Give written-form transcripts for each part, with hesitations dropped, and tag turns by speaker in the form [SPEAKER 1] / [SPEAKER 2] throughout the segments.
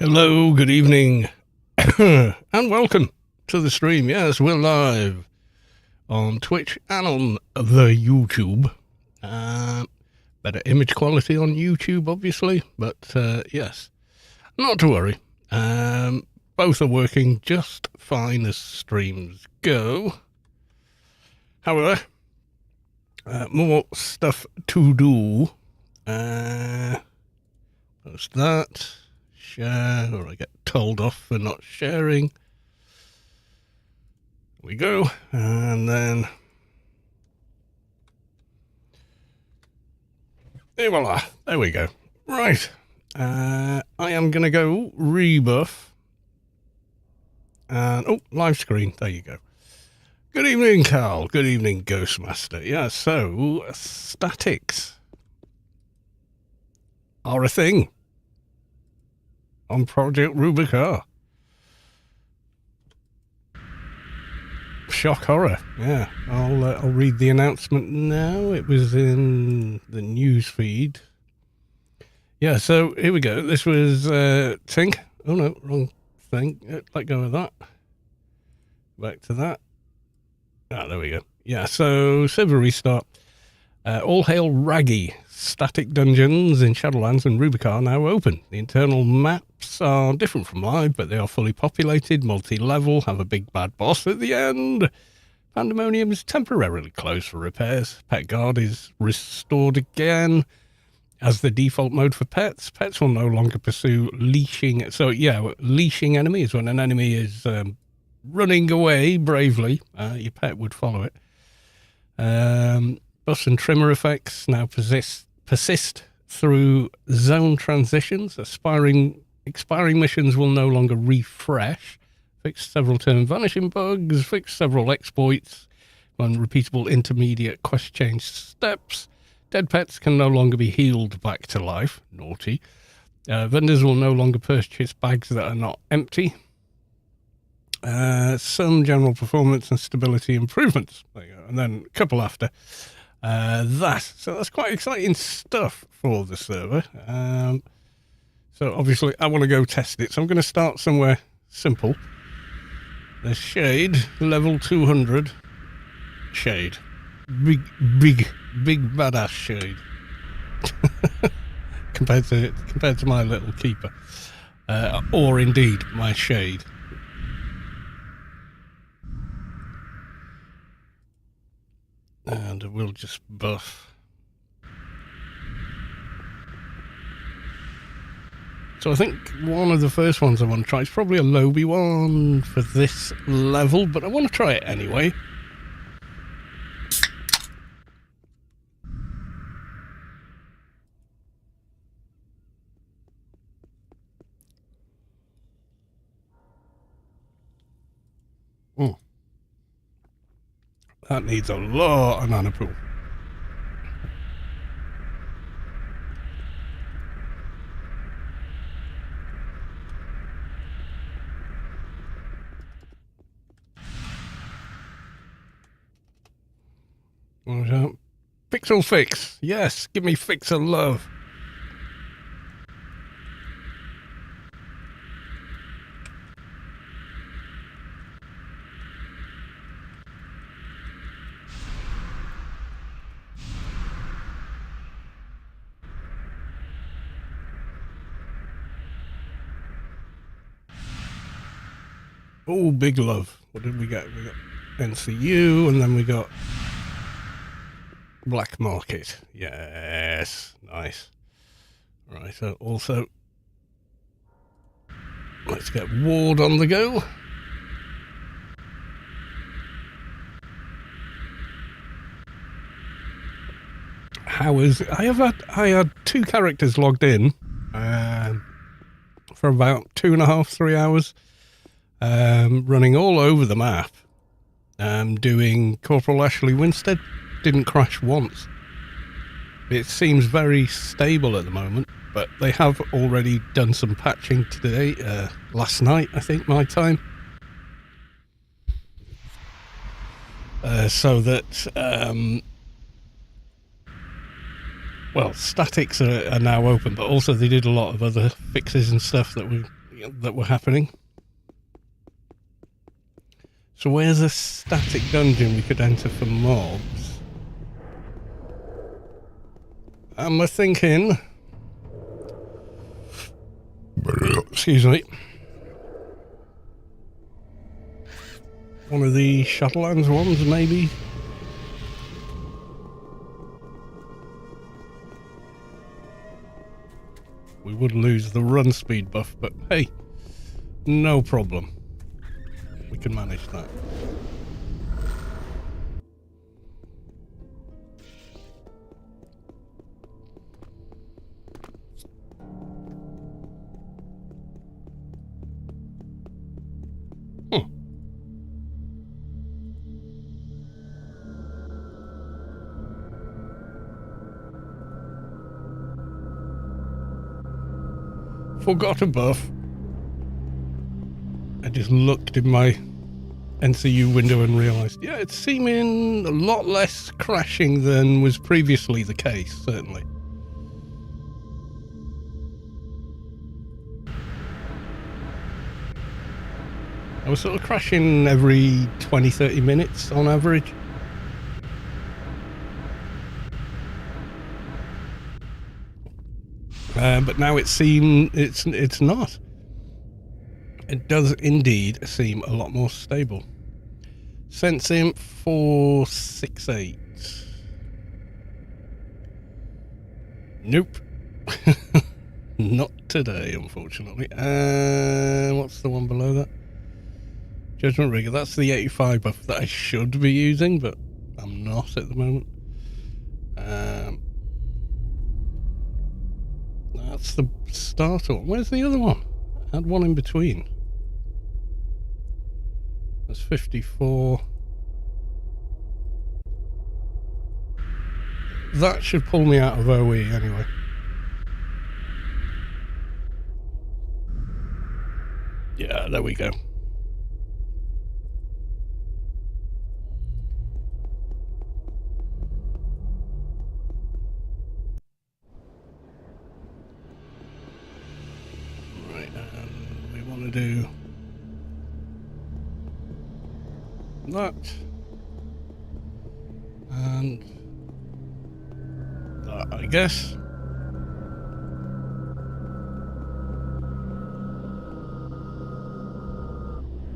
[SPEAKER 1] Hello, good evening, and welcome to the stream. Yes, we're live on Twitch and on the YouTube. Better image quality on YouTube, obviously, but yes, not to worry. Both are working just fine as streams go. However, more stuff to do. Post that. Share, or I get told off for not sharing. There we go, and then et voila, there we go. Right, I am going to go rebuff, and oh, live screen, there you go. Good evening, Carl, good evening, Ghostmaster. Yeah, so, statics are a thing on Project Rubi-ka. Shock horror, yeah. I'll read the announcement now. It was in the news feed. Yeah, so here we go. This was Tink. Oh no, wrong thing. Let go of that. Back to that. Ah, there we go. Yeah, so server restart. All hail Raggy. Static dungeons in Shadowlands and Rubi-ka are now open. The internal maps are different from live, but they are fully populated, multi-level, have a big bad boss at the end. Pandemonium is temporarily closed for repairs. Pet Guard is restored again as the default mode for pets. Pets will no longer pursue leashing. So yeah, leashing enemies, when an enemy is running away bravely, your pet would follow it. Bus and trimmer effects now persist through zone transitions. Expiring missions will no longer refresh. Fixed several turn vanishing bugs. Fixed several exploits on repeatable intermediate quest change steps. Dead pets can no longer be healed back to life. Naughty. Vendors will no longer purchase bags that are not empty. Some general performance and stability improvements. There you go. And then a couple after. So that's quite exciting stuff for the server. So obviously I want to go test it. So I'm going to start somewhere simple. The Shade, level 200. Shade. Big badass Shade. compared to my little keeper. Or indeed my Shade. And we'll just buff. So I think one of the first ones I want to try is probably a Lobby one for this level, but I want to try it anyway. Oh. That needs a lot of nano pool. Pixel fix. Yes, give me fixer love. Oh, big love. What did we get? We got NCU, and then we got Black Market. Yes, nice. Right, so also let's get Ward on the go. I had two characters logged in for about 2.5-3 hours, running all over the map, doing Corporal Ashley Winstead. Didn't crash once. It seems very stable at the moment, but they have already done some patching today, last night I think my time, so that well, statics are now open, but also they did a lot of other fixes and stuff that we that were happening. So where's a static dungeon we could enter for mobs? I'm thinking... Excuse me. One of the Shadowlands ones, maybe? We would lose the run speed buff, but hey, no problem. We can manage that. Forgot a buff. I just looked in my NCU window and realised, yeah, it's seeming a lot less crashing than was previously the case, certainly. I was sort of crashing every 20-30 minutes on average. But now it's not. It does indeed seem a lot more stable. Sensing 468. Nope. Not today, unfortunately. What's the one below that? Judgment Rigger. That's the 85 buff that I should be using, but I'm not at the moment. That's the starter one. Where's the other one? I had one in between. That's 54. That should pull me out of OE anyway. Yeah, there we go. Right, we want to do that and that, I guess.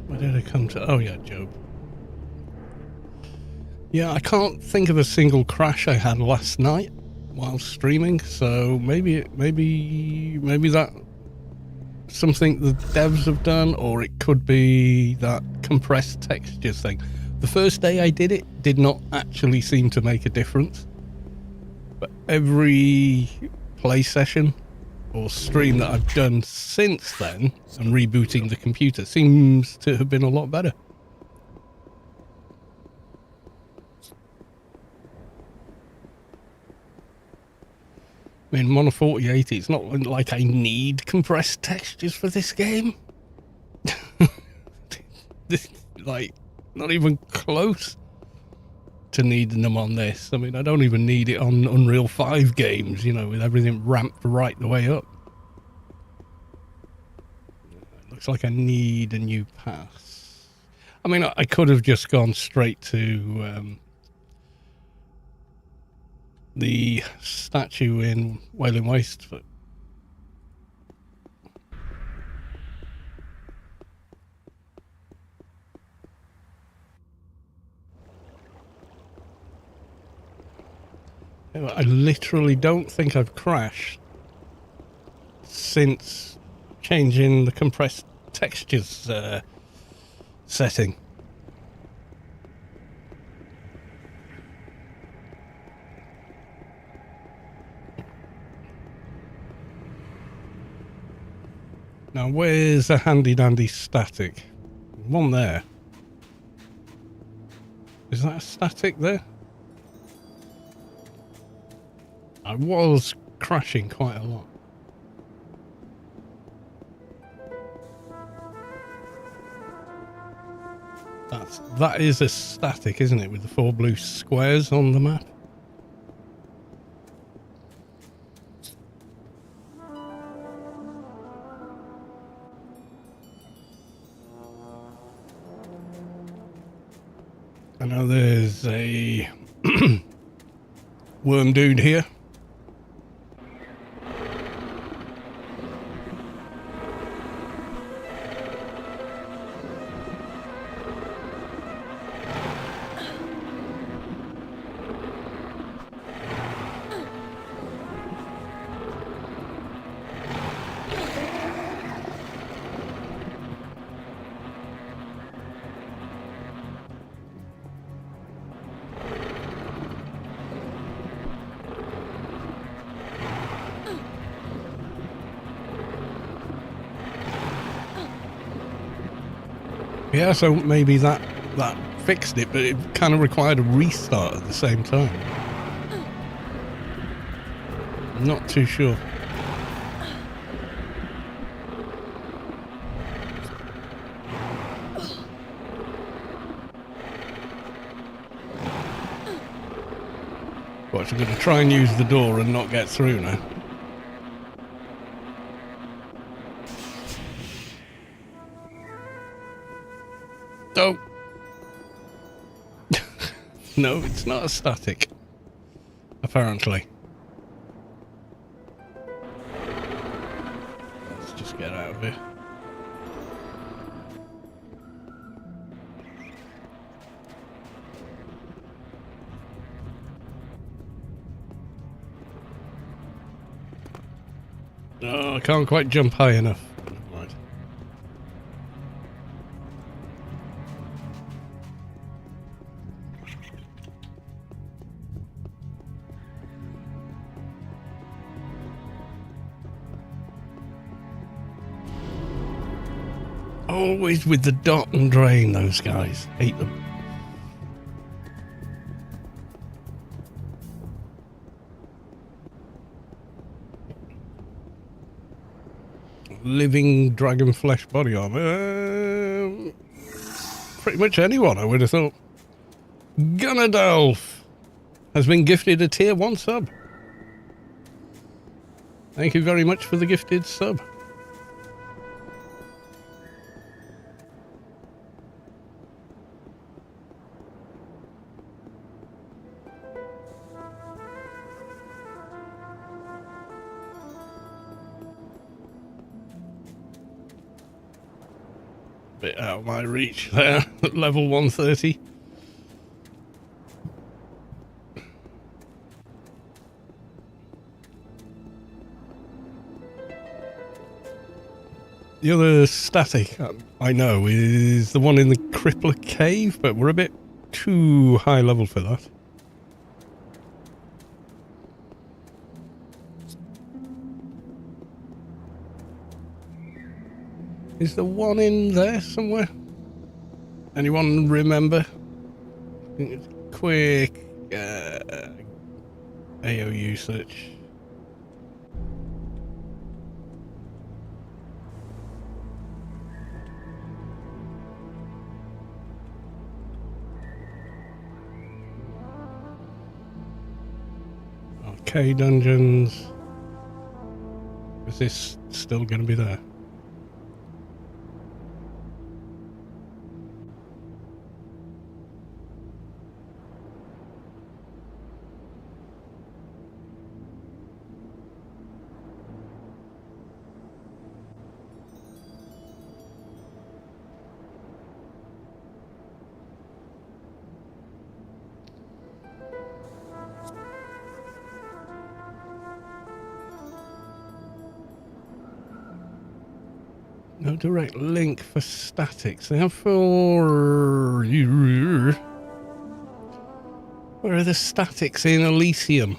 [SPEAKER 1] Where did I come to? Oh yeah, Job. Yeah, I can't think of a single crash I had last night while streaming, so maybe that something the devs have done, or it could be that compressed textures thing. The first day I did it did not actually seem to make a difference, but every play session or stream that I've done since then and rebooting the computer seems to have been a lot better. I mean, I'm on a 4080. It's not like I need compressed textures for this game. Like, not even close to needing them on this. I mean, I don't even need it on Unreal 5 games, you know, with everything ramped right the way up. It looks like I need a new pass. I mean, I could have just gone straight to the statue in Wailing Waste, but I literally don't think I've crashed since changing the compressed textures setting. Now, where's a handy dandy static? One there. Is that a static there? I was crashing quite a lot. That is a static, isn't it, with the 4 blue squares on the map? Now there's a worm dude here. Yeah, so maybe that fixed it, but it kind of required a restart at the same time. Not too sure. What, I'm going to try and use the door and not get through now. Oh! No, it's not a static. Apparently. Let's just get out of here. Oh, I can't quite jump high enough. Right. Always with the dot and drain, those guys. Hate them. Living dragon flesh body armor. Pretty much anyone, I would have thought. Gunnadolf has been gifted a tier 1 sub. Thank you very much for the gifted sub. Bit out of my reach there at level 130. The other static I know is the one in the Crippler Cave, but we're a bit too high level for that. Is there one in there somewhere? Anyone remember? Quick AOU search. Okay, dungeons. Is this still going to be there? No direct link for statics. They have for... Where are the statics in Elysium?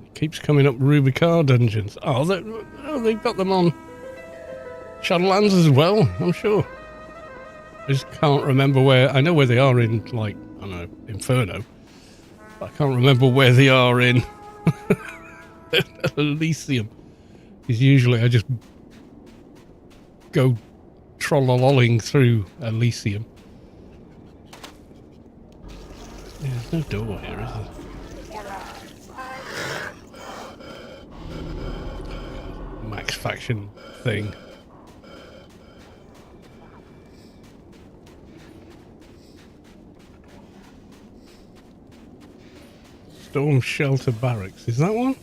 [SPEAKER 1] It keeps coming up Rubi-ka dungeons. Oh, they've got them on Shadowlands as well, I'm sure. I just can't remember where... I know where they are in, like, I don't know, Inferno. I can't remember where they are in Elysium. Because usually I just go trollolling through Elysium. Yeah, there's no door here, is there? faction thing. Storm Shelter Barracks. Is that one?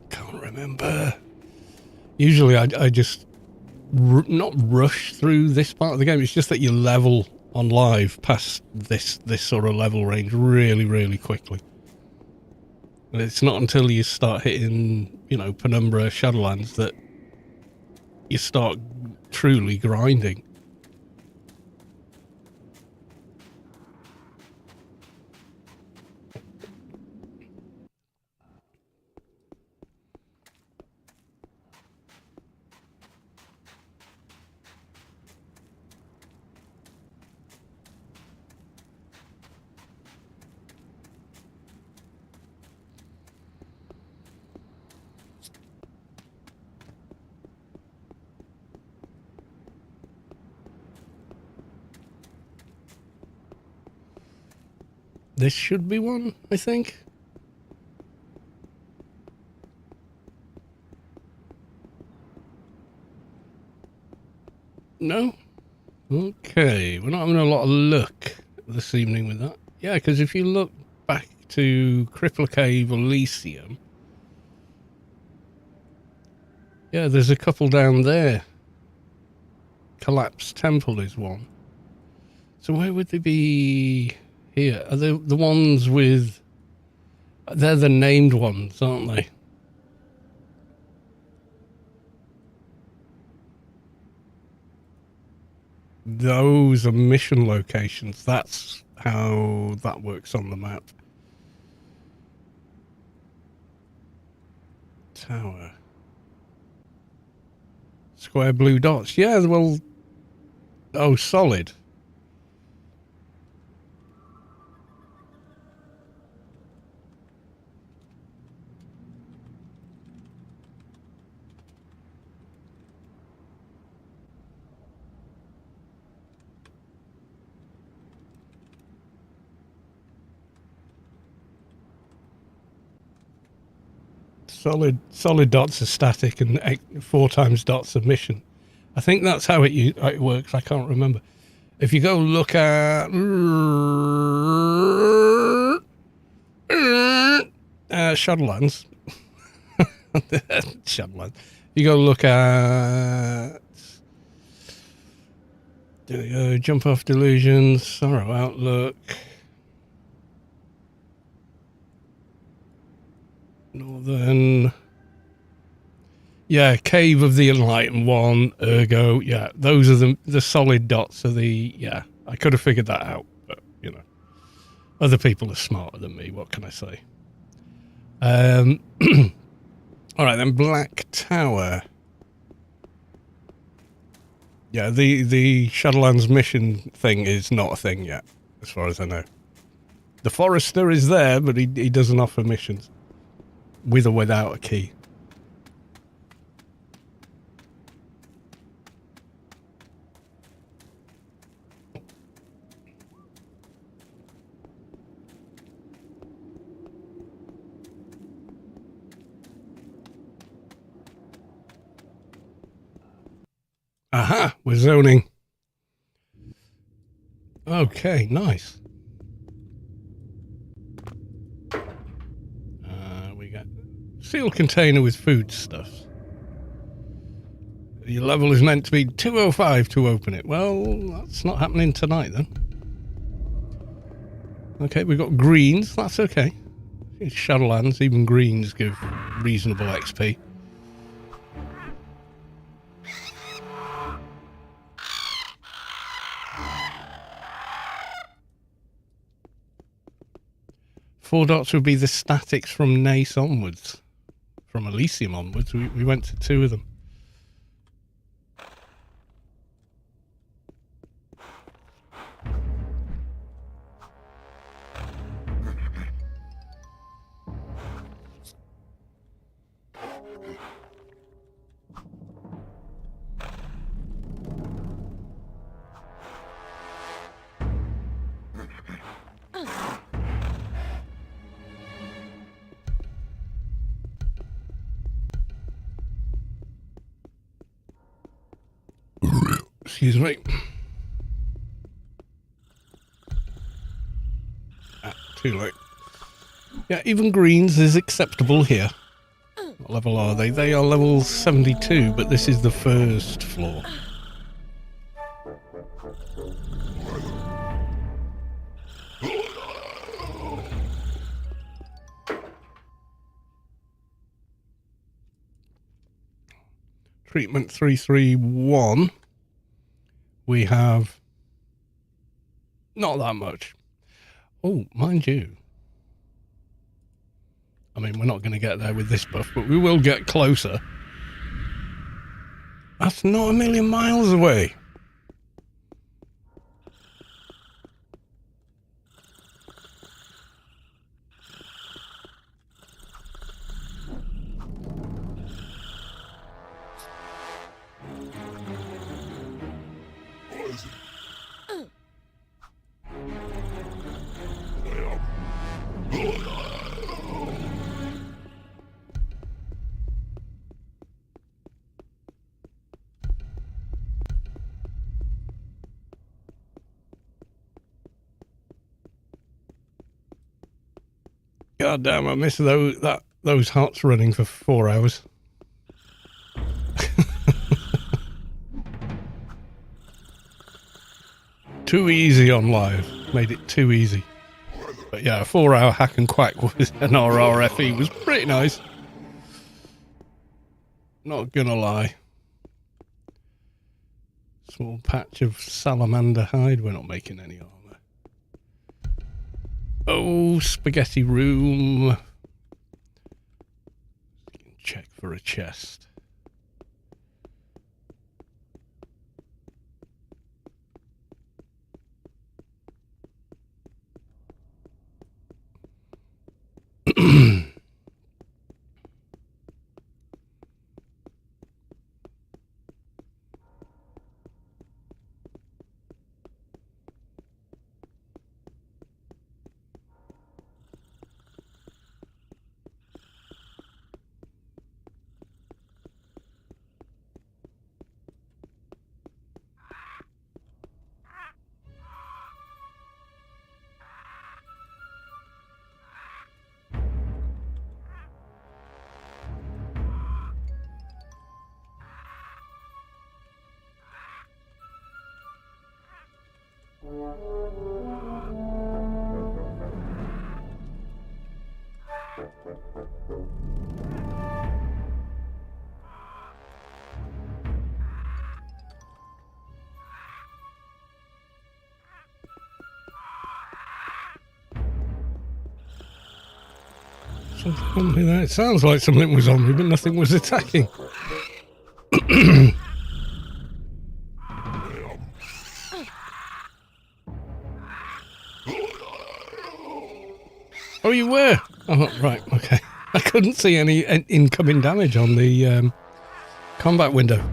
[SPEAKER 1] Can't remember. Usually I just not rush through this part of the game. It's just that you level on live past this sort of level range really, really quickly. And it's not until you start hitting, you know, Penumbra, Shadowlands that you start truly grinding. This should be one, I think. No? Okay, we're not having a lot of luck this evening with that. Yeah, because if you look back to Crippler Cave Elysium, yeah, there's a couple down there. Collapsed Temple is one. So where would they be here? Are they the ones with... They're the named ones, aren't they? Those are mission locations. That's how that works on the map. Tower. Square blue dots. Yeah, well... Oh, solid. Solid dots are static and 4 times dots are mission. I think that's how it works. I can't remember. If you go look at Shadowlands, Shadowlands. You go look at there we go. Jump Off Delusions, Sorrow Outlook. Northern, yeah, Cave of the Enlightened one, Ergo, yeah, those are the solid dots of the, yeah, I could have figured that out, but, you know, other people are smarter than me, what can I say? All right, then, Black Tower. Yeah, the Shadowlands mission thing is not a thing yet, as far as I know. The Forester is there, but he doesn't offer missions. With or without a key. Aha, we're zoning. Okay, nice. We got sealed container with food stuff. Your level is meant to be 205 to open it. Well, that's not happening tonight then. Okay, we've got greens. That's okay. It's Shadowlands, even greens give reasonable XP. Four dots would be the statics from Nace onwards. From Elysium onwards. We went to 2 of them. Excuse me. Too late. Yeah, even greens is acceptable here. What level are they? They are level 72, but this is the first floor. Treatment 331. We have not that much. Oh, mind you. I mean, we're not going to get there with this buff, but we will get closer. That's not a million miles away. God damn, I missed those hearts running for 4 hours. Too easy on live. Made it too easy. But yeah, a 4-hour hack and quack with an RRFE was pretty nice. Not gonna lie. Small patch of salamander hide. We're not making any armor. Oh, spaghetti room. Check for a chest. Something on me there. It sounds like something was on me, but nothing was attacking. Oh, you were? Oh, right, okay. I couldn't see any incoming damage on the combat window.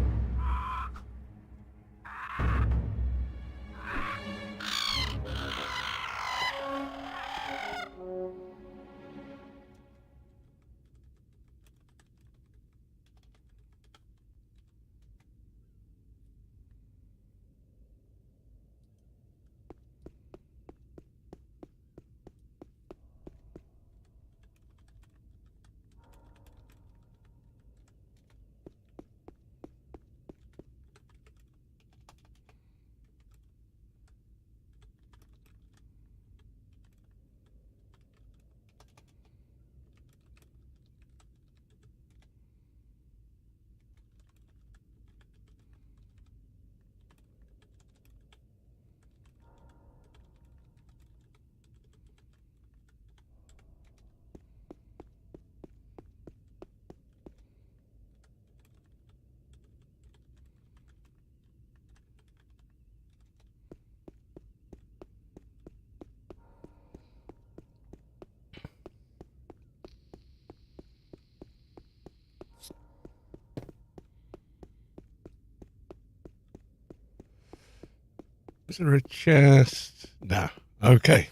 [SPEAKER 1] Is there a chest? Nah. Okay.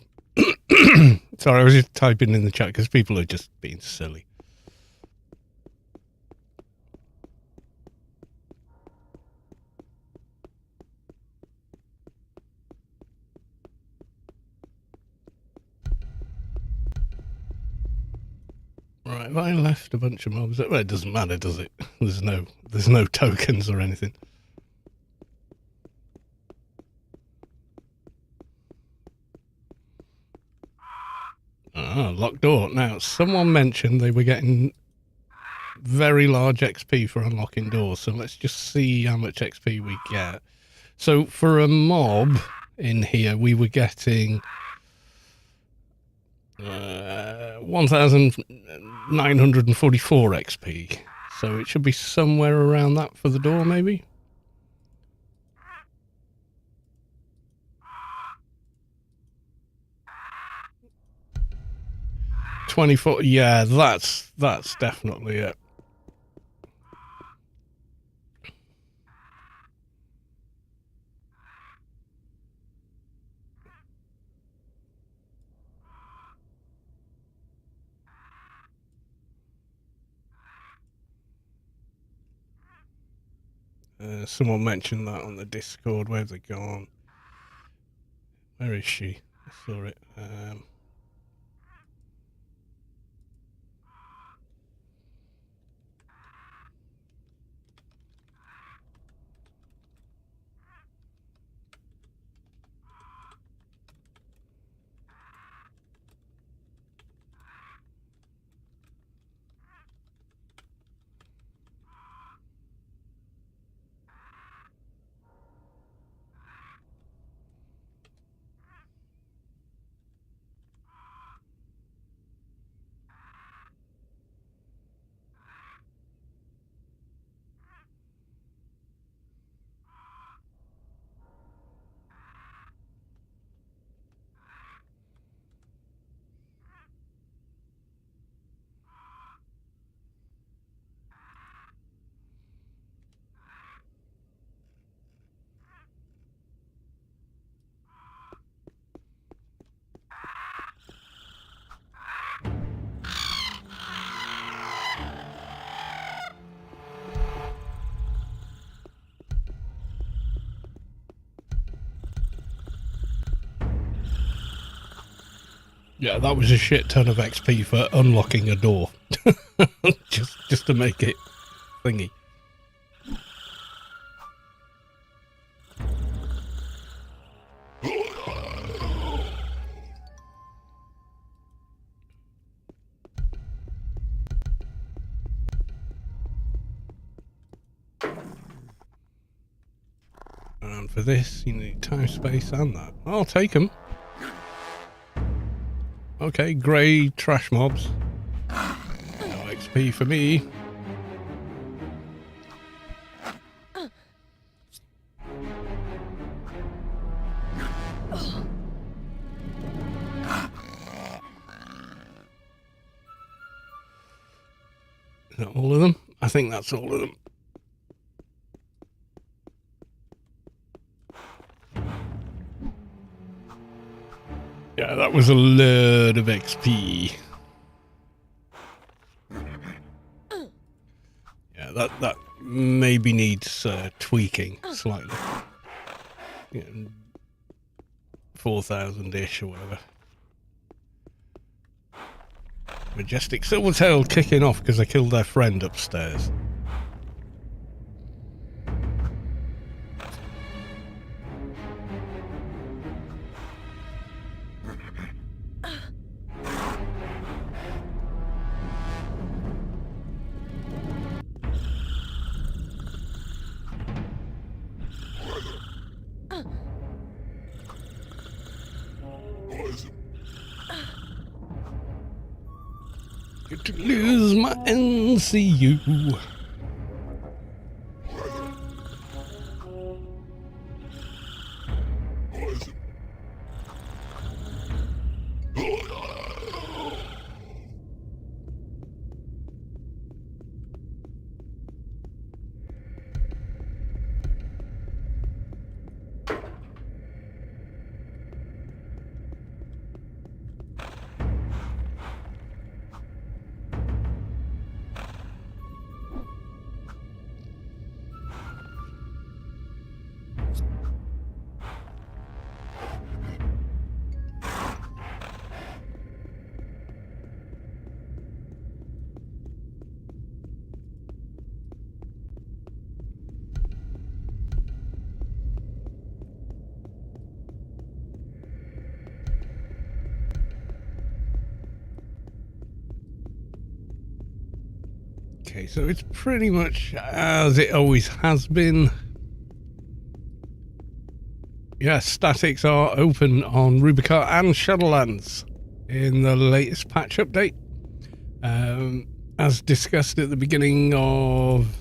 [SPEAKER 1] Sorry, I was just typing in the chat because people are just being silly. Right, have I left a bunch of mobs? Well, it doesn't matter, does it? There's no tokens or anything. Ah, locked door. Now, someone mentioned they were getting very large XP for unlocking doors, so let's just see how much XP we get. So for a mob in here, we were getting 1,944 XP. So it should be somewhere around that for the door, maybe? $24. Yeah, that's definitely it. Someone mentioned that on the Discord. Where's it gone? Where is she? I saw it. Yeah, that was a shit ton of XP for unlocking a door. just to make it thingy. And for this, you need time, space, and that. I'll take them. Okay, grey trash mobs. No XP for me. Is that all of them? I think that's all of them. Yeah, that was a lot of XP. Yeah, that maybe needs tweaking slightly. Yeah, 4,000-ish or whatever. Majestic Silvertail kicking off because I killed their friend upstairs. Get to lose my NCU. Okay, so it's pretty much as it always has been. Yeah, statics are open on Rubi-ka and Shadowlands in the latest patch update. As discussed at the beginning of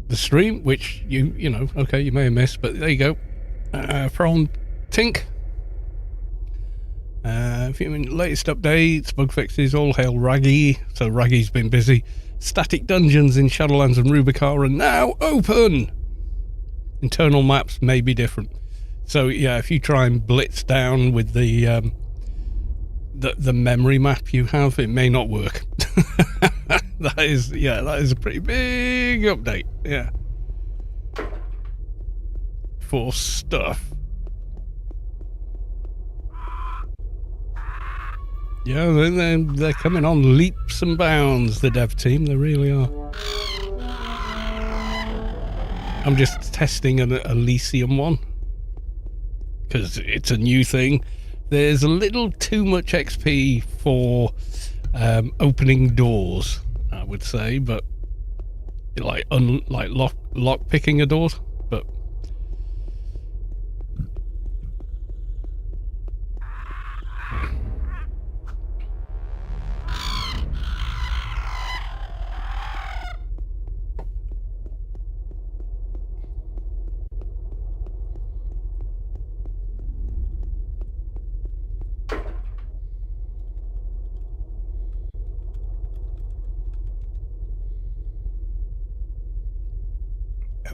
[SPEAKER 1] the stream, which you know, okay, you may have missed, but there you go. From Tink. Latest updates, bug fixes, all hail Raggy. So Raggy's been busy. Static dungeons in Shadowlands and Rubi-ka are now open. Internal maps may be different. So yeah, if you try and blitz down with the memory map you have, it may not work. that is a pretty big update. Yeah. For stuff. Yeah, they're coming on leaps and bounds, the dev team. They really are. I'm just testing an Elysium one. Because it's a new thing. There's a little too much XP for opening doors, I would say. But like lock picking a door. But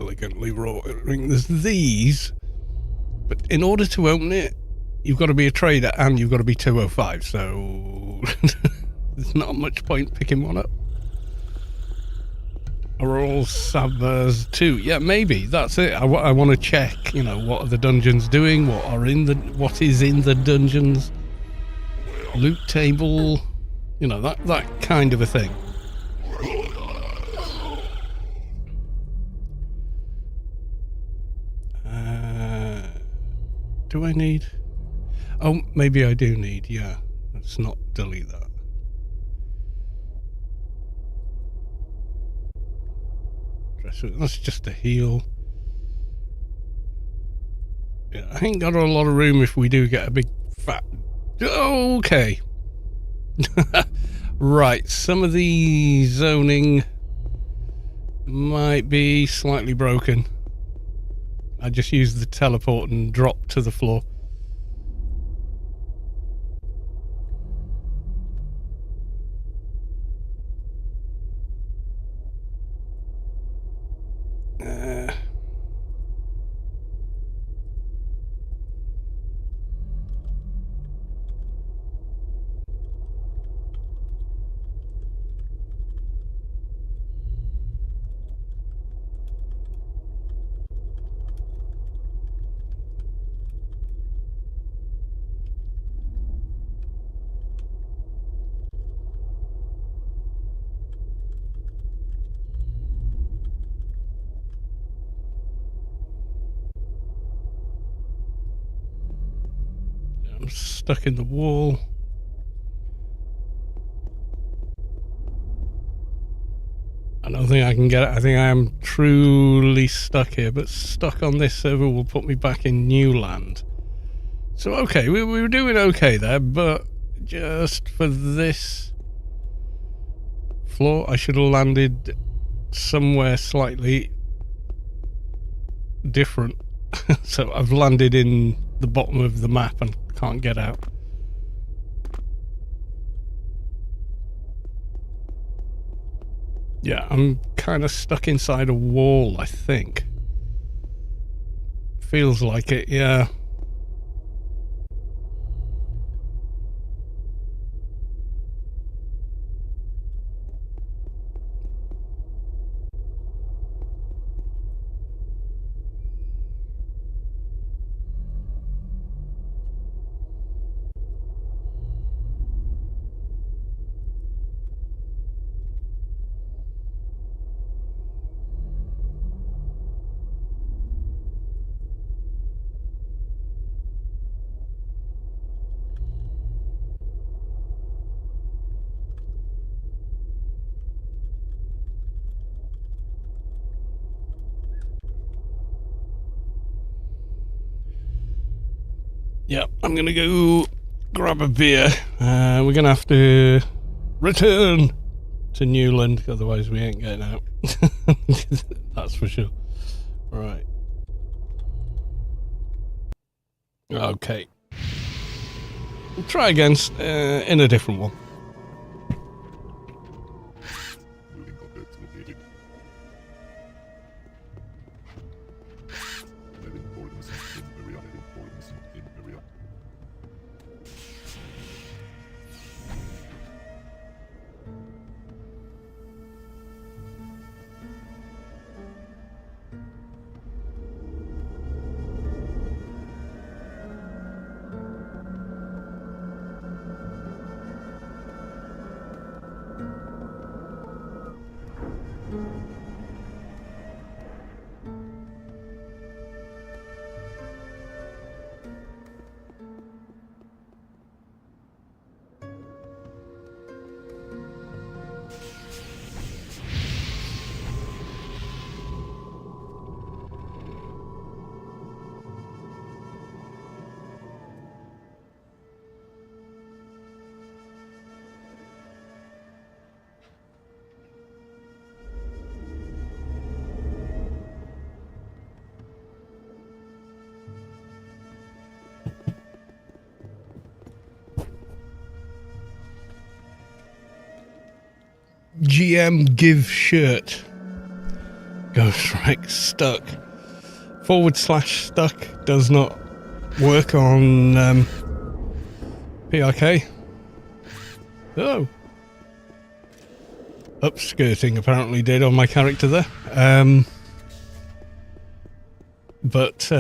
[SPEAKER 1] elegantly rolling. There's these, but in order to open it, you've got to be a trader and you've got to be 205. So there's not much point picking one up. Are all Savers too? Yeah, maybe that's it. I want to check. You know, what are the dungeons doing? What is in the dungeons? Loot table. You know, that kind of a thing. Do I need? Oh, maybe I do need. Yeah, let's not delete that. That's just a heal. Yeah, I ain't got a lot of room if we do get a big fat... Okay. Right, some of the zoning might be slightly broken. I just used the teleport and dropped to the floor. I'm stuck in the wall. I don't think I can get it. I think I am truly stuck here, but stuck on this server will put me back in new land. So okay, we were doing okay there, but just for this floor, I should have landed somewhere slightly different. So I've landed in the bottom of the map and can't get out. Yeah, I'm kind of stuck inside a wall, I think. Feels like it, yeah. Yeah, I'm gonna go grab a beer. We're gonna have to return to Newland, otherwise we ain't getting out. That's for sure. Right. Okay. We'll try again in a different one. GM give shirt. Ghostwreck stuck. / stuck does not work on PRK. Oh. Upskirting apparently did on my character there. But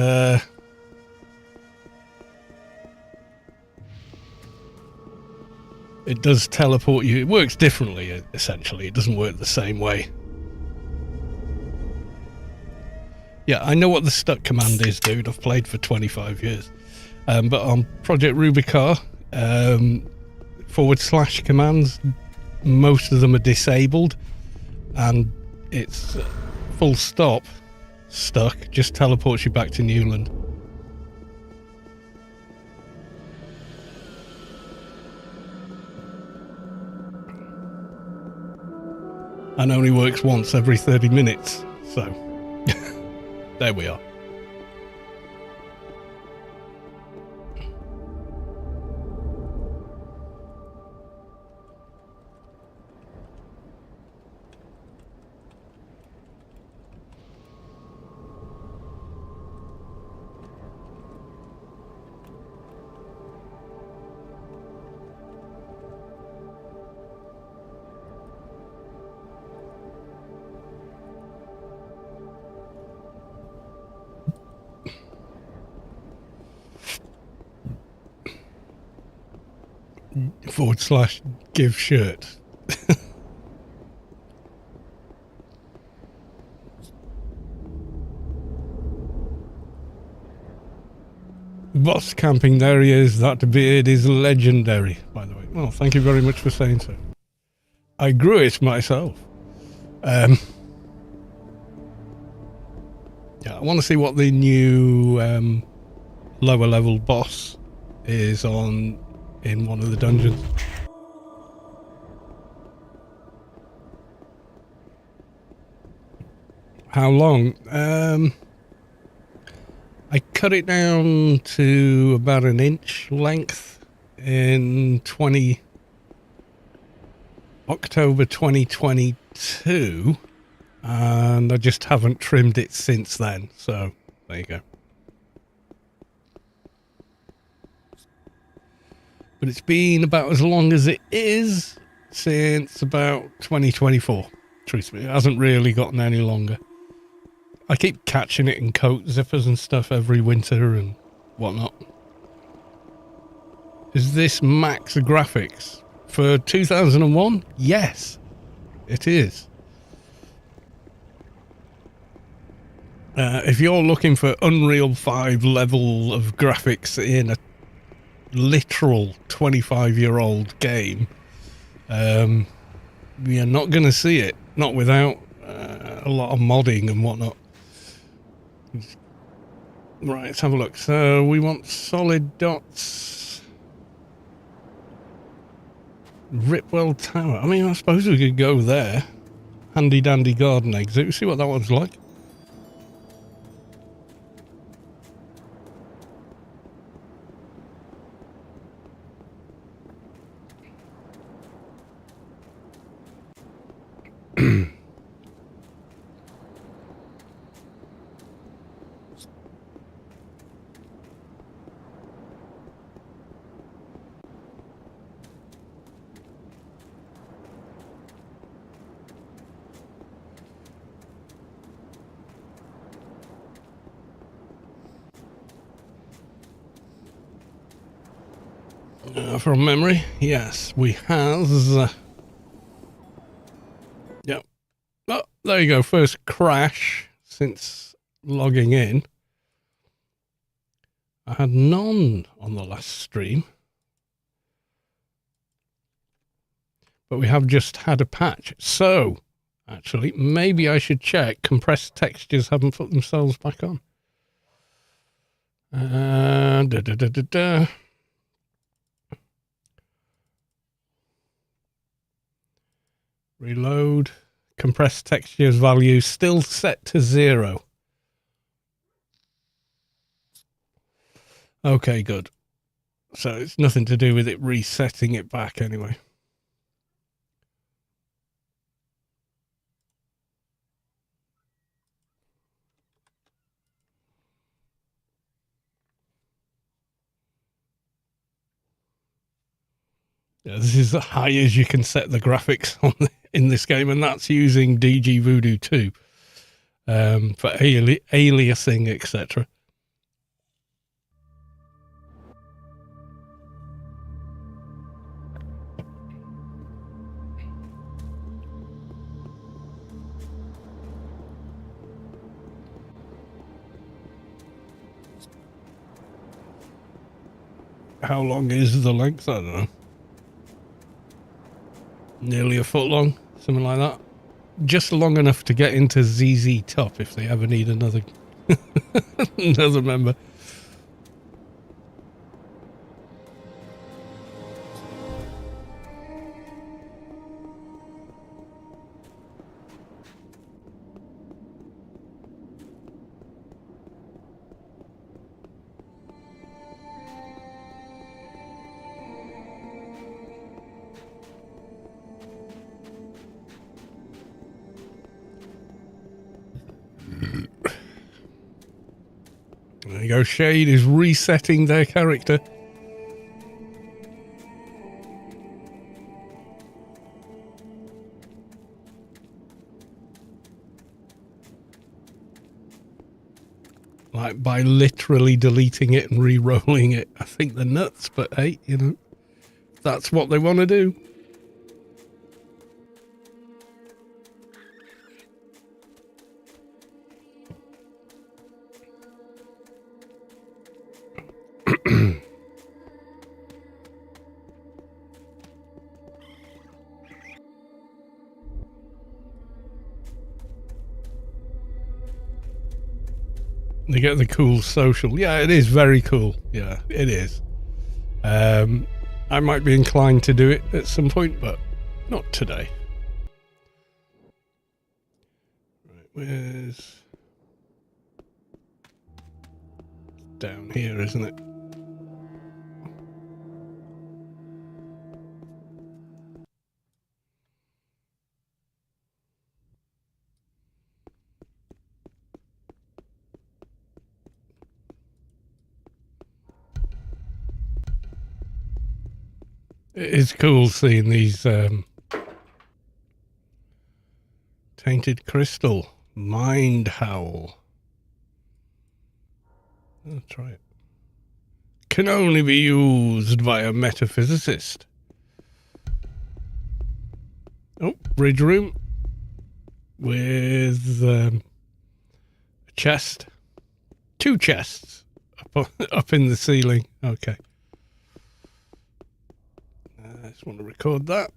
[SPEAKER 1] it does teleport you. It works differently, essentially. It doesn't work the same way. Yeah, I know what the stuck command is, dude. I've played for 25 years. But on Project Rubi-ka, / commands, most of them are disabled. And it's full stop, stuck, just teleports you back to Newland. And only works once every 30 minutes, so there we are. / give shirt. Boss camping, there he is. That beard is legendary, by the way. Well, thank you very much for saying so. I grew it myself. Yeah, I want to see what the new lower level boss is on in one of the dungeons. How long? I cut it down to about an inch length in October 2022, and I just haven't trimmed it since then, so there you go. But it's been about as long as it is since about 2024. Truthfully, it hasn't really gotten any longer. I keep catching it in coat zippers and stuff every winter and whatnot. Is this max graphics? For 2001? Yes, it is. If you're looking for Unreal 5 level of graphics in a literal 25-year-old game, you're not going to see it. Not without a lot of modding and whatnot. Right, let's have a look. So we want solid dots. Ripwell Tower. I mean, I suppose we could go there. Handy dandy garden exit. See what that one's like. From memory, yes, we have. Yep. Oh, there you go. First crash since logging in. I had none on the last stream. But we have just had a patch. So, actually, maybe I should check. Compressed textures haven't put themselves back on. Reload. Compressed textures value still set to 0. Okay, good. So it's nothing to do with it resetting it back anyway. Yeah, this is as high as you can set the graphics on in this game, and that's using DG Voodoo 2 for aliasing, etc. How long is the length? I don't know. Nearly a foot long, something like that. Just long enough to get into ZZ Top if they ever need another another member. There you go. Shade is resetting their character. Like by literally deleting it and re-rolling it. I think they're nuts, but hey, you know, that's what they want to do. They get the cool social. Yeah, it is very cool. Yeah, it is. I might be inclined to do it at some point, but not today. Right, where's... down here, isn't it? It is cool seeing these tainted crystal. Mind Howl. I'll try it. Can only be used by a metaphysicist. Oh, bridge room. With a chest. 2 chests up in the ceiling. Okay. I just want to record that.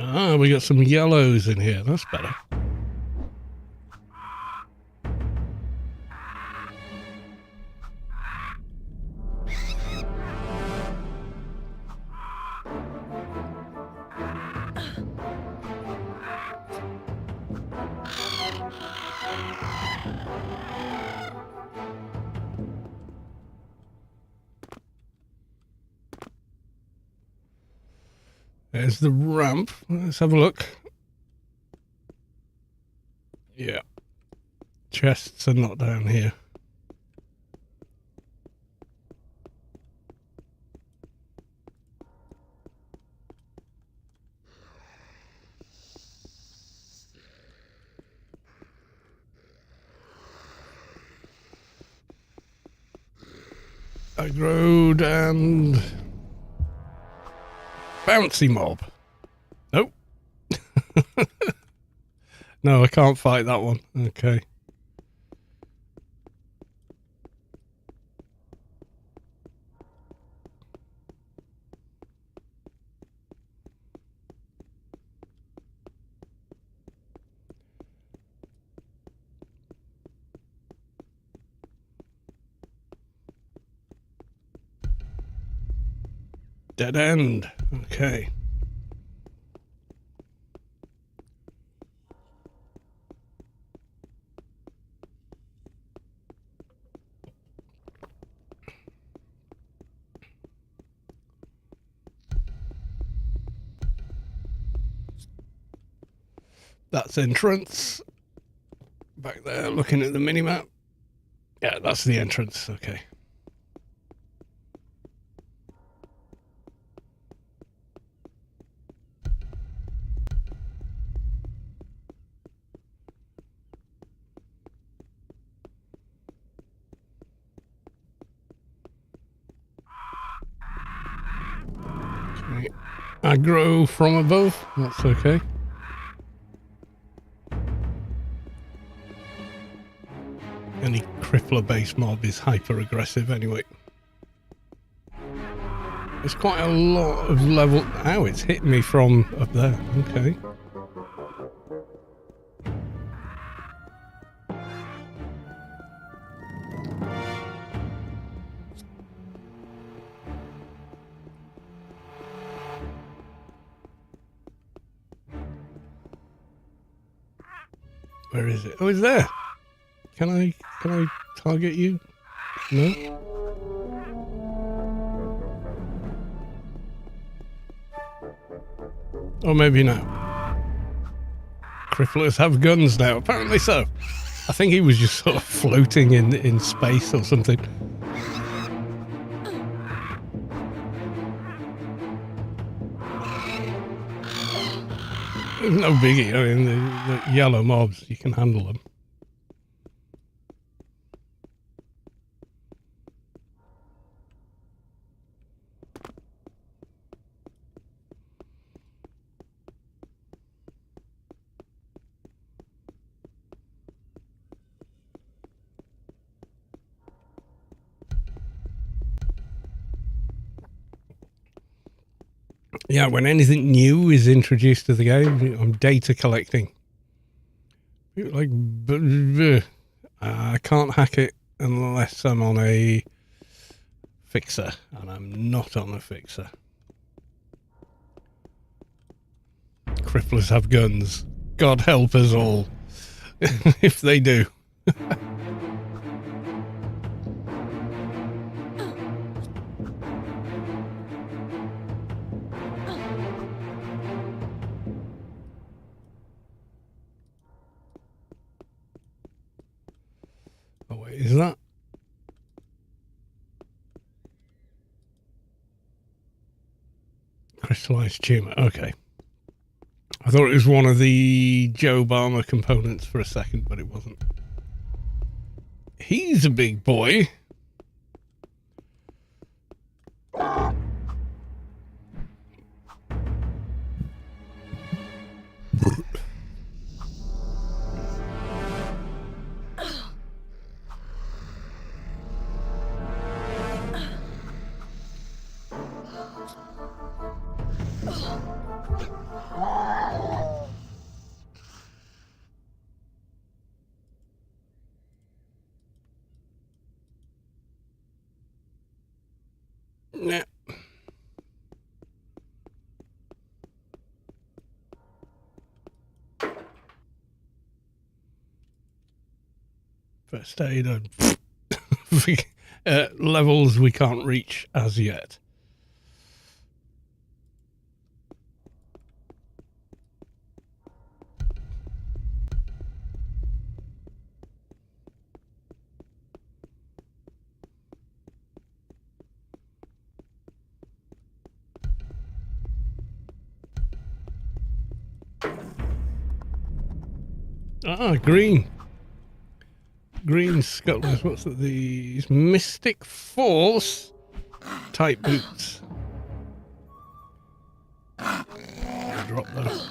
[SPEAKER 1] Ah, we got some yellows in here. That's better. There's the ramp. Let's have a look. Yeah. Chests are not down here. Road and bouncy mob. Nope. No, I can't fight that one. Okay. Dead end. Okay. That's entrance. Back there, looking at the minimap. Yeah, that's the entrance. Okay. Okay. Aggro from above. That's okay. Any crippler-based mob is hyper-aggressive anyway. There's quite a lot of level... Ow, it's hit me from up there. Okay. Where is it? Oh, it's there. Can I target you? No? Or maybe no. Cripplers have guns now, apparently so. I think he was just sort of floating in space or something. No biggie. I mean, the yellow mobs, you can handle them. Yeah, when anything new is introduced to the game, I'm data collecting. Like, I can't hack it unless I'm on a fixer, and I'm not on a fixer. Cripplers have guns. God help us all if they do. Oh wait, is that? Crystallized tumor. Okay. I thought it was one of the Joe Obama components for a second, but it wasn't. He's a big boy. Nah. First aid and levels we can't reach as yet. Ah, green. Green scuttlers. What's that? These Mystic Force type boots. I'll drop those.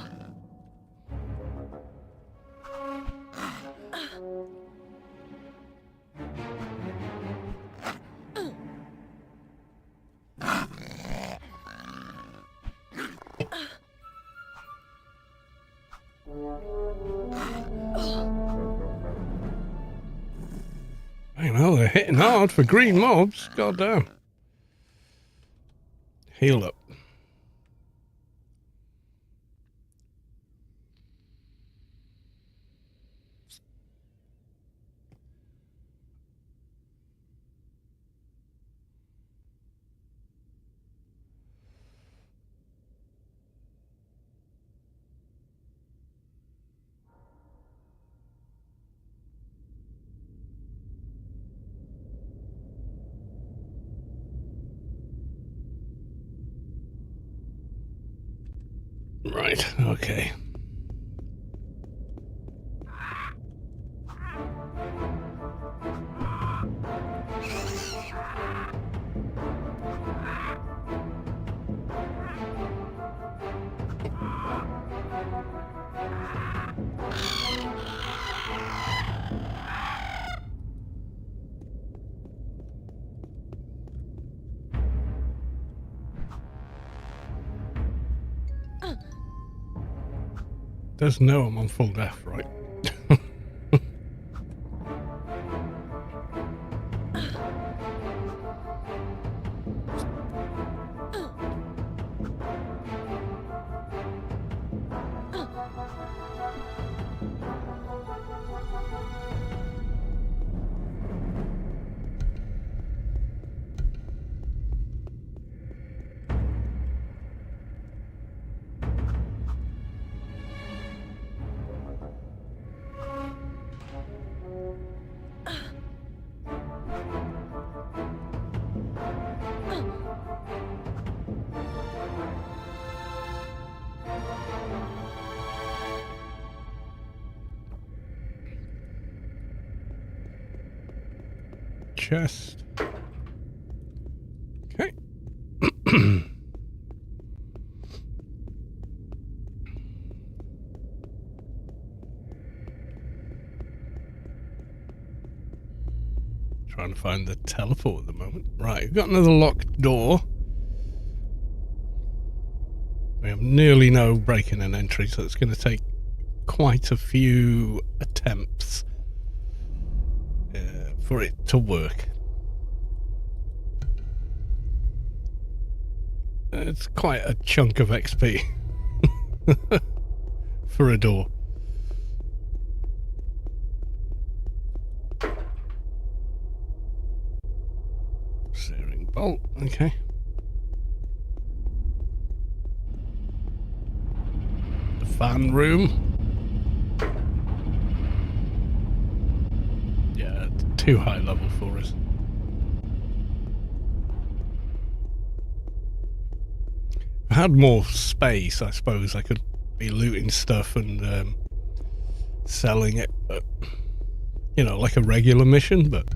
[SPEAKER 1] I know, they're hitting hard for green mobs. God damn. Heal up. Right, okay. Does know I'm on full death, right? Chest. Okay. Trying to find the teleport at the moment. Right, we've got another locked door. We have nearly no break-in and entry, so it's going to take quite a few attempts for it to work. It's quite a chunk of XP for a door. Searing bolt, okay. The fan room. Yeah, too high level for us. If I had more space, I suppose I could be looting stuff and selling it, but you know, like a regular mission, but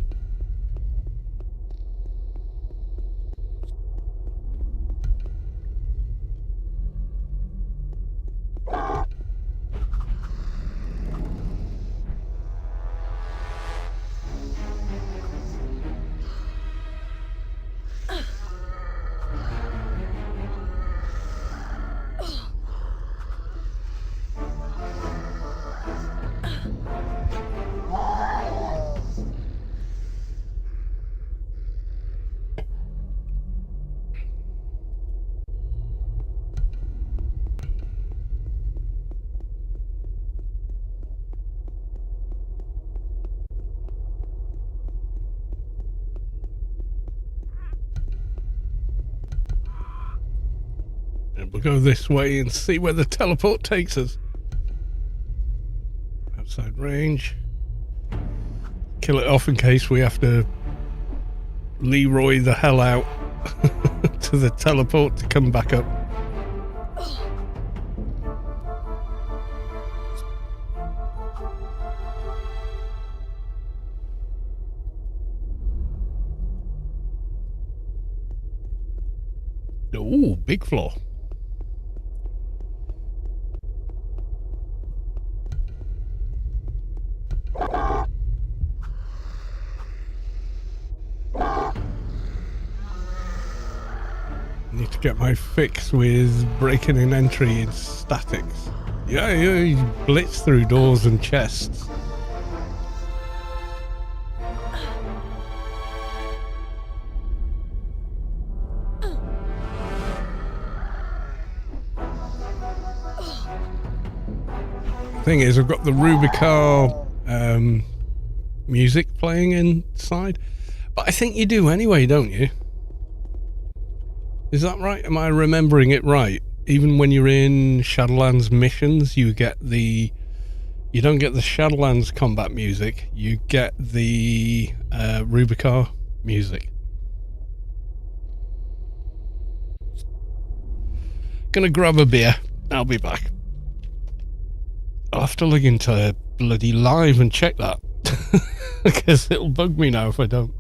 [SPEAKER 1] We'll go this way and see where the teleport takes us. Outside range. Kill it off in case we have to Leroy the hell out to the teleport to come back up. Oh, big floor. Need to get my fix with breaking an entry in statics. Yeah, you blitz through doors and chests. Thing is, I've got the Rubi-ka music playing inside, but I think you do anyway, don't you? Is that right? Am I remembering it right? Even when you're in Shadowlands missions, you don't get the Shadowlands combat music, you get the Rubi-ka music. Gonna grab a beer, I'll be back. I'll have to log into bloody live and check that. Because it'll bug me now if I don't.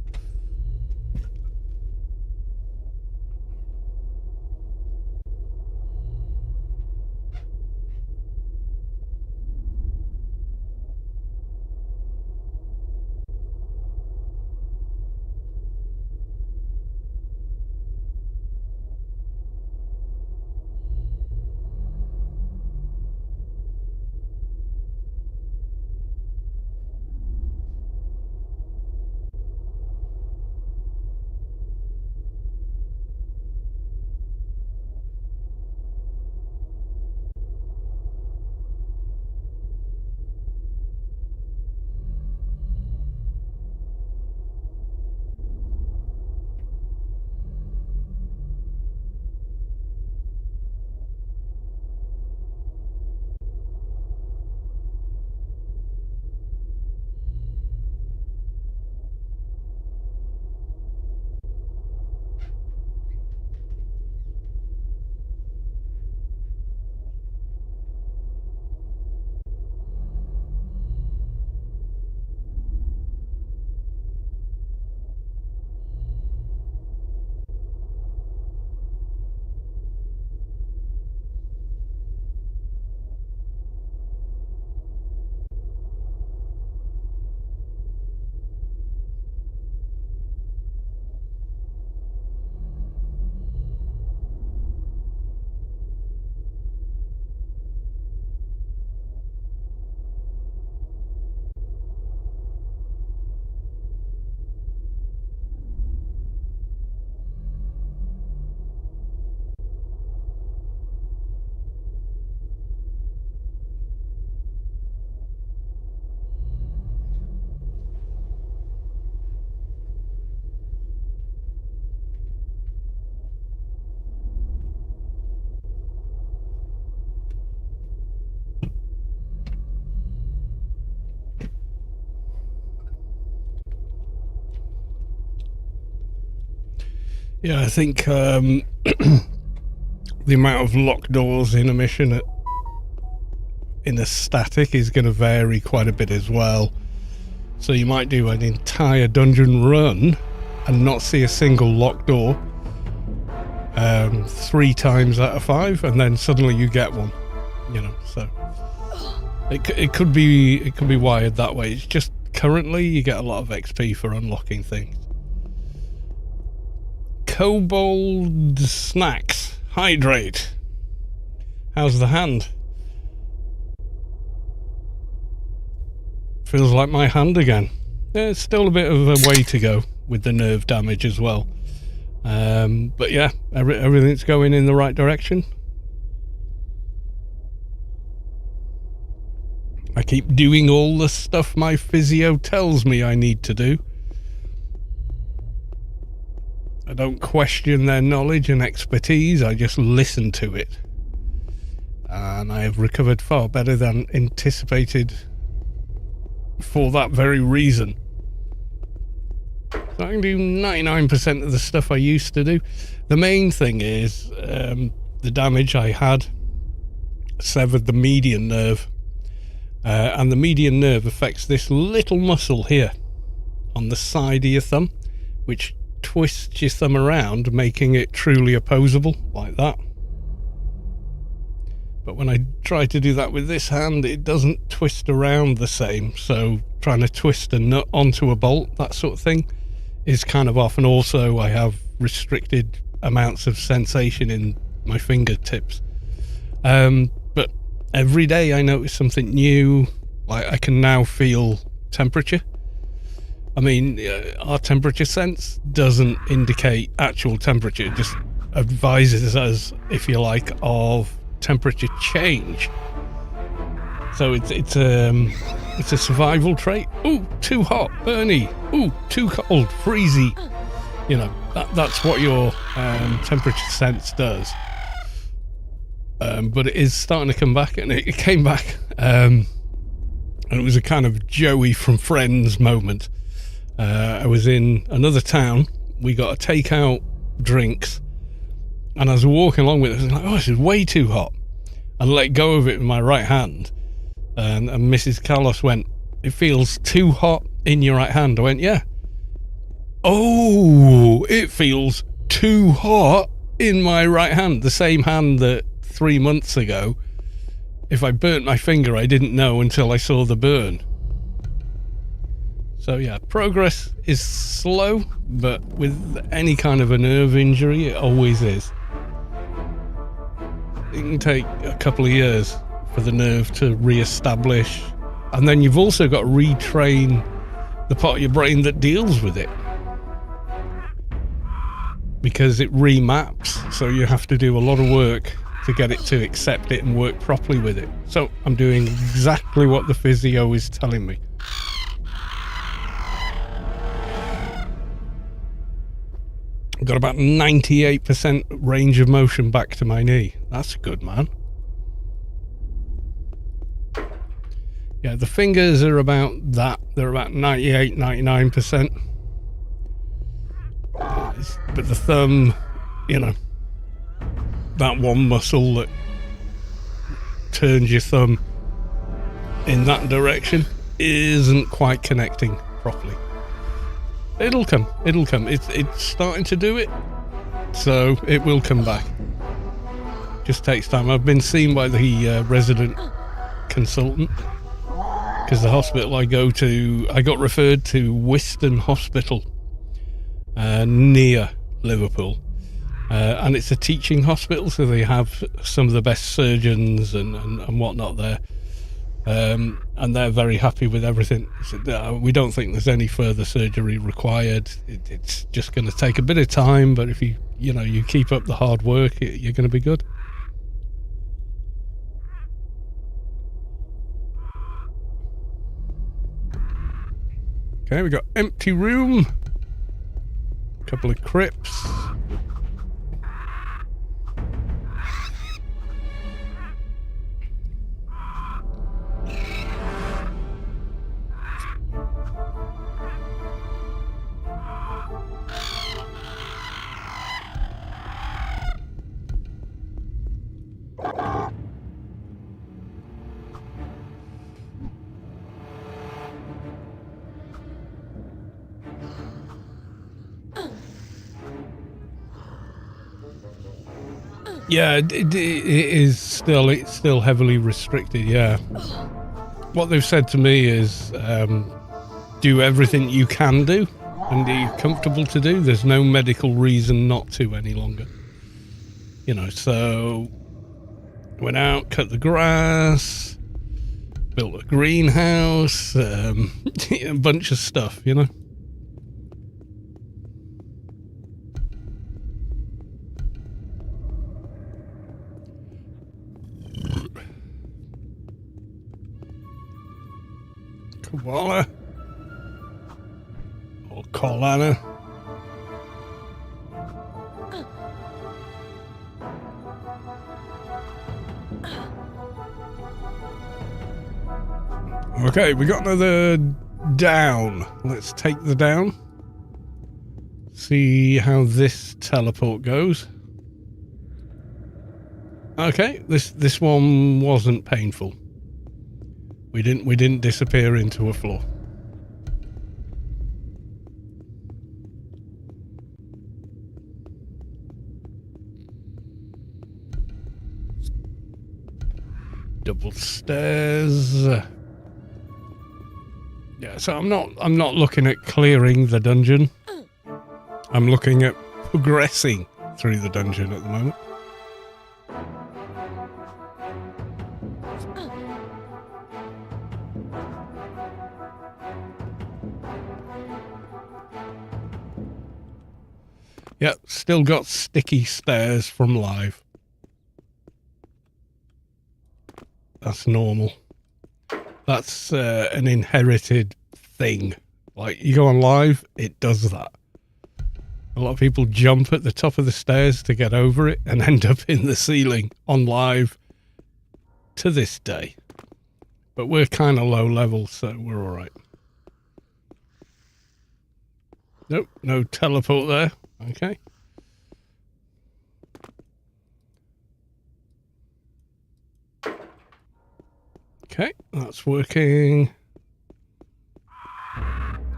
[SPEAKER 1] Yeah, I think the amount of locked doors in a mission in a static is going to vary quite a bit as well. So you might do an entire dungeon run and not see a single locked door 3 times out of 5, and then suddenly you get one. You know, so it could be wired that way. It's just currently you get a lot of XP for unlocking things. Kobold snacks. Hydrate. How's the hand? Feels like my hand again. There's still a bit of a way to go with the nerve damage as well. But yeah, everything's going in the right direction. I keep doing all the stuff my physio tells me I need to do. I don't question their knowledge and expertise, I just listen to it. And I have recovered far better than anticipated for that very reason. So I can do 99% of the stuff I used to do. The main thing is the damage I had severed the median nerve. And the median nerve affects this little muscle here on the side of your thumb, which twists your thumb around, making it truly opposable, like that. But when I try to do that with this hand, it doesn't twist around the same. So trying to twist a nut onto a bolt, that sort of thing, is kind of off. And also I have restricted amounts of sensation in my fingertips. But every day I notice something new. Like I can now feel temperature. I mean, our temperature sense doesn't indicate actual temperature. It just advises us, if you like, of temperature change. So it's a survival trait. Ooh, too hot, burny. Ooh, too cold, freezy. You know, that's what your temperature sense does. But it is starting to come back, and it came back. And it was a kind of Joey from Friends moment. I was in another town. We got to take out drinks. And as I was walking along with it, I was like, oh, this is way too hot. And let go of it with my right hand. And Mrs. Carlos went, it feels too hot in your right hand. I went, yeah. Oh, it feels too hot in my right hand. The same hand that 3 months ago, if I burnt my finger, I didn't know until I saw the burn. So yeah, progress is slow, but with any kind of a nerve injury, it always is. It can take a couple of years for the nerve to re-establish, and then you've also got to retrain the part of your brain that deals with it, because it remaps, so you have to do a lot of work to get it to accept it and work properly with it. So I'm doing exactly what the physio is telling me. Got about 98% range of motion back to my knee. That's good, man. Yeah, the fingers are about that. They're about 98, 99%. But the thumb, you know, that one muscle that turns your thumb in that direction isn't quite connecting properly. It'll come. It's starting to do it, so it will come back. Just takes time. I've been seen by the resident consultant, because the hospital I go to, I got referred to Wiston Hospital near Liverpool, and it's a teaching hospital, so they have some of the best surgeons and whatnot there. And they're very happy with everything. We don't think there's any further surgery required. It's just going to take a bit of time, but if you keep up the hard work, you're going to be good. Okay, we got empty room, a couple of crypts. Yeah, it's still heavily restricted, yeah. What they've said to me is do everything you can do and are you comfortable to do. There's no medical reason not to any longer. You know, so went out, cut the grass, built a greenhouse, a bunch of stuff, you know. Koala or Kolana. Okay, we got another down. Let's take the down. See how this teleport goes. Okay, this one wasn't painful. We didn't disappear into a floor. Double stairs. Yeah, so I'm not looking at clearing the dungeon. I'm looking at progressing through the dungeon at the moment. Yep, still got sticky stairs from live. That's normal. That's an inherited thing. Like, you go on live, it does that. A lot of people jump at the top of the stairs to get over it and end up in the ceiling on live to this day. But we're kind of low level, so we're all right. Nope, no teleport there. Okay. Okay, that's working.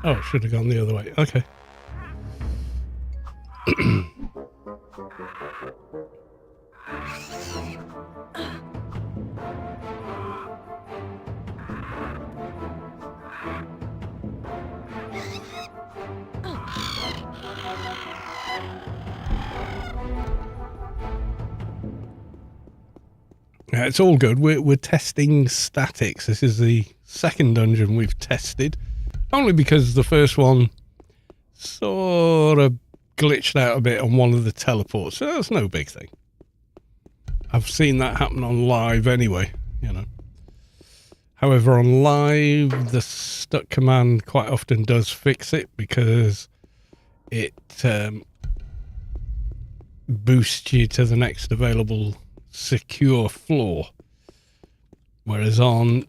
[SPEAKER 1] Oh, should have gone the other way. Okay. Yeah, it's all good. We're testing statics. This is the second dungeon we've tested. Only because the first one sort of glitched out a bit on one of the teleports. So that's no big thing. I've seen that happen on live anyway, you know. However, on live, the stuck command quite often does fix it because it boosts you to the next available secure floor. Whereas on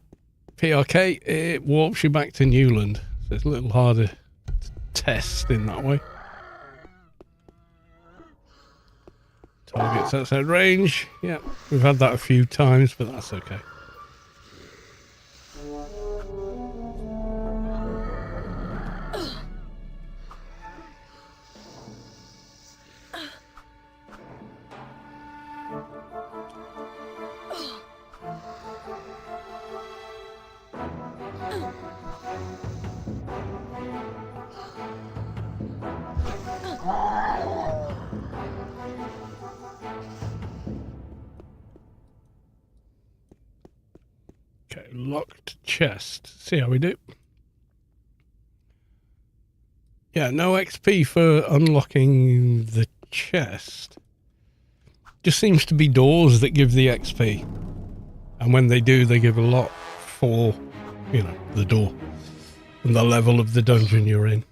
[SPEAKER 1] PRK, it warps you back to Newland. So it's a little harder to test in that way. Targets outside range. Yeah, we've had that a few times, but that's okay. Okay, locked chest. See how we do. Yeah, no XP for unlocking the chest. Just seems to be doors that give the XP. And when they do, they give a lot for, you know, the door and the level of the dungeon you're in.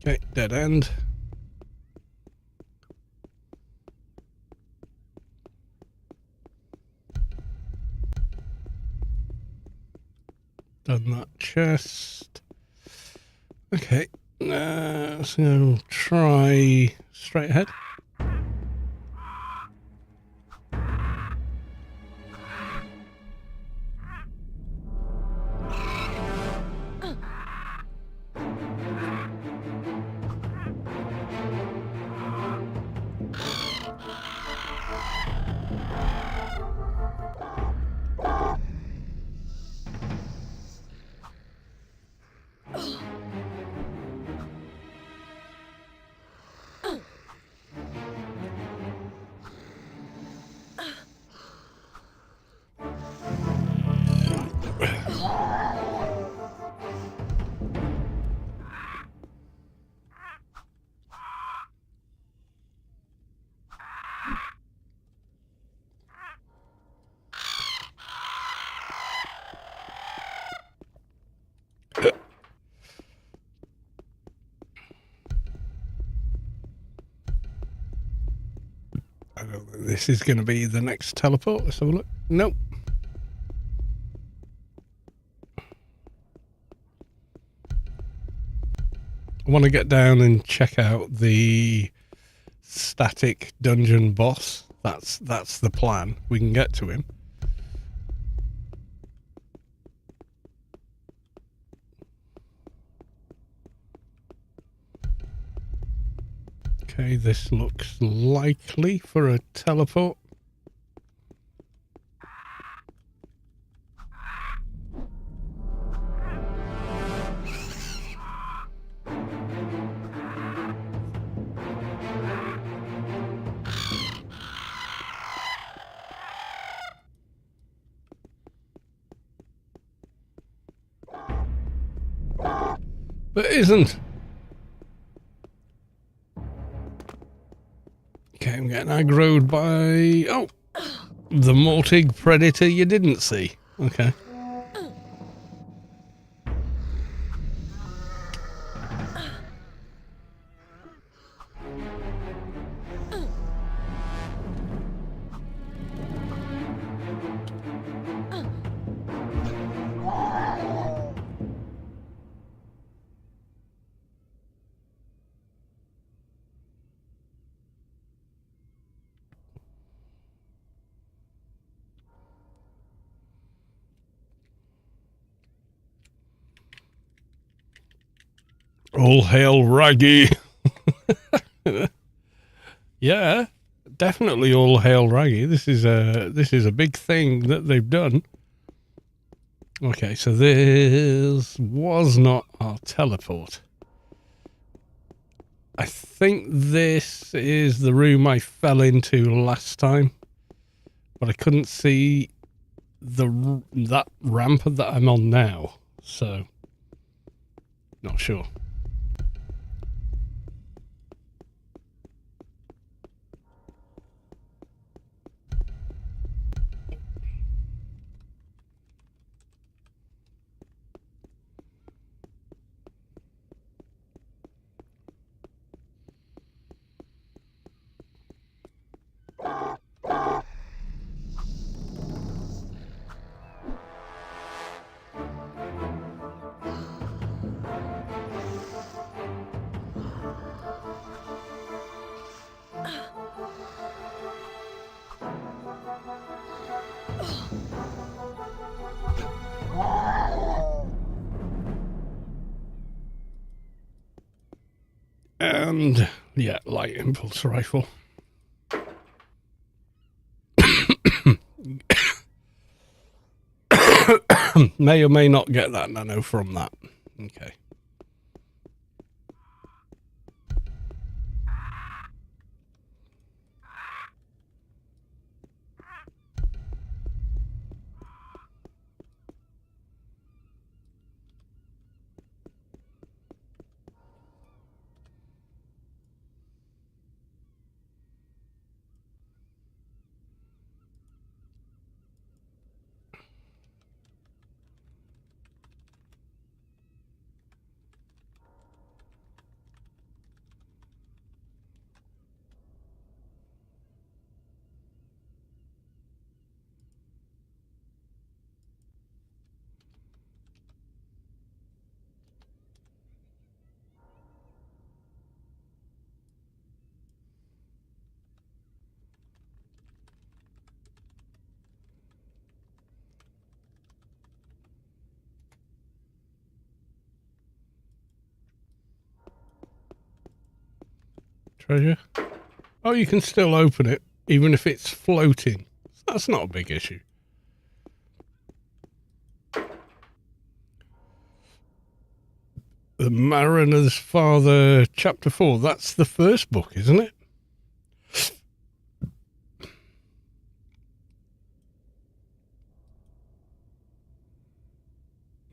[SPEAKER 1] Okay, dead end. Done that chest. Okay, so try straight ahead. don't think this is going to be the next teleport. Let's have a look. Nope. I want to get down and check out the static dungeon boss. That's the plan. We can get to him. Okay, this looks likely for a teleport. But it isn't. Okay, I'm getting aggroed by... Oh! The Mortig predator you didn't see. Okay. All hail Raggy. Yeah, definitely all hail Raggy. This is a big thing that they've done. Okay, so this was not our teleport. I think this is the room I fell into last time, but I couldn't see that ramp that I'm on now, so not sure. And yeah, light impulse rifle. May or may not get that nano from that. Okay. Treasure? Oh, you can still open it, even if it's floating. That's not a big issue. The Mariner's Father, Chapter 4. That's the first book, isn't it?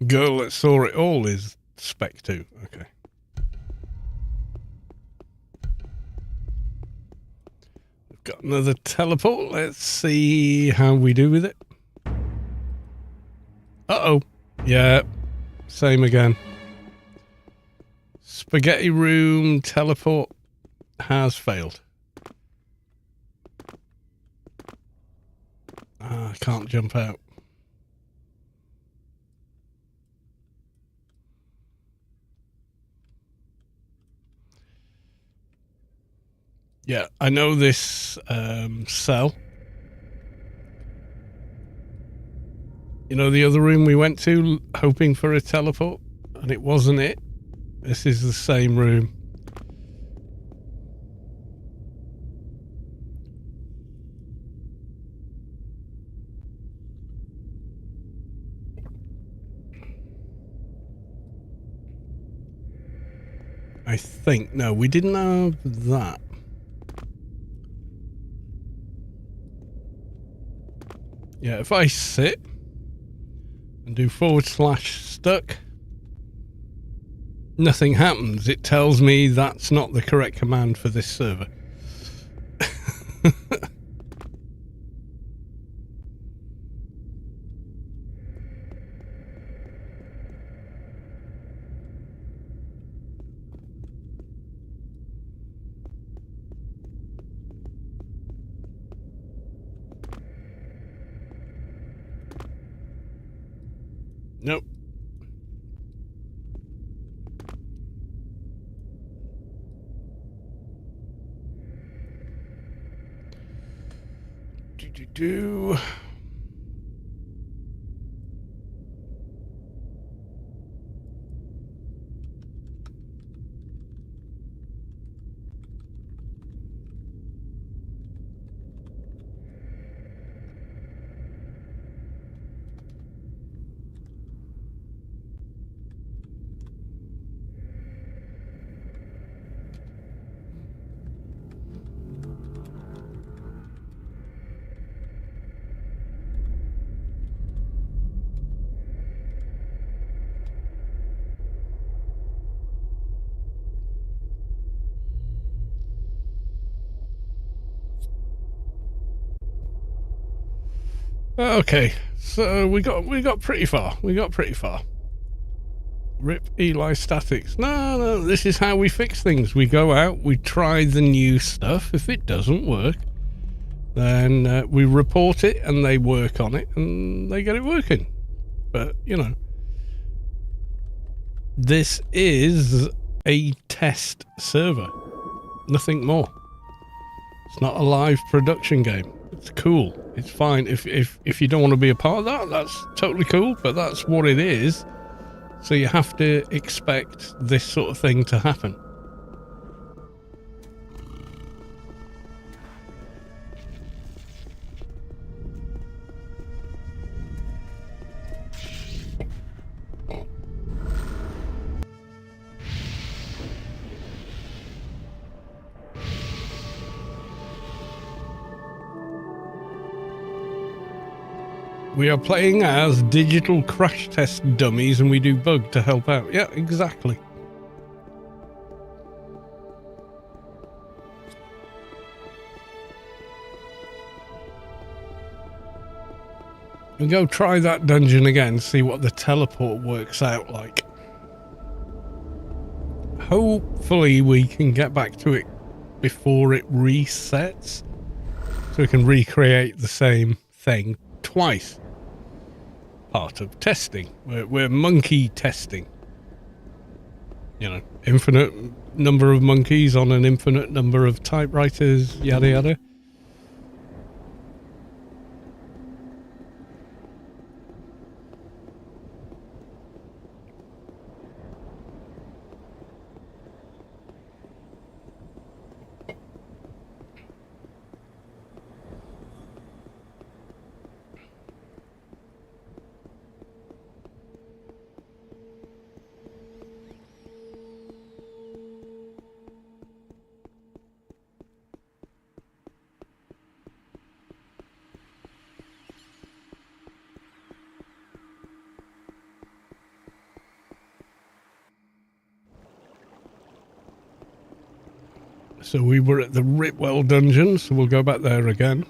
[SPEAKER 1] Girl that saw it all is Spec 2. Okay. We've got another teleport. Let's see how we do with it. Uh-oh. Yeah. Same again. Spaghetti room teleport has failed. can't jump out. Yeah, I know this cell. You know the other room we went to hoping for a teleport? And it wasn't it. This is the same room. I think. No, we didn't have that. Yeah, if I sit and do / stuck, nothing happens. It tells me that's not the correct command for this server. Nope. Do. Okay, so we got pretty far. Rip Eli Statics. No, this is how we fix things. We go out, we try the new stuff. If it doesn't work, then we report it and they work on it and they get it working. But, you know, this is a test server. Nothing more. It's not a live production game. It's cool. It's fine. If you don't want to be a part of that, that's totally cool, but that's what it is. So you have to expect this sort of thing to happen. We are playing as digital crash test dummies and we do bug to help out. Yeah, exactly. We'll go try that dungeon again, see what the teleport works out like. Hopefully we can get back to it before it resets, so we can recreate the same thing twice. Part of testing. We're monkey testing. You know, infinite number of monkeys on an infinite number of typewriters, yada yada. So we were at the Ripwell dungeon, so we'll go back there again.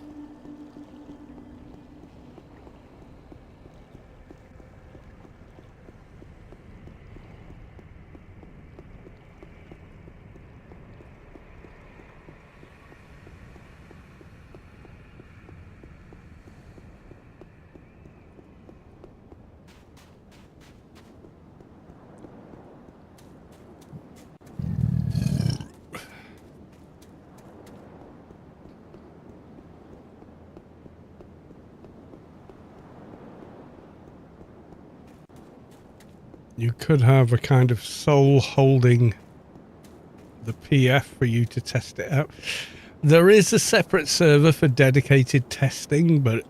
[SPEAKER 1] You could have a kind of soul holding the PF for you to test it out. There is a separate server for dedicated testing, but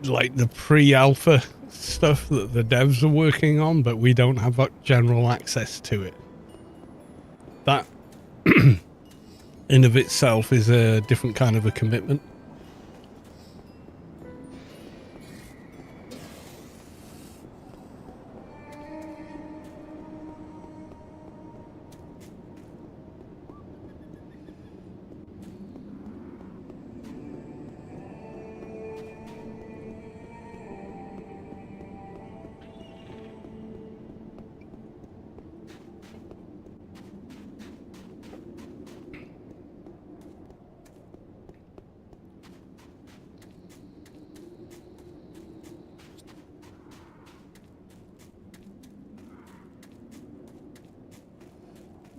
[SPEAKER 1] like the pre-alpha stuff that the devs are working on, but we don't have general access to it. That in of itself is a different kind of a commitment.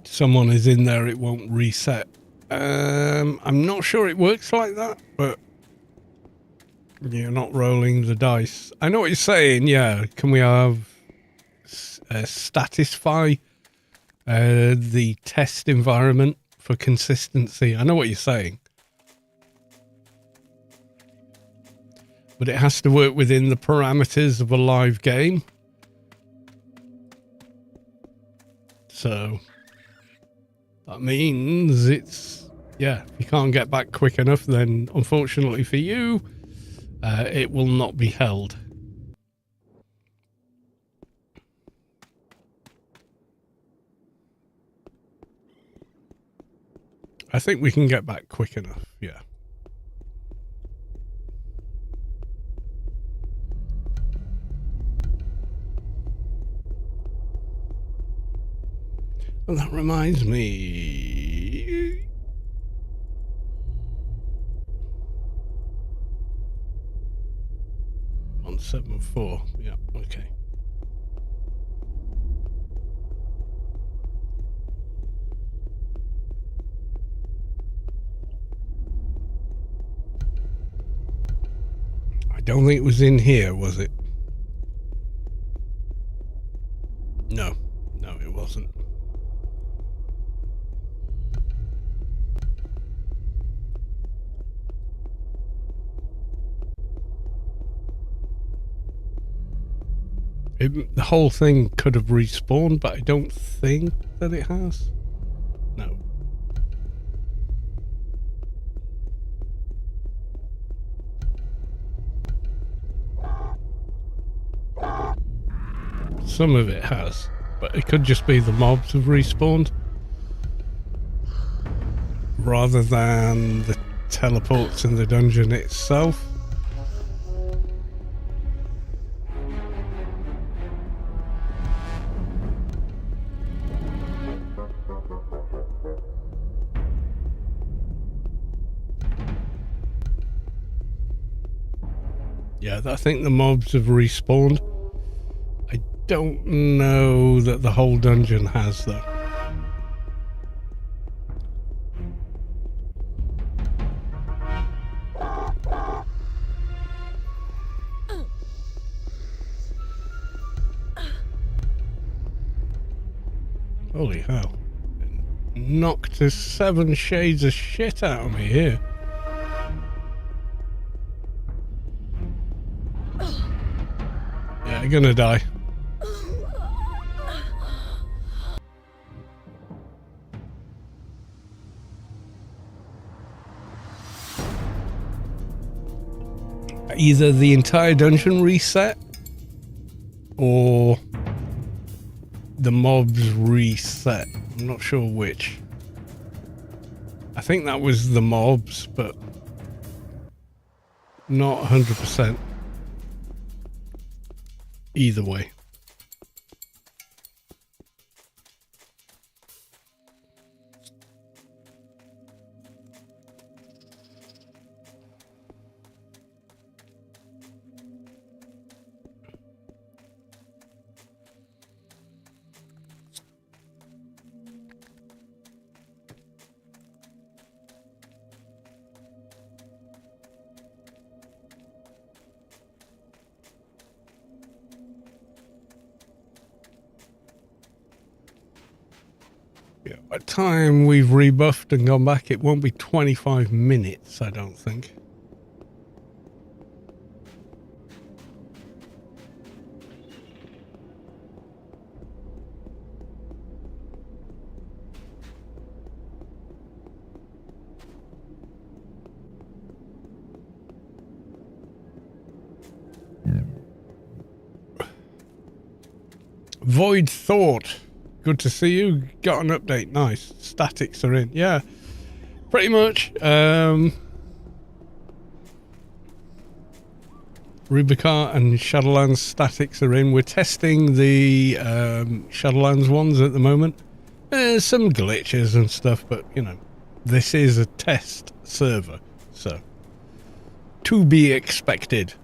[SPEAKER 1] Someone is in there, it won't reset. I'm not sure it works like that, but you're not rolling the dice. I know what you're saying, yeah. Can we have satisfy the test environment for consistency? I know what you're saying. But it has to work within the parameters of a live game. So that means it's, yeah, if you can't get back quick enough, then unfortunately for you, it will not be held. I think we can get back quick enough, yeah. And that reminds me... 174, yeah, okay. I don't think it was in here, was it? No, no, it wasn't. The whole thing could have respawned, but I don't think that it has. No. Some of it has, but it could just be the mobs have respawned rather than the teleports in the dungeon itself. Yeah, I think the mobs have respawned. I don't know that the whole dungeon has, though. Holy hell. Knocked the 7 shades of shit out of me here. Yeah, I'm gonna die. Either the entire dungeon reset or the mobs reset. I'm not sure which. I think that was the mobs, but not 100%. Either way. By the time we've rebuffed and gone back, it won't be 25 minutes, I don't think. Void Thought. Good to see you. Got an update. Nice. Statics are in. Yeah. Pretty much. Rubi-ka and Shadowlands statics are in. We're testing the Shadowlands ones at the moment. There's some glitches and stuff, but you know, this is a test server, so to be expected.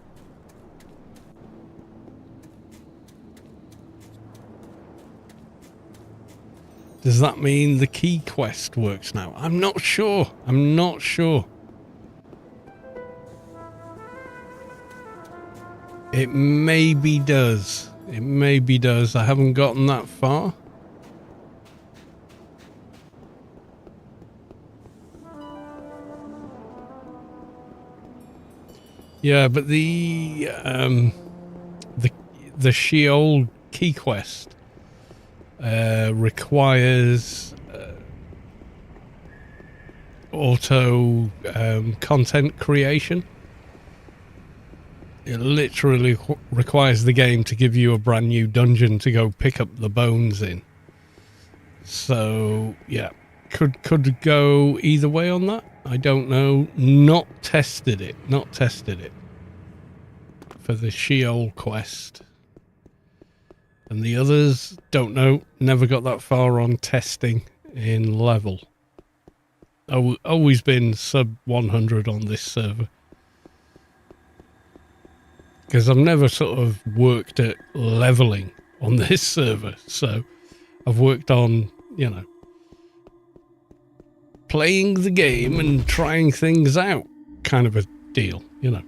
[SPEAKER 1] Does that mean the key quest works now? I'm not sure. I'm not sure. It maybe does. It maybe does. I haven't gotten that far. Yeah, but the Sheol key quest requires auto content creation. It literally requires the game to give you a brand new dungeon to go pick up the bones in. So yeah, could go either way on that. I don't know. Not tested it for the Sheol quest. And the others, don't know. Never got that far on testing in level. Always been sub 100 on this server. Because I've never sort of worked at leveling on this server. So I've worked on, you know, playing the game and trying things out kind of a deal, you know.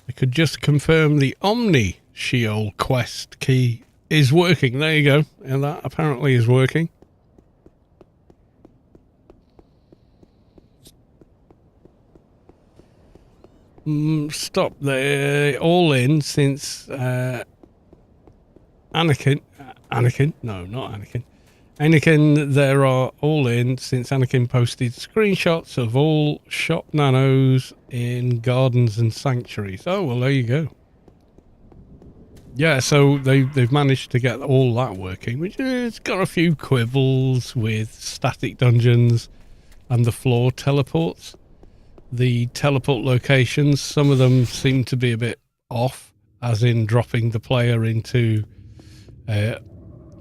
[SPEAKER 1] I could just confirm the Omni Sheol quest key is working. There you go. And that apparently is working. Stop. They're all in since Anakin. No, not Anakin. Anakin, there are all in since Anakin posted screenshots of all shop nanos in gardens and sanctuaries. Oh, well, there you go. Yeah, so they've managed to get all that working, which has got a few quibbles with static dungeons and the floor teleports. The teleport locations, some of them seem to be a bit off, as in dropping the player into a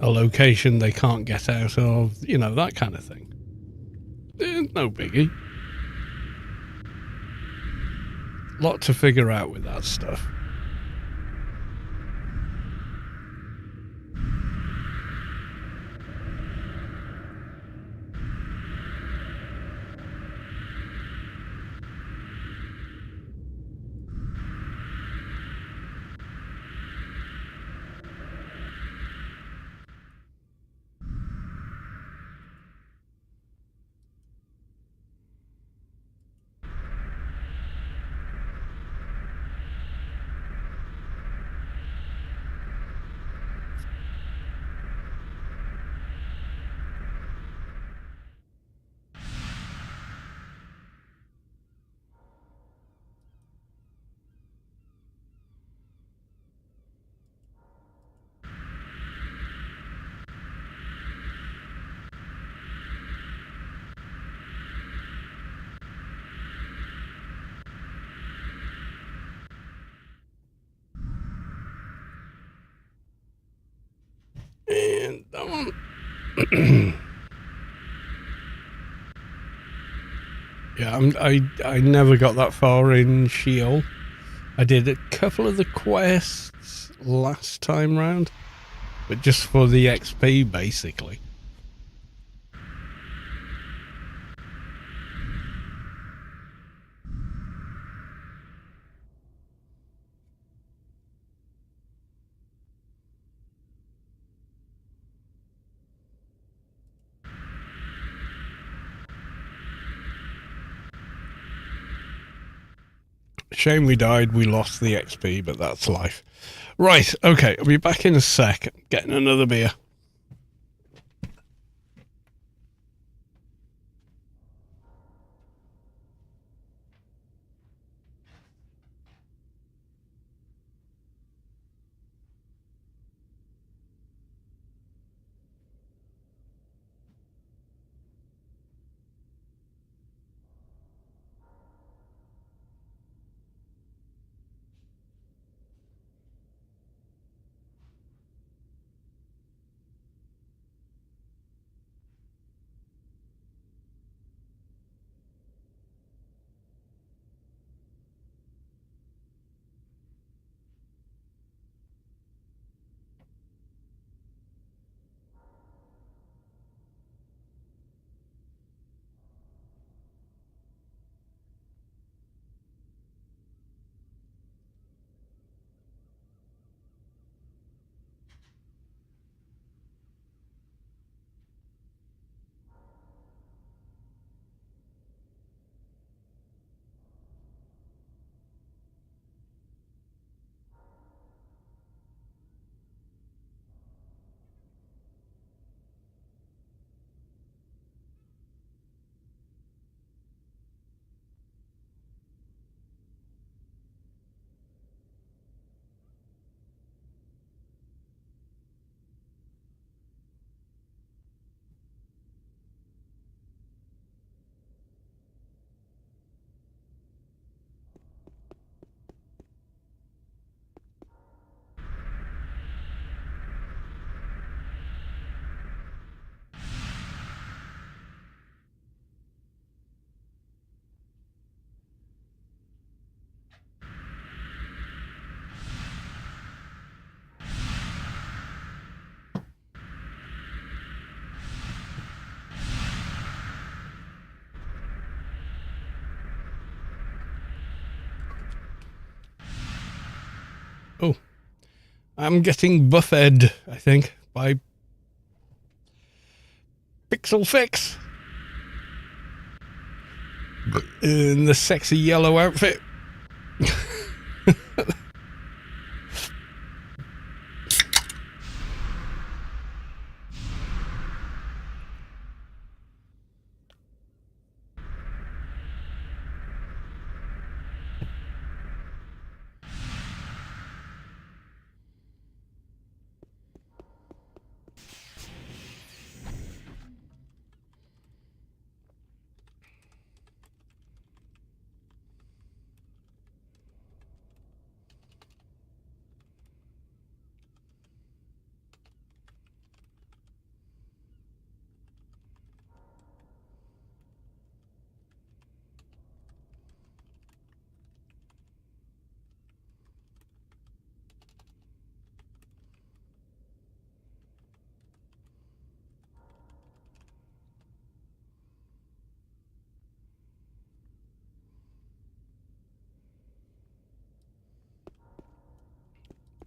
[SPEAKER 1] location they can't get out of, you know, that kind of thing. No biggie. Lot to figure out with that stuff. And that one. Yeah, I never got that far in Sheol. I did a couple of the quests last time round, but just for the XP, basically. Shame we died, we lost the XP, but that's life. Right, okay, I'll be back in a sec, getting another beer. Oh, I'm getting buffeted, I think, by Pixel Fix in the sexy yellow outfit.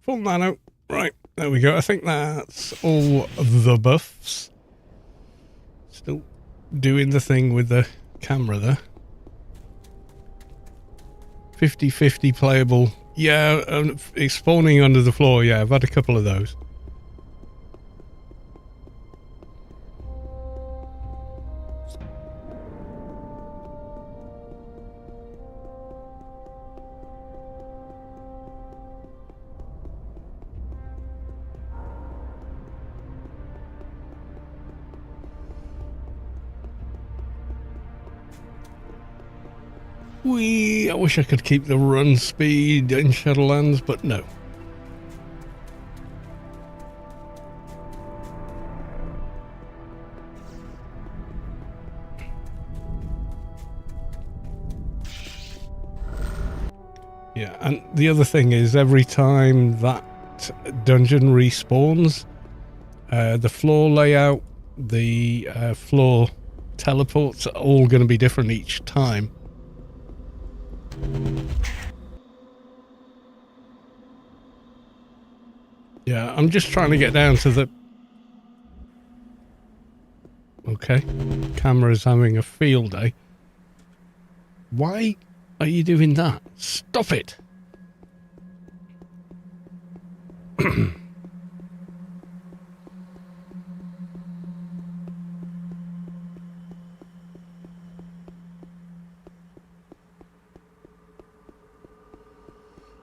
[SPEAKER 1] Full nano. Right, there we go. I think that's all the buffs. Still doing the thing with the camera there. 50-50 playable. Yeah, it's spawning under the floor. Yeah, I've had a couple of those. I wish I could keep the run speed in Shadowlands, but no. Yeah, and the other thing is every time that dungeon respawns, the floor layout, the floor teleports are all going to be different each time. Yeah, I'm just trying to get down to the... Okay, camera's having a field day. Why are you doing that? Stop it!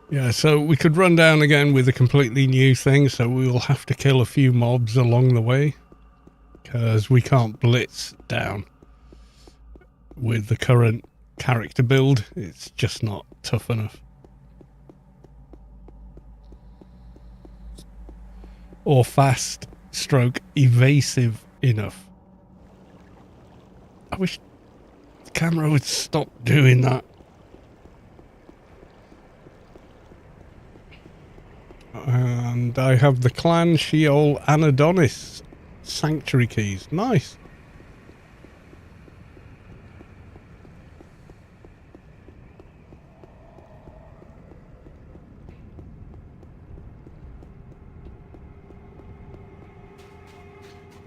[SPEAKER 1] Yeah, so we could run down again with a completely new thing, so we will have to kill a few mobs along the way, because we can't blitz down with the current character build. It's just not tough enough. Or fast stroke evasive enough. I wish the camera would stop doing that. And I have the Clan Sheol Anadonis Sanctuary keys. Nice.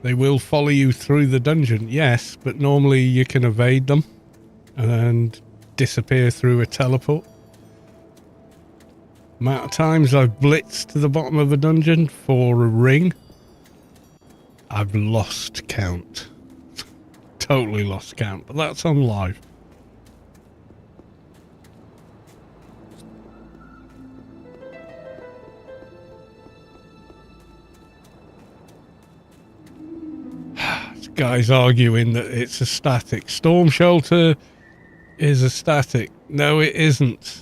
[SPEAKER 1] They will follow you through the dungeon, yes, but normally you can evade them and disappear through a teleport. Amount of times I've blitzed to the bottom of a dungeon for a ring, I've lost count. Totally lost count, but that's on live. This guy's arguing that it's a static. Storm Shelter is a static. No, it isn't.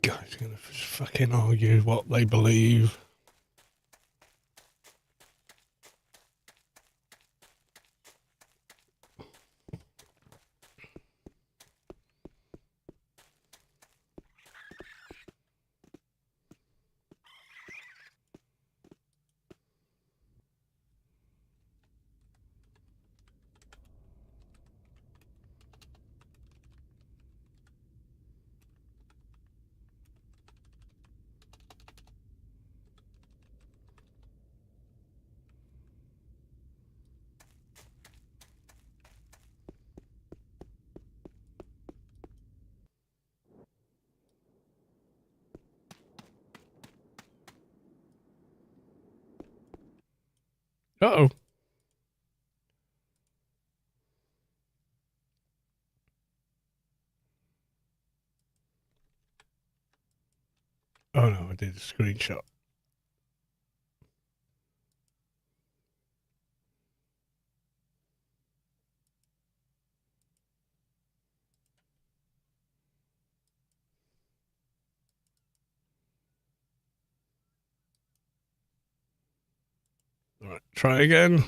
[SPEAKER 1] Guy's gonna fucking argue what they believe. Uh-oh. Oh no, I did a screenshot. try again.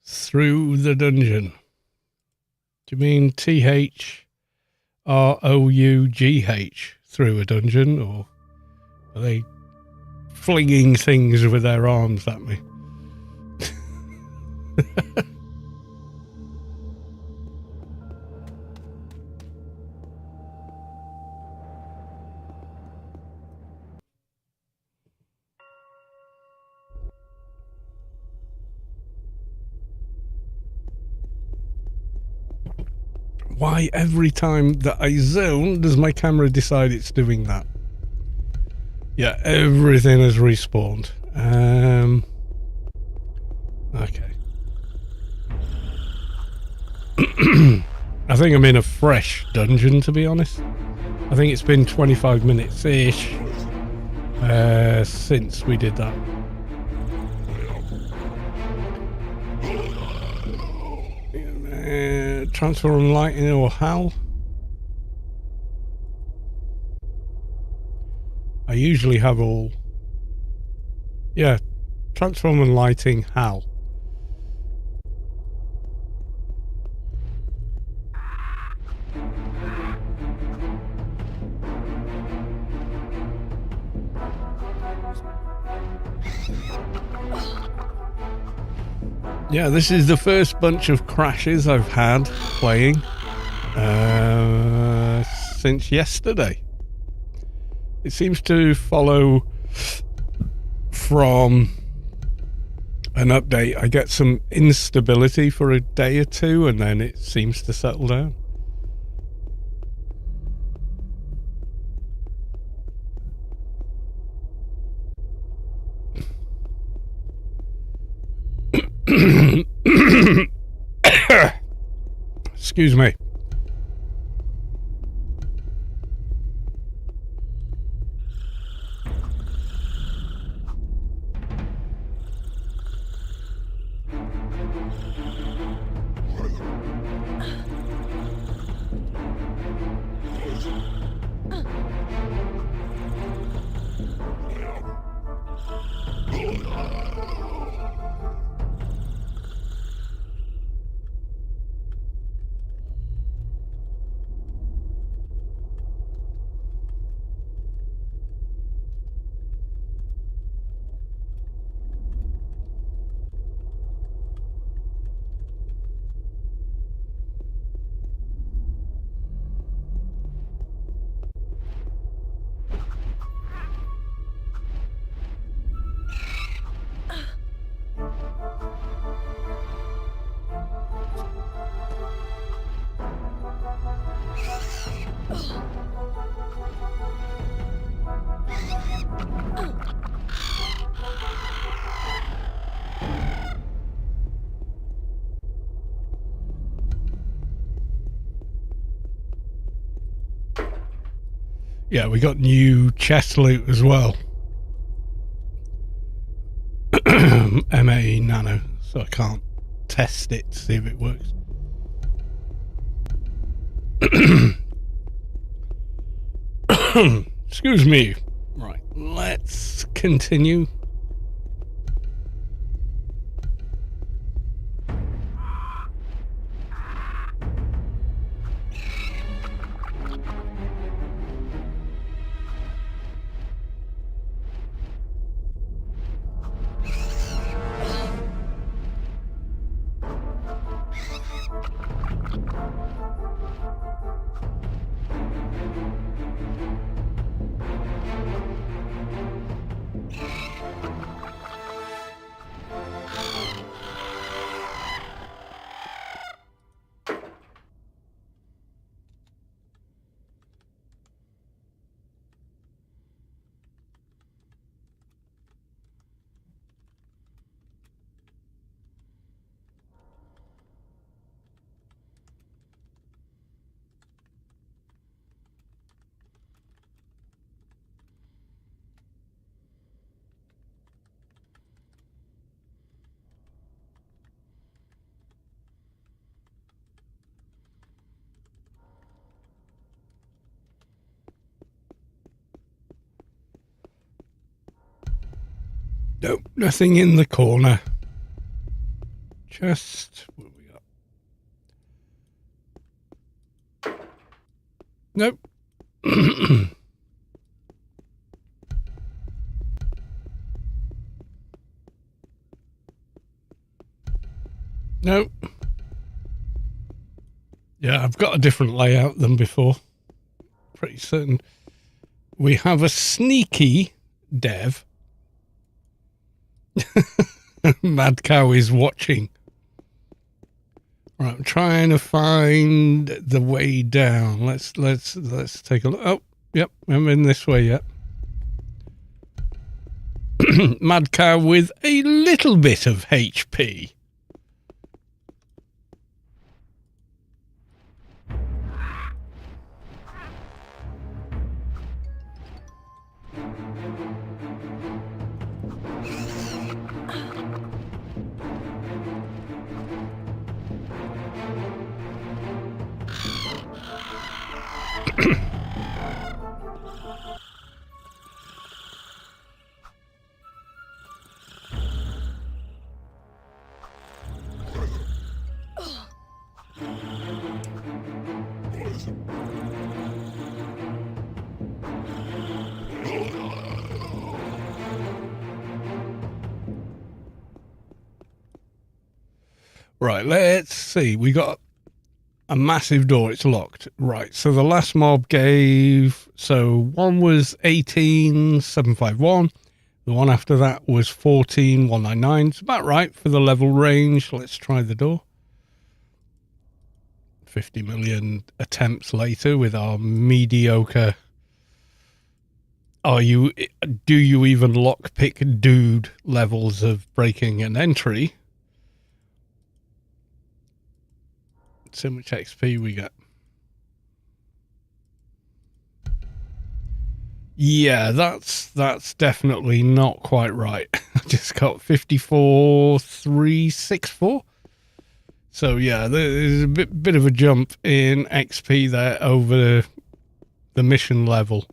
[SPEAKER 1] Through the dungeon. Do you mean THROUGH through a dungeon, or are they flinging things with their arms at me? Why every time that I zone does my camera decide it's doing that? Yeah, everything has respawned. Okay. I think I'm in a fresh dungeon, to be honest. I think it's been 25 minutes-ish since we did that. Transform lighting or HAL? I usually have all... Yeah, transform and lighting HAL. Yeah, this is the first bunch of crashes I've had playing since yesterday. It seems to follow from an update. I get some instability for a day or two and then it seems to settle down. Excuse me. Yeah, we got new chest loot as well. MA Nano, so I can't test it to see if it works. Excuse me. Right, let's continue. Nope, nothing in the corner. Just what we got? Nope. Nope. Yeah, I've got a different layout than before. Pretty certain. We have a sneaky dev. Mad Cow is watching. Right, I'm trying to find the way down. Let's take a look. Oh, yep, I'm in this way yet. Mad Cow with a little bit of HP. Right, let's see. We got a massive door. It's locked. Right, so the last mob gave... So one was 18,751. The one after that was 14,199. It's about right for the level range. Let's try the door. 50 million attempts later with our mediocre... Do you even lockpick dude levels of breaking an entry? So much XP we got. Yeah, that's definitely not quite right. I just got 54,364. So yeah, there's a bit of a jump in XP there over the mission level.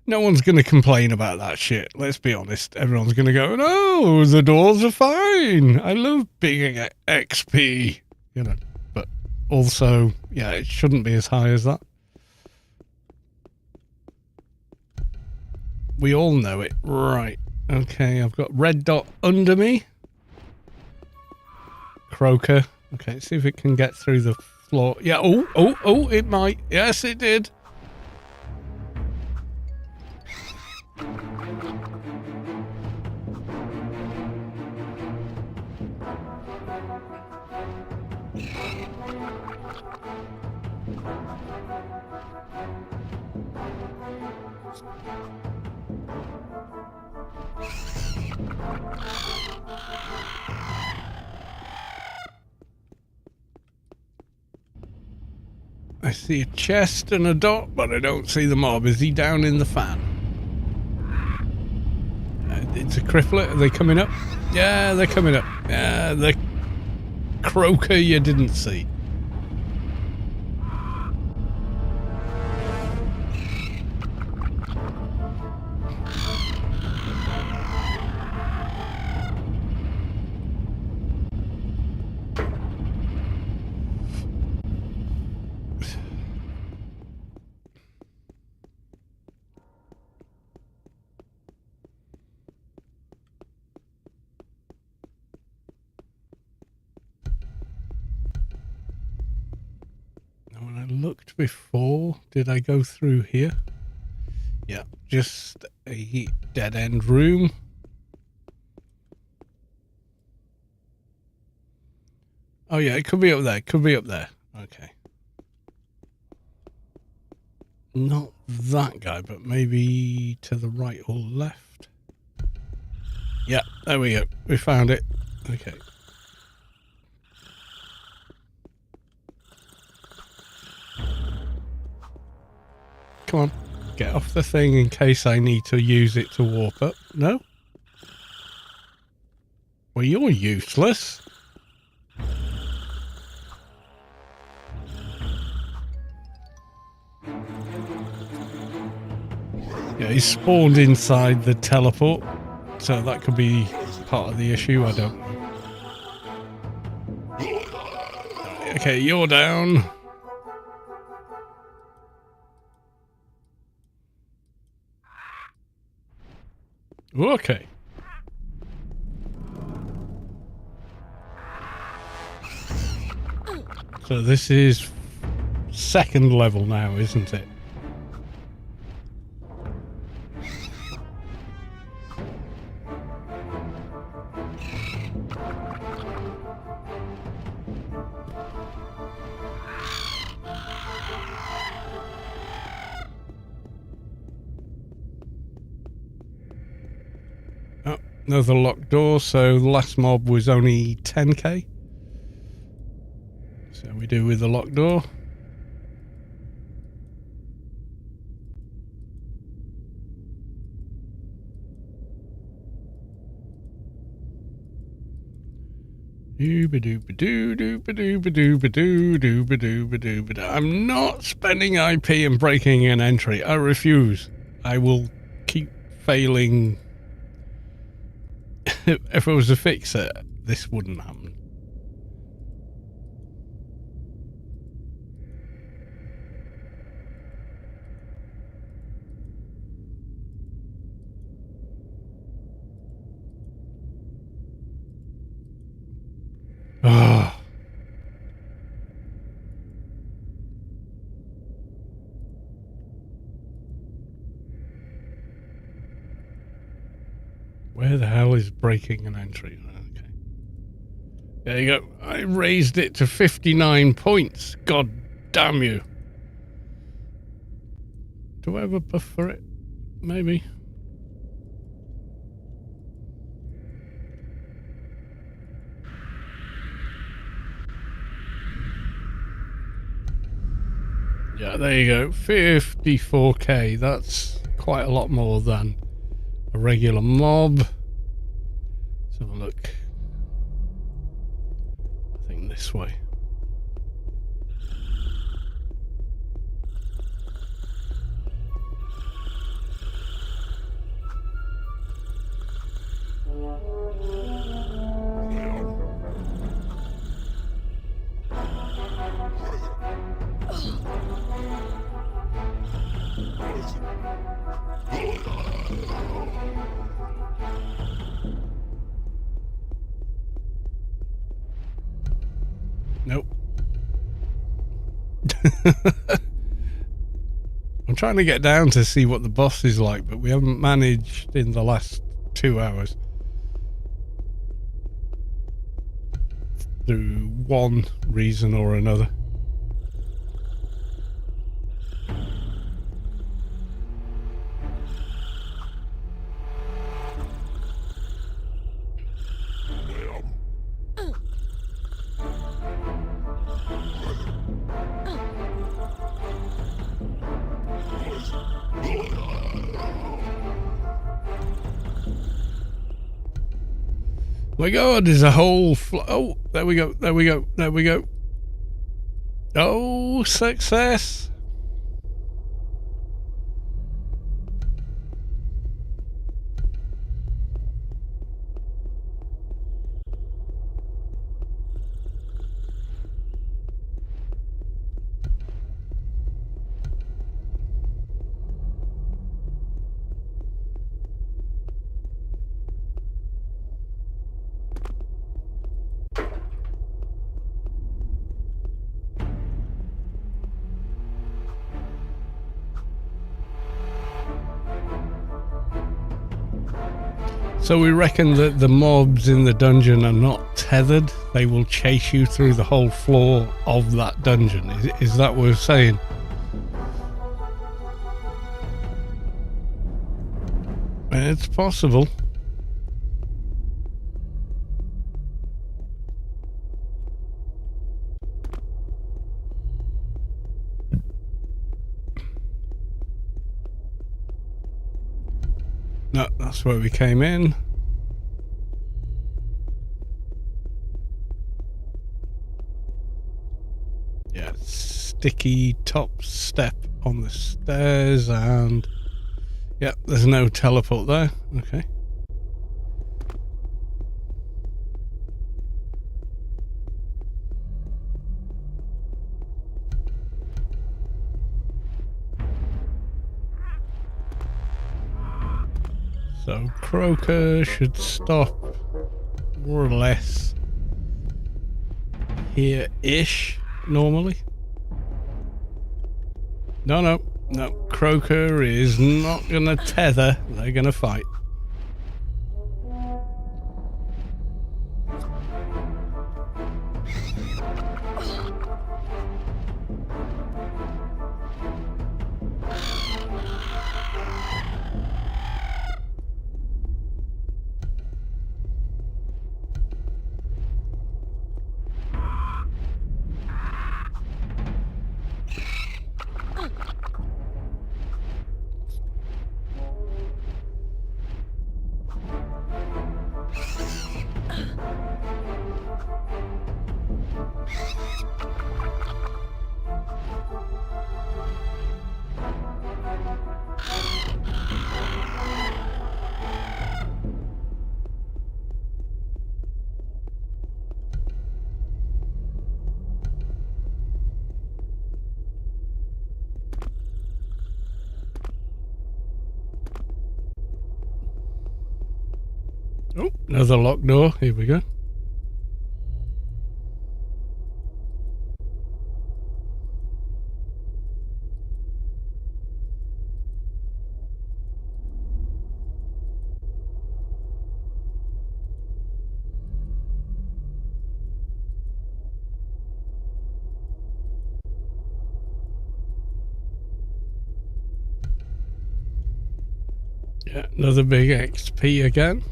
[SPEAKER 1] No one's going to complain about that shit. Let's be honest. Everyone's going to go, no, the doors are fine. I love being XP, you know. But also, yeah, it shouldn't be as high as that. We all know it. Right. Okay, I've got red dot under me. Croaker. Okay, let's see if it can get through the floor. Yeah, oh, it might. Yes, it did. I see a chest and a dot, but I don't see the mob. Is he down in the fan? It's a crippler. Are they coming up? Yeah, they're coming up. Yeah, the croaker you didn't see. When I looked before, did I go through here? Yeah, just a dead-end room. Oh yeah, it could be up there. Could be up there. Okay. Not that guy, but maybe to the right or left. Yeah, there we go. We found it. Okay. Come on. Get off the thing in case I need to use it to warp up. No? Well, you're useless. Yeah, he's spawned inside the teleport, so that could be part of the issue, I don't know. Okay, you're down. Okay. So this is second level now, isn't it? Oh, another locked door, so the last mob was only 10k. So we do with the locked door. I'm not spending IP and breaking an entry. I refuse. I will keep failing. If it was a fixer, this wouldn't happen. Oh. Where the hell is breaking an entry? Okay. There you go. I raised it to 59 points. God damn you. Do I have a buff for it? Maybe. Yeah, there you go. 54k. That's quite a lot more than a regular mob. Let's have a look. I think this way. Nope. I'm trying to get down to see what the boss is like, but we haven't managed in the last 2 hours. Through one reason or another. My God, there's a whole oh, there we go, there we go, there we go. Oh, success. So we reckon that the mobs in the dungeon are not tethered. They will chase you through the whole floor of that dungeon. Is that what we're saying? It's possible. No, that's where we came in. Yeah, sticky top step on the stairs, and Yeah, there's no teleport there. Okay. So Croaker should stop more or less here-ish normally. No. Croaker is not gonna tether. They're gonna fight. Oh, another locked door. Here we go. Yeah, another big XP again.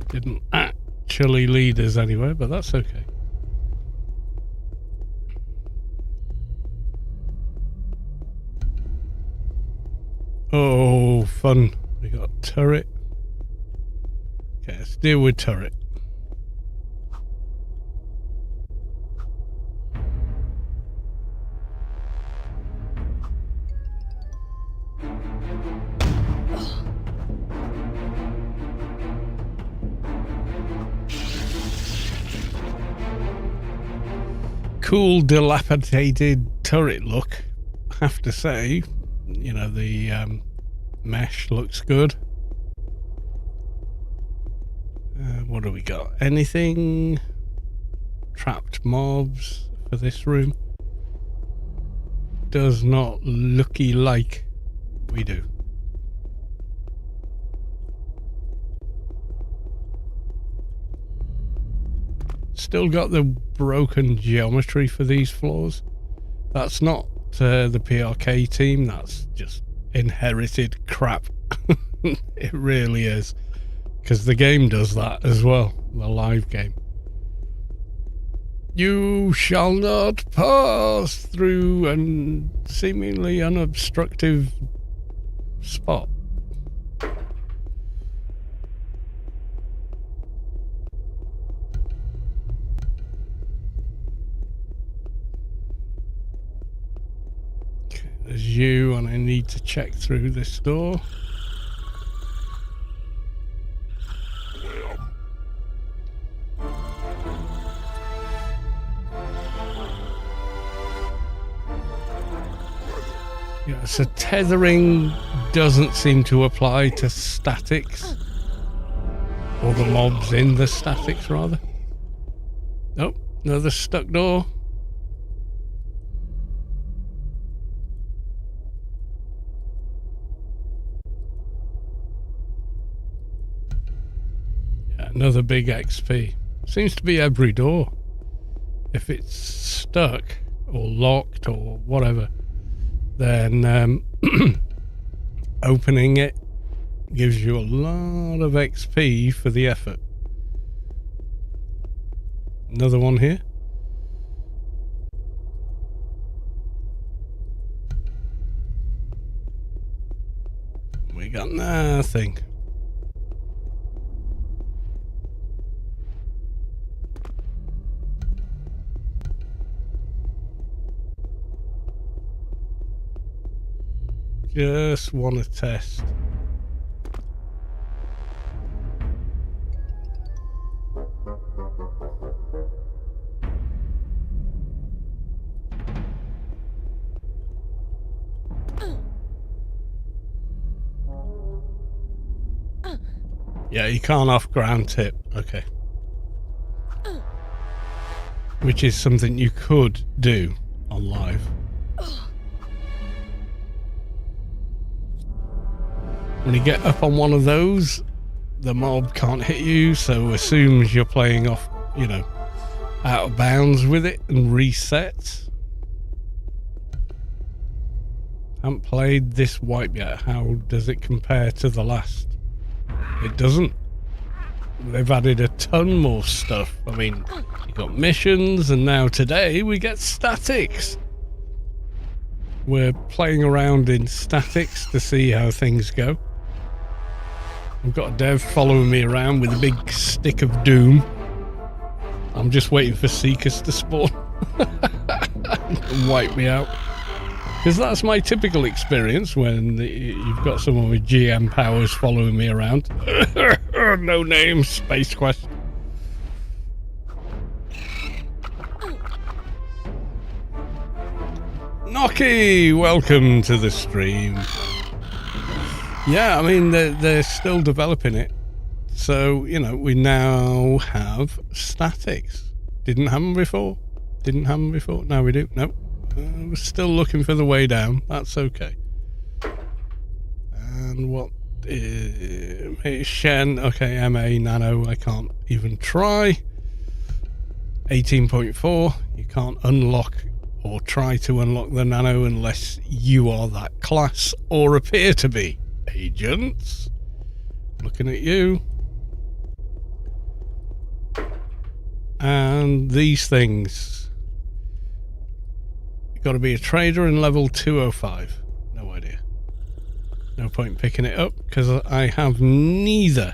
[SPEAKER 1] Didn't actually lead us anywhere, but that's okay. Oh, fun. We got turret. Okay, let's deal with turret. Cool dilapidated turret look, I have to say. You know, the mesh looks good. What do we got? Anything? Trapped mobs for this room? Does not looky like we do. Still got the broken geometry for these floors. That's not the PRK team, that's just inherited crap. It really is. Because the game does that as well, the live game. You shall not pass through a seemingly unobstructive spot. Okay, there's you, and I need to check through this door. Yeah, so tethering doesn't seem to apply to statics. Or the mobs in the statics, rather. Oh, another stuck door. Yeah, another big XP. Seems to be every door. If it's stuck or locked or whatever, then opening it gives you a lot of XP for the effort. Another one here. We got nothing. Just want to test. Yeah, you can't off ground tip. Okay. Which is something you could do on live. When you get up on one of those, the mob can't hit you, so assumes you're playing off, you know, out of bounds with it and resets. Haven't played this wipe yet. How does it compare to the last? It doesn't. They've added a ton more stuff. I mean, you got missions, and now today we get statics. We're playing around in statics to see how things go. I've got a dev following me around with a big stick of doom. I'm just waiting for Seekers to spawn and wipe me out. Because that's my typical experience when you've got someone with GM powers following me around. No name, Space Quest. Noki, welcome to the stream. Yeah, I mean, they're still developing it. So, you know, we now have statics. Didn't happen before. Didn't happen before. Now we do. Nope. We're still looking for the way down. That's okay. And what is Shen? Okay, MA, Nano. I can't even try. 18.4. You can't unlock or try to unlock the Nano unless you are that class or appear to be. Agents. Looking at you. And these things. Got to be a trader in level 205. No idea. No point picking it up because I have neither.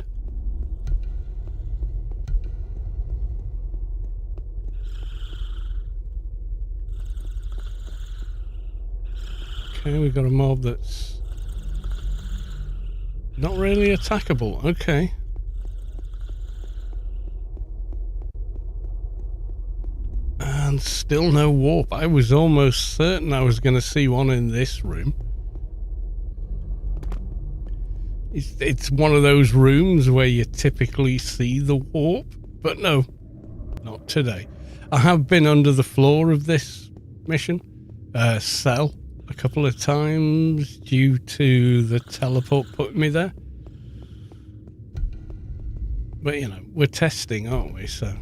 [SPEAKER 1] Okay, we've got a mob that's not really attackable. Okay. And still no warp. I was almost certain I was going to see one in this room. It's one of those rooms where you typically see the warp, but no, not today. I have been under the floor of this mission cell a couple of times due to the teleport putting me there. But, you know, we're testing, aren't we? So...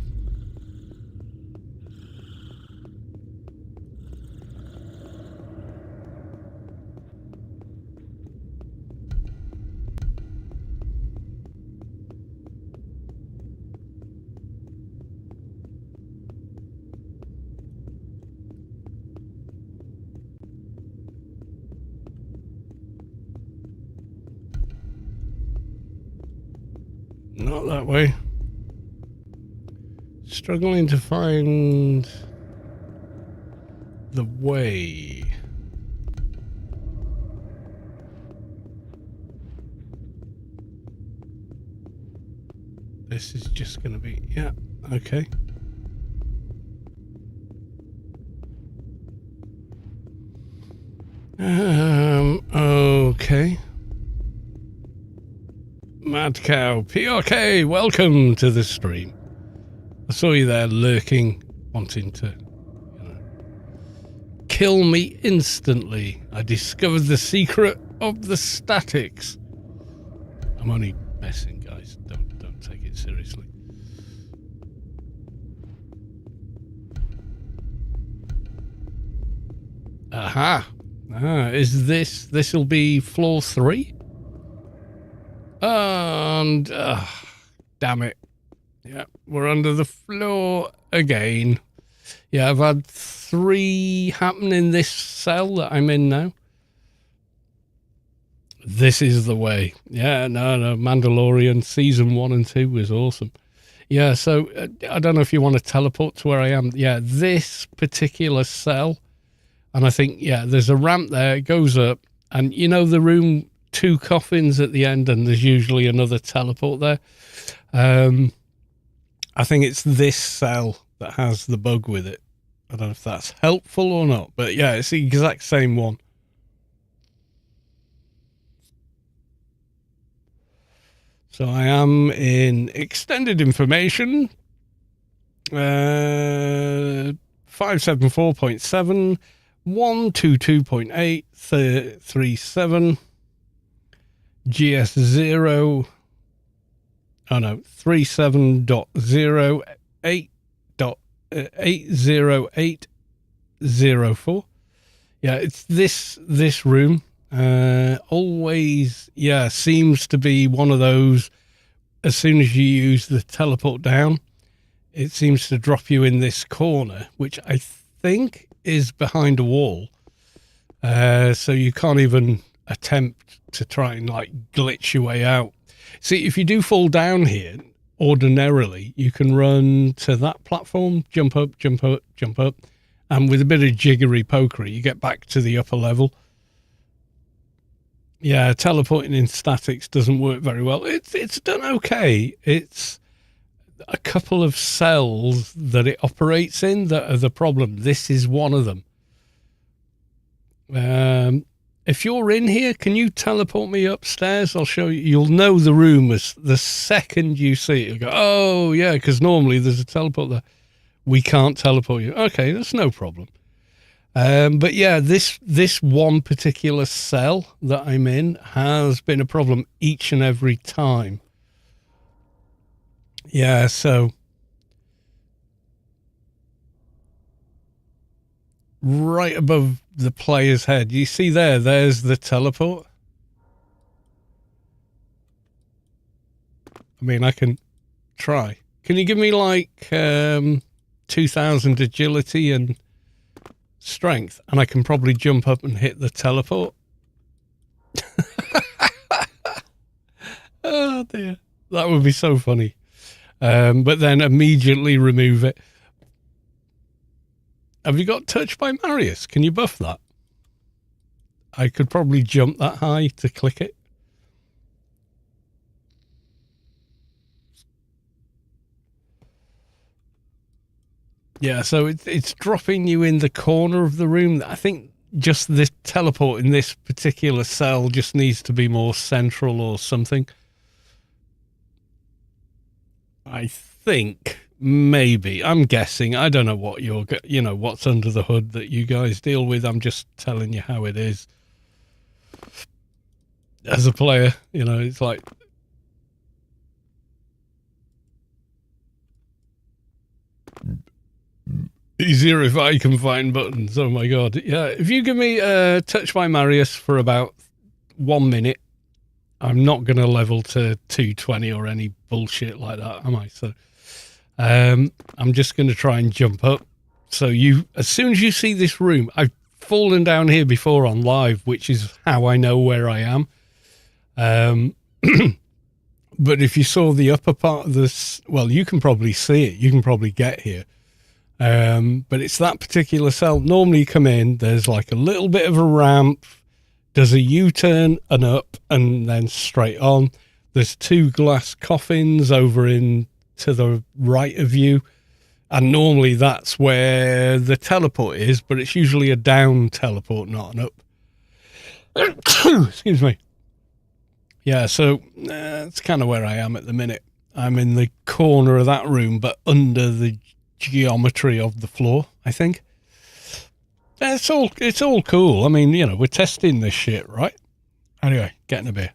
[SPEAKER 1] Not that way. Struggling to find the way. This is just going to be, yeah, okay. Okay. Mad Cow, PRK, welcome to the stream. I saw you there lurking, wanting to, you know, kill me instantly. I discovered the secret of the statics. I'm only messing, guys. Don't take it seriously. Aha. Is this'll be floor 3? And damn it. Yeah, we're under the floor again. Yeah, I've had 3 happen in this cell that I'm in now. This is the way. Yeah, no, Mandalorian season 1 and 2 was awesome. Yeah, so I don't know if you want to teleport to where I am. Yeah, this particular cell. And I think, yeah, there's a ramp there. It goes up. And you know the room, 2 coffins at the end, and there's usually another teleport there. I think it's this cell that has the bug with it. I don't know if that's helpful or not, but yeah, it's the exact same one. So I am in extended information. 574.7, 122.837, GS0. Oh no, 37.0.8.80804. Yeah, it's this room. Always, yeah, seems to be one of those. As soon as you use the teleport down, it seems to drop you in this corner, which I think is behind a wall. So you can't even attempt to try and like glitch your way out. See, if you do fall down here, ordinarily, you can run to that platform, jump up, jump up, jump up. And with a bit of jiggery pokery, you get back to the upper level. Yeah, teleporting in statics doesn't work very well. It's done okay. It's a couple of cells that it operates in that are the problem. This is one of them. If you're in here, can you teleport me upstairs? I'll show you. You'll know the room as the second you see it. You'll go, oh, yeah, because normally there's a teleport there. We can't teleport you. Okay, that's no problem. But yeah, this one particular cell that I'm in has been a problem each and every time. Yeah, so right above the player's head, you see there's the teleport. I mean, I can try. Can you give me like 2,000 agility and strength, and I can probably jump up and hit the teleport? Oh dear, that would be so funny. But then immediately remove it. Have you got touched by Marius? Can you buff that? I could probably jump that high to click it. Yeah, so it's dropping you in the corner of the room. I think just this teleport in this particular cell just needs to be more central or something. I think maybe. I'm guessing. I don't know what what's under the hood that you guys deal with. I'm just telling you how it is. As a player, it's like easier if I can find buttons. Oh my god. Yeah, if you give me touch by Marius for about 1 minute, I'm not going to level to 220 or any bullshit like that, am I? So I'm just going to try and jump up. So as soon as you see this room, I've fallen down here before on live, which is how I know where I am. But if you saw the upper part of this, well, you can probably see it. You can probably get here. But it's that particular cell. Normally you come in, there's like a little bit of a ramp, does a U-turn and up and then straight on. There's 2 glass coffins over in to the right of you. And normally that's where the teleport is, but it's usually a down teleport, not an up. Excuse me. Yeah, so that's kind of where I am at the minute. I'm in the corner of that room, but under the geometry of the floor, I think. It's all cool. I mean, we're testing this shit, right? Anyway, getting a beer.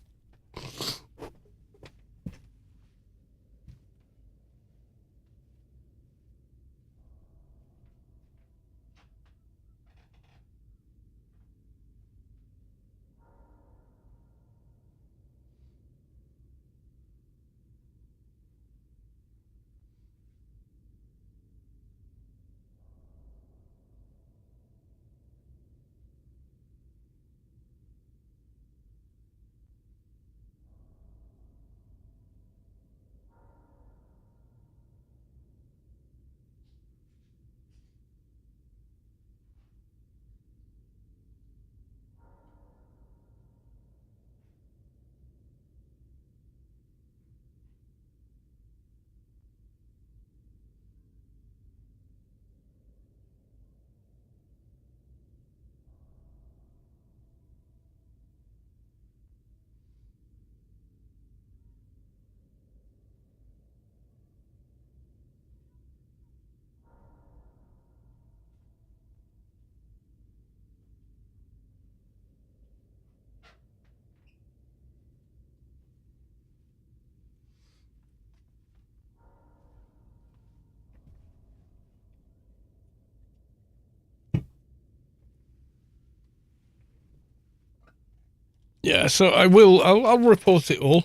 [SPEAKER 1] Yeah, so I'll report it all.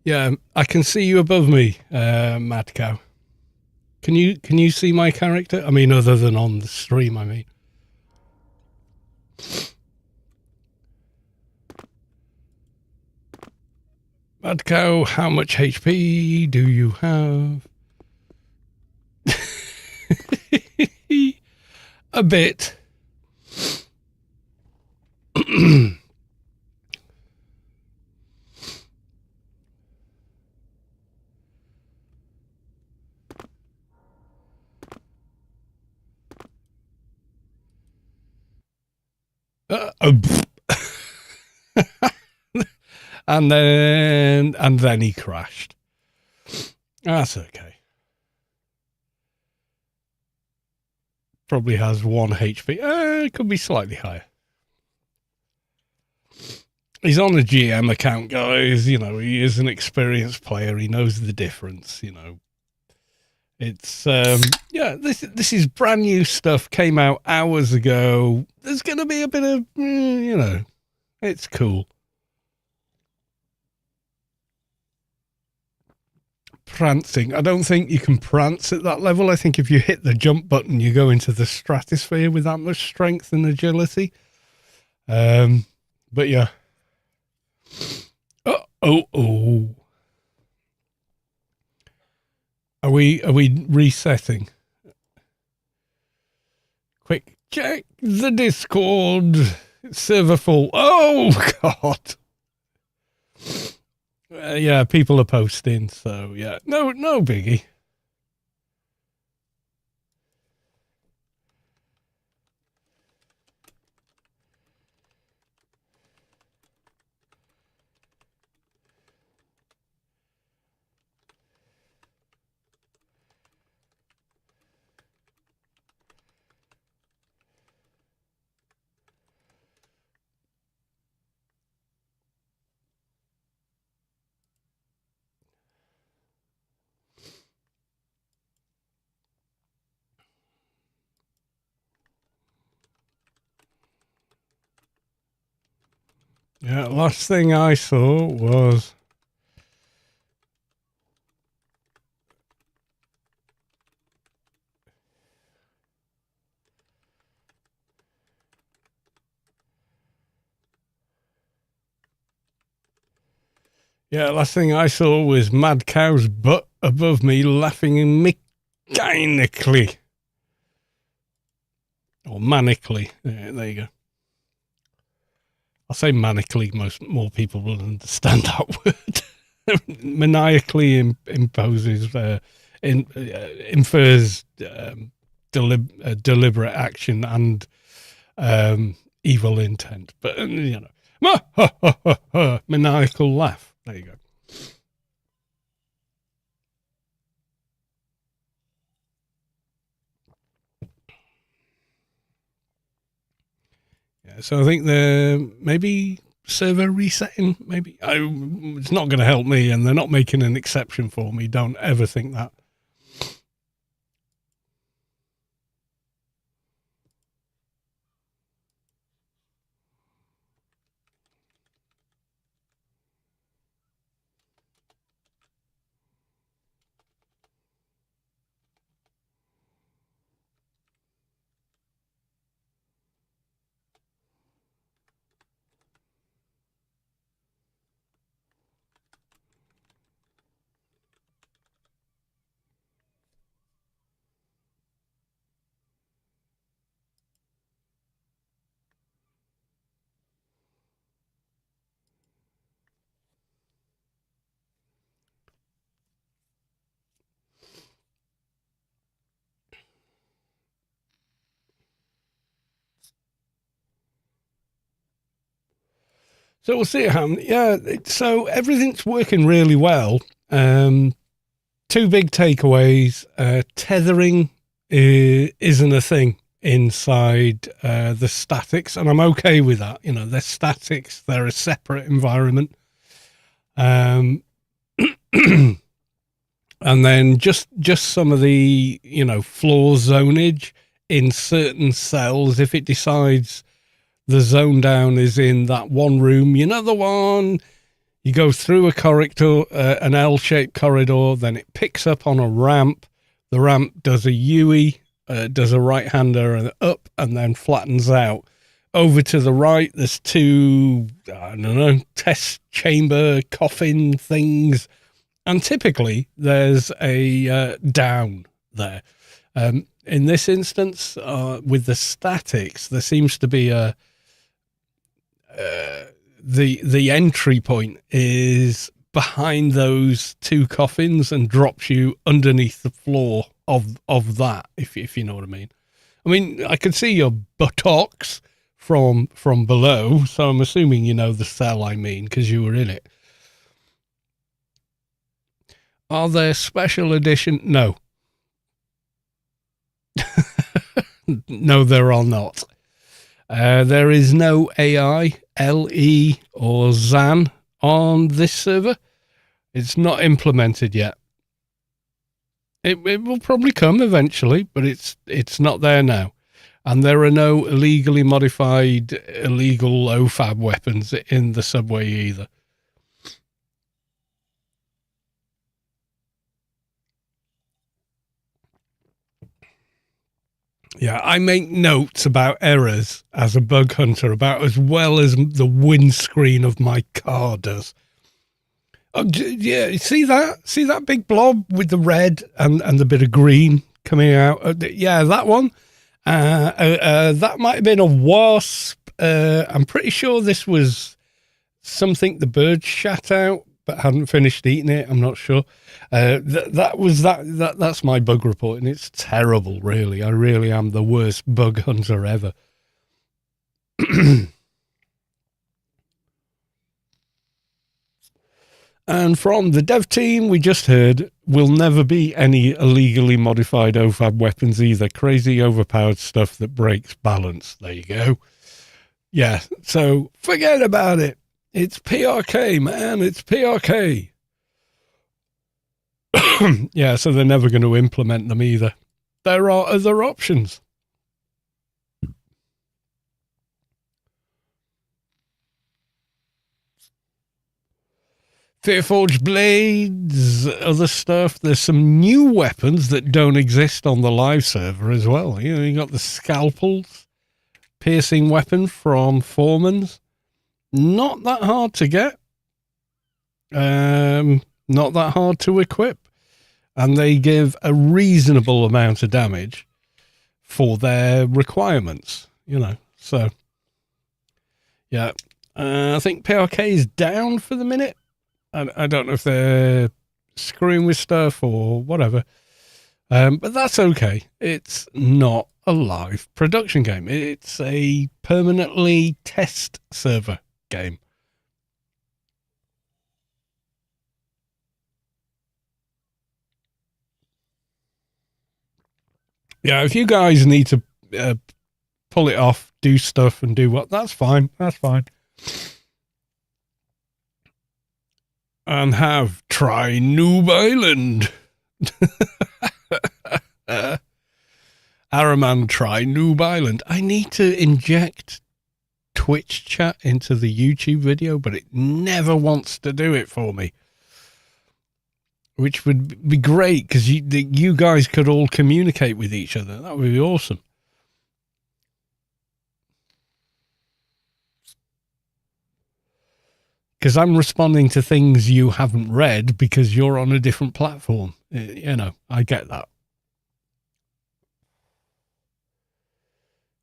[SPEAKER 1] Yeah, I can see you above me, Mad Cow. Can you see my character? I mean, other than on the stream, I mean. Mad Cow, how much HP do you have? A bit. Oh. and then he crashed. That's okay. Probably has 1 HP. It could be slightly higher. He's on a GM account, guys. You know, he is an experienced player. He knows the difference. You know, it's yeah. This is brand new stuff. Came out hours ago. There's going to be a bit of you know, it's cool. Prancing. I don't think you can prance at that level. I think if you hit the jump button, you go into the stratosphere with that much strength and agility. But yeah. Oh. Are we resetting? Quick, check the Discord. Server full. Oh God. Yeah, people are posting, so yeah. No biggie. Yeah, last thing I saw was Mad Cow's butt above me laughing mechanically. Or manically. Yeah, there you go. I'll say manically, more people will understand that word. Maniacally imposes, infers deliberate action and evil intent. But, you know, maniacal laugh. There you go. Yeah, so I think the maybe server resetting, maybe it's not going to help me, and they're not making an exception for me. Don't ever think that. So we'll see how. Yeah, so everything's working really well. 2 big takeaways. Tethering isn't a thing inside the statics, and I'm okay with that. You know, they're statics. They're a separate environment. And then just some of the, you know, floor zonage in certain cells. If it decides The zone down is in that one room. You know the one? You go through a corridor, an L-shaped corridor, then it picks up on a ramp. The ramp does a U-E, does a right-hander and up, and then flattens out. Over to the right, there's two, I don't know, test chamber coffin things. And typically, there's a down there. In this instance, with the statics, there seems to be a... the entry point is behind those two coffins and drops you underneath the floor of that, if you know what I mean. I mean, I can see your buttocks from below, so I'm assuming you know the cell I mean, because you were in it. Are there special edition? No. No, there are not. There is no AI, LE, or ZAN on this server. It's not implemented yet. It will probably come eventually, but it's not there now. And there are no illegally modified, illegal OFAB weapons in the subway either. Yeah, I make notes about errors as a bug hunter about as well as the windscreen of my car does. Oh, yeah, see that? See that big blob with the red and the bit of green coming out? Yeah, that one. That might have been a wasp. I'm pretty sure this was something the bird shat out but hadn't finished eating it. I'm not sure. That's my bug report, and it's terrible, really. I really am the worst bug hunter ever. And from the dev team, we just heard, will never be any illegally modified OFAB weapons either. Crazy overpowered stuff that breaks balance. There you go. Yeah, so forget about it. It's PRK, man. It's PRK. Yeah, so they're never going to implement them either. There are other options. Fearforged blades, other stuff. There's some new weapons that don't exist on the live server as well. You know, you got the scalpels, piercing weapon from Foreman's. Not that hard to get. Not that hard to equip. And they give a reasonable amount of damage for their requirements, you know. So, yeah. I think PRK is down for the minute. I don't know if they're screwing with stuff or whatever. But that's okay. It's not a live production game. It's a permanently test server game. Yeah, if you guys need to pull it off, do stuff and do what, that's fine. That's fine. And try Noob Island. Araman, try Noob Island. I need to inject Twitch chat into the YouTube video, but it never wants to do it for me. Which would be great, because you guys could all communicate with each other. That would be awesome. Because I'm responding to things you haven't read because you're on a different platform. You know, I get that.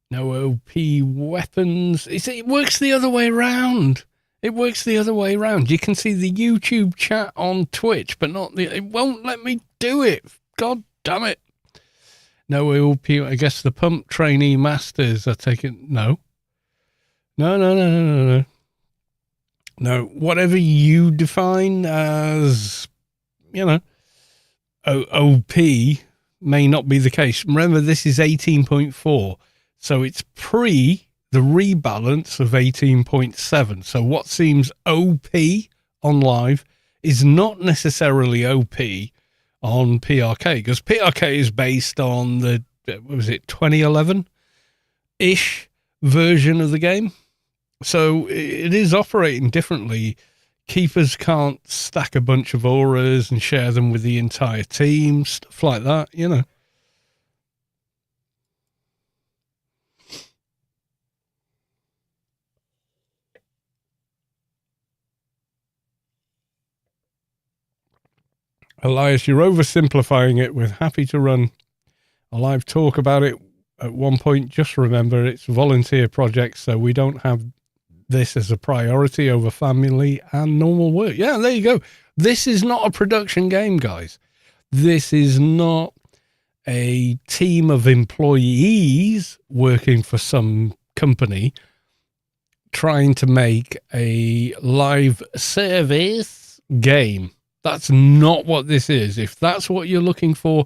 [SPEAKER 1] No OP weapons. It works the other way around. It works the other way around. You can see the YouTube chat on Twitch, but not it won't let me do it. God damn it. No OP. I guess the pump trainee masters are taking... No, No, whatever you define as, you know, OP may not be the case. Remember, this is 18.4, so it's pre the rebalance of 18.7. So what seems OP on live is not necessarily OP on PRK, because PRK is based on the, what was it, 2011-ish version of the game. So it is operating differently. Keepers can't stack a bunch of auras and share them with the entire team, stuff like that, you know. Elias, you're oversimplifying it. We're happy to run a live talk about it at one point. Just remember, it's a volunteer project, so we don't have this as a priority over family and normal work. Yeah, there you go. This is not a production game, guys. This is not a team of employees working for some company trying to make a live service game. That's not what this is. If that's what you're looking for,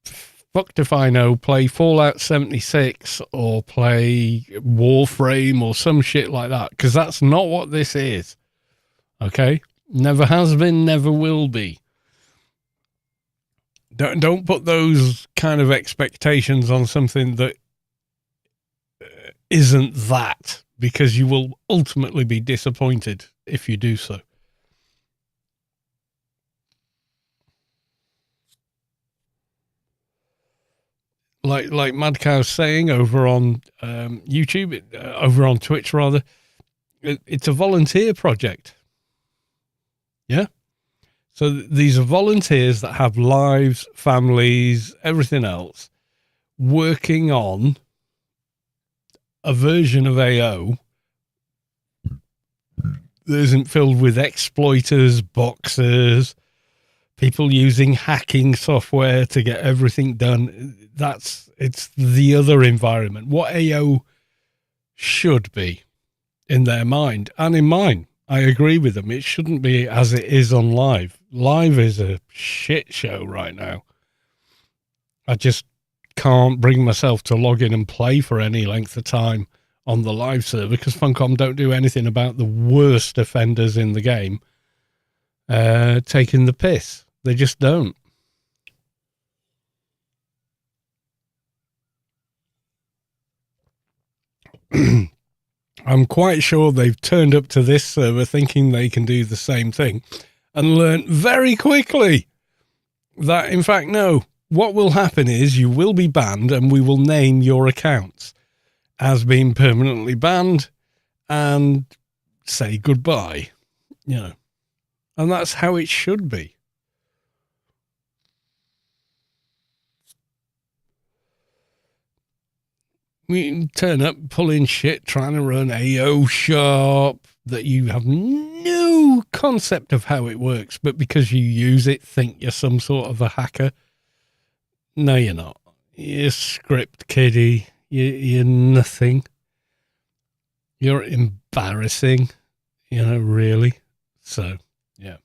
[SPEAKER 1] fucked if I know, play Fallout 76 or play Warframe or some shit like that, because that's not what this is. Okay? Never has been, never will be. Don't put those kind of expectations on something that isn't that, because you will ultimately be disappointed if you do so. Like Mad Cow's saying over on YouTube, over on Twitch rather, it's a volunteer project. Yeah. So these are volunteers that have lives, families, everything else, working on a version of AO that isn't filled with exploiters, boxers, people using hacking software to get everything done. It's the other environment. What AO should be in their mind and in mine. I agree with them. It shouldn't be as it is on live. Live is a shit show right now. I just can't bring myself to log in and play for any length of time on the live server because Funcom don't do anything about the worst offenders in the game taking the piss. They just don't. I'm quite sure they've turned up to this server thinking they can do the same thing and learnt very quickly that, in fact, no, what will happen is you will be banned and we will name your accounts as being permanently banned and say goodbye, you know. And that's how it should be. We turn up, pulling shit, trying to run AO shop that you have no concept of how it works, but because you use it, think you're some sort of a hacker. No, you're not. You're script kiddie. You're nothing. You're embarrassing, you know, really. So, yeah.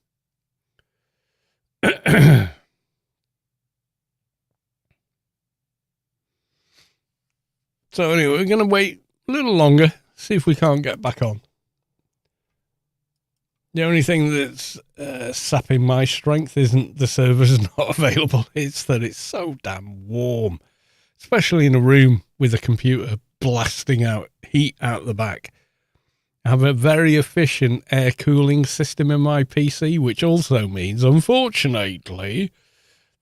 [SPEAKER 1] So anyway, we're going to wait a little longer, see if we can't get back on. The only thing that's sapping my strength isn't the server's not available. It's that it's so damn warm, especially in a room with a computer blasting out heat out the back. I have a very efficient air cooling system in my PC, which also means, unfortunately,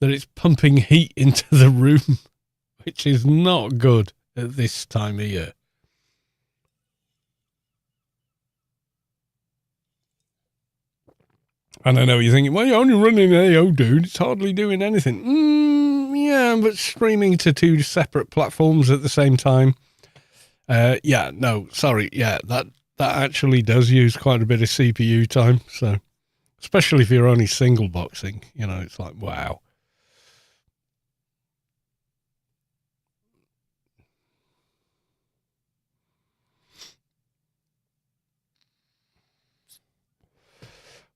[SPEAKER 1] that it's pumping heat into the room, which is not good at this time of year. And I know you're thinking, well, you're only running AO, dude. It's hardly doing anything. Yeah, but streaming to two separate platforms at the same time. Yeah, no, sorry. Yeah, that actually does use quite a bit of CPU time. So, especially if you're only single boxing, you know, it's like, wow.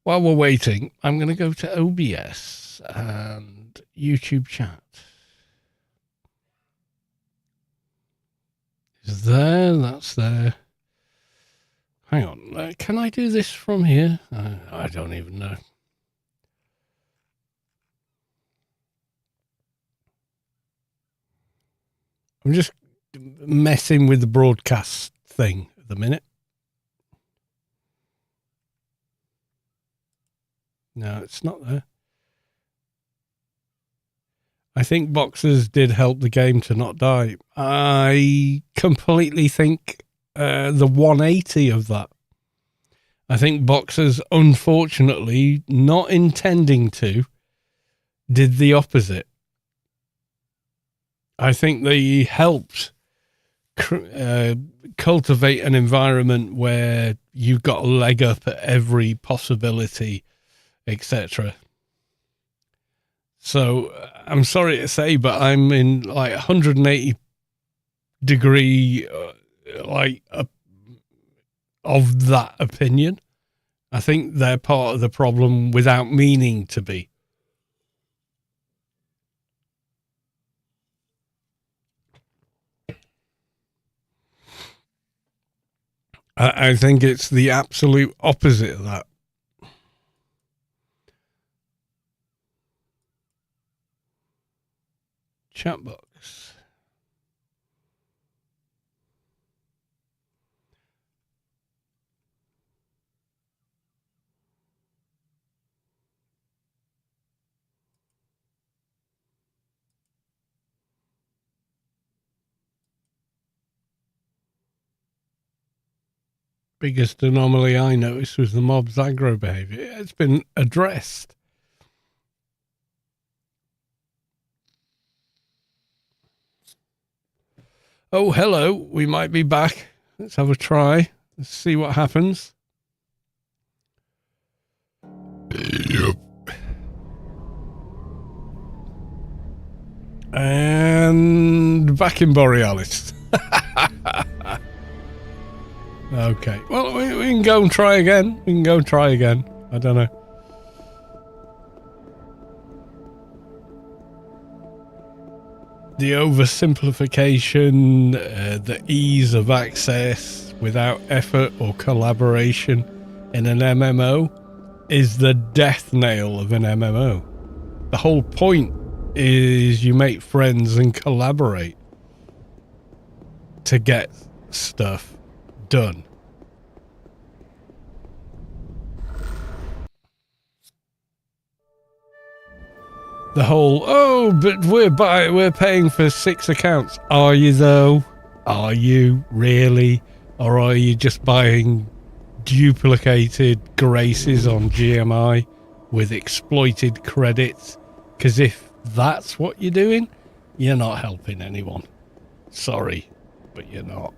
[SPEAKER 1] While we're waiting, I'm going to go to OBS and YouTube chat. Is there? That's there. Hang on. Can I do this from here? I don't even know. I'm just messing with the broadcast thing at the minute. No, it's not there. I think boxes did help the game to not die. I completely think the 180 of that. I think boxers, unfortunately, not intending to, did the opposite. I think they helped cultivate an environment where you've got a leg up at every possibility, etc. So I'm sorry to say, but I'm in like 180 degree of that opinion. I think they're part of the problem without meaning to be. I think it's the absolute opposite of that. Chat box. Biggest anomaly I noticed was the mob's aggro behavior. It's been addressed. Oh, hello. We might be back. Let's have a try. Let's see what happens. Yep. And back in Borealis. Okay. Well, we can go and try again. I don't know. The oversimplification, the ease of access without effort or collaboration in an MMO is the death nail of an MMO. The whole point is you make friends and collaborate to get stuff done. The whole, but we're paying for 6 accounts. Are you though? Are you really? Or are you just buying duplicated graces on GMI with exploited credits? Because if that's what you're doing, you're not helping anyone. Sorry, but you're not.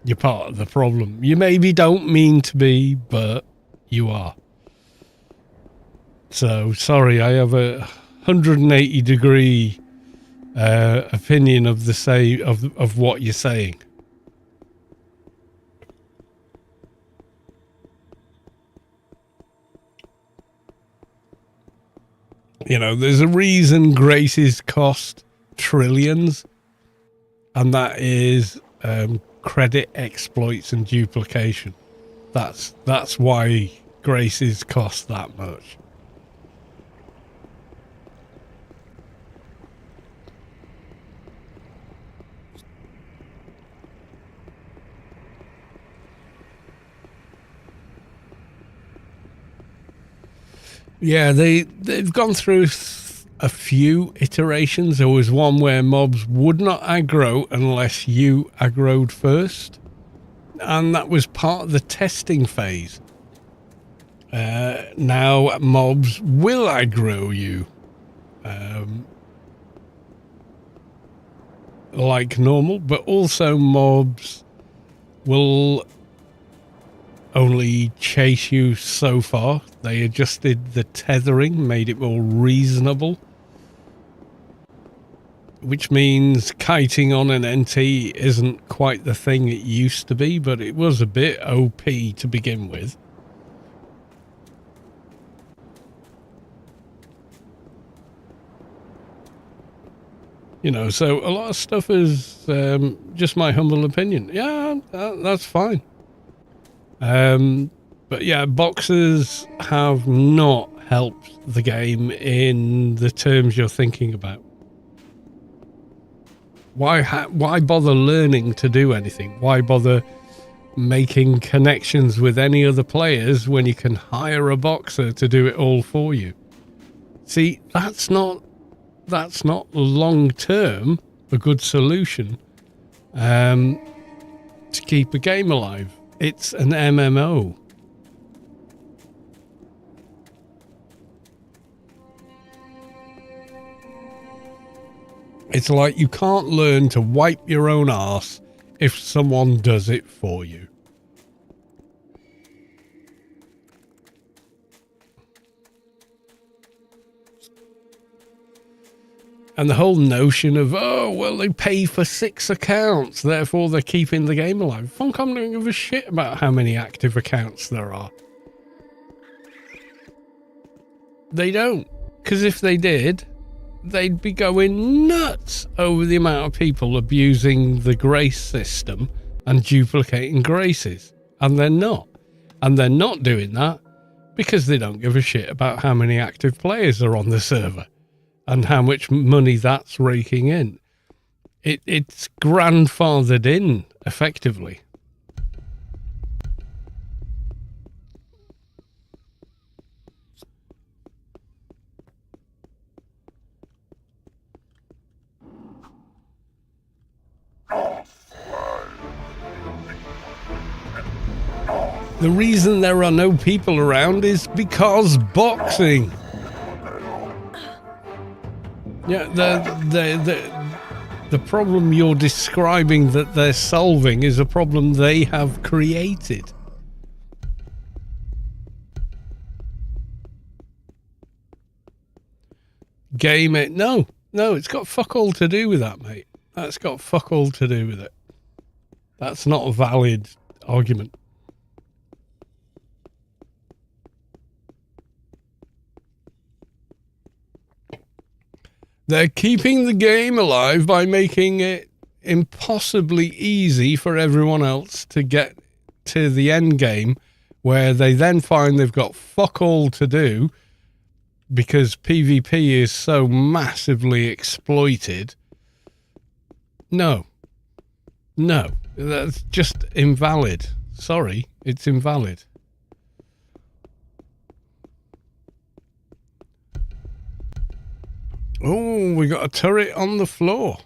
[SPEAKER 1] You're part of the problem. You maybe don't mean to be, but you are. So, sorry, I have a 180 degree opinion of the of what you're saying. You know, there's a reason graces cost trillions, and that is credit exploits and duplication. That's why graces cost that much. Yeah, they've gone through a few iterations. There was one where mobs would not aggro unless you aggroed first, and that was part of the testing phase. Now mobs will aggro you like normal, but also mobs will only chase you so far. They adjusted the tethering, made it more reasonable, which means kiting on an NT isn't quite the thing it used to be, but it was a bit OP to begin with. You know, so a lot of stuff is just my humble opinion. Yeah, that's fine. But yeah, boxes have not helped the game in the terms you're thinking about. Why bother learning to do anything? Why bother making connections with any other players when you can hire a boxer to do it all for you? See, that's not long term a good solution to keep a game alive. It's an MMO. It's like you can't learn to wipe your own arse if someone does it for you. And the whole notion of, oh, well, they pay for 6 accounts, therefore they're keeping the game alive. Funcom don't give a shit about how many active accounts there are. They don't. Because if they did, they'd be going nuts over the amount of people abusing the grace system and duplicating graces. And they're not. And they're not doing that because they don't give a shit about how many active players are on the server and how much money that's raking in. It's grandfathered in, effectively. The reason there are no people around is because boxing. Yeah, the problem you're describing that they're solving is a problem they have created. Game it? No, it's got fuck all to do with that, mate. That's got fuck all to do with it. That's not a valid argument. They're keeping the game alive by making it impossibly easy for everyone else to get to the end game, where they then find they've got fuck all to do because PvP is so massively exploited. No, that's just invalid. Sorry, it's invalid. Oh, we got a turret on the floor.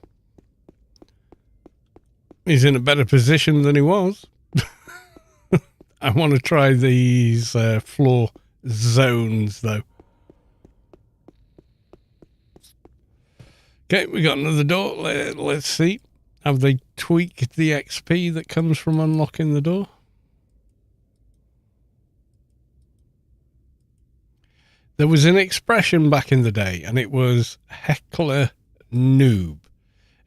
[SPEAKER 1] He's in a better position than he was. I want to try these floor zones, though. Okay, we got another door. Let's see. Have they tweaked the XP that comes from unlocking the door? There was an expression back in the day, and it was heckler noob.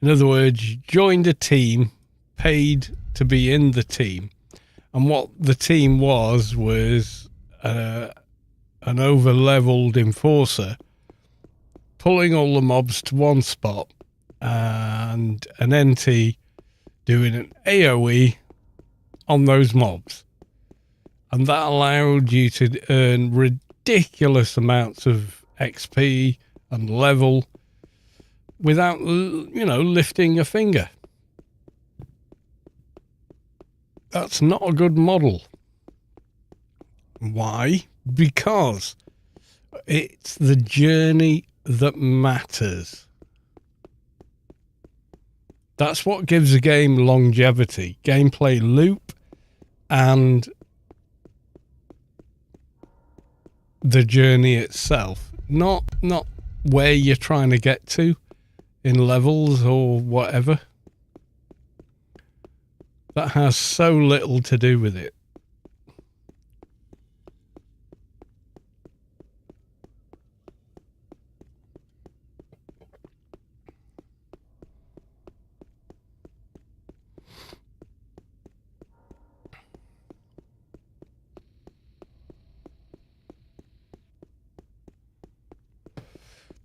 [SPEAKER 1] In other words, you joined a team, paid to be in the team, and what the team was an over-leveled enforcer pulling all the mobs to one spot and an NT doing an AoE on those mobs. And that allowed you to earn ridiculous amounts of XP and level without, lifting a finger. That's not a good model. Why? Because it's the journey that matters. That's what gives a game longevity. Gameplay loop and the journey itself, not where you're trying to get to in levels or whatever. That has so little to do with it.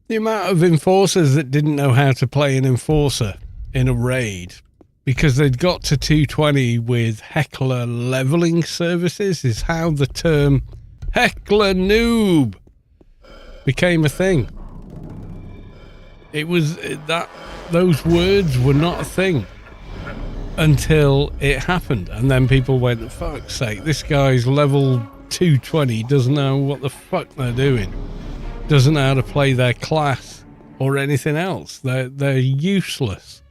[SPEAKER 1] The amount of enforcers that didn't know how to play an enforcer in a raid because they'd got to 220 with heckler leveling services is how the term heckler noob became a thing. It was that those words were not a thing until it happened, and then people went, fuck's sake, this guy's level 220, doesn't know what the fuck they're doing, doesn't know how to play their class or anything else. They're useless.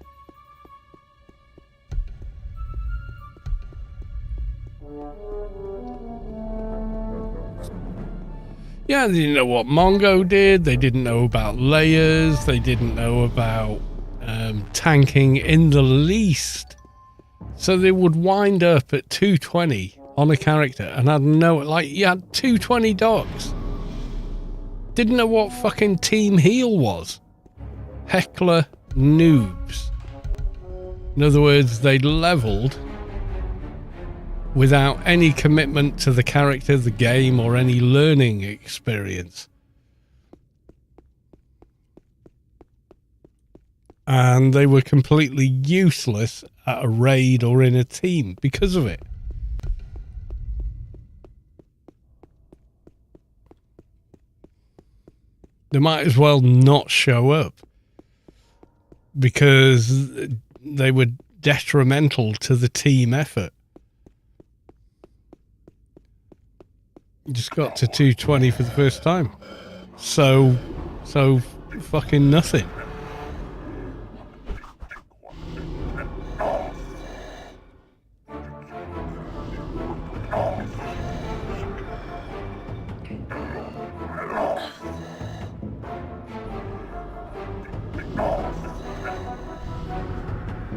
[SPEAKER 1] Yeah, they didn't know what Mongo did. They didn't know about layers. They didn't know about tanking in the least. So they would wind up at 220 on a character and had no, like, you had 220 dogs. Didn't know what fucking team heal was. Heckler noobs. In other words, they'd leveled without any commitment to the character, the game, or any learning experience. And they were completely useless at a raid or in a team because of it. They might as well not show up because they were detrimental to the team effort. Just got to 220 for the first time. So fucking nothing.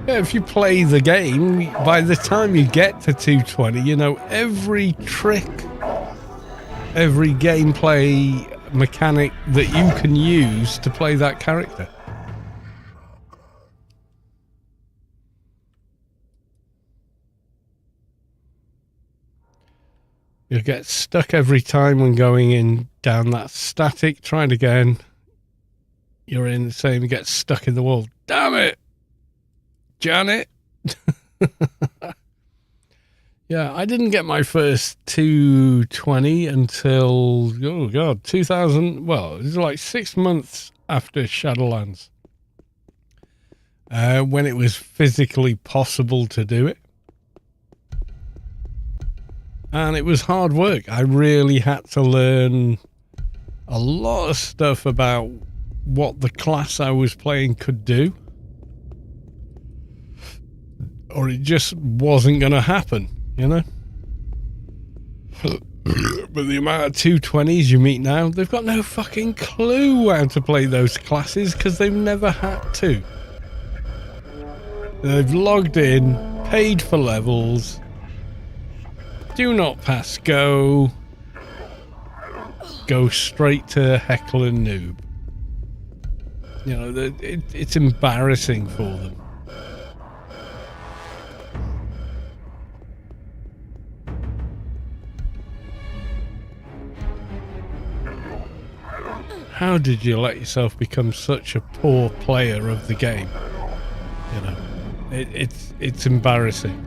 [SPEAKER 1] Yeah, if you play the game, by the time you get to 220, you know every trick, every gameplay mechanic that you can use to play that character. You'll get stuck every time when going in down that static, trying again. You're in the same, you get stuck in the wall. Damn it! Janet! Yeah, I didn't get my first 220 until, oh god, 2000, well, it was like 6 months after Shadowlands. When it was physically possible to do it. And it was hard work. I really had to learn a lot of stuff about what the class I was playing could do. Or it just wasn't going to happen, you know? But the amount of 220s you meet now, they've got no fucking clue how to play those classes because they've never had to. They've logged in, paid for levels, do not pass go straight to Heckler noob. You know, it's embarrassing for them. How did you let yourself become such a poor player of the game? You know, it's embarrassing.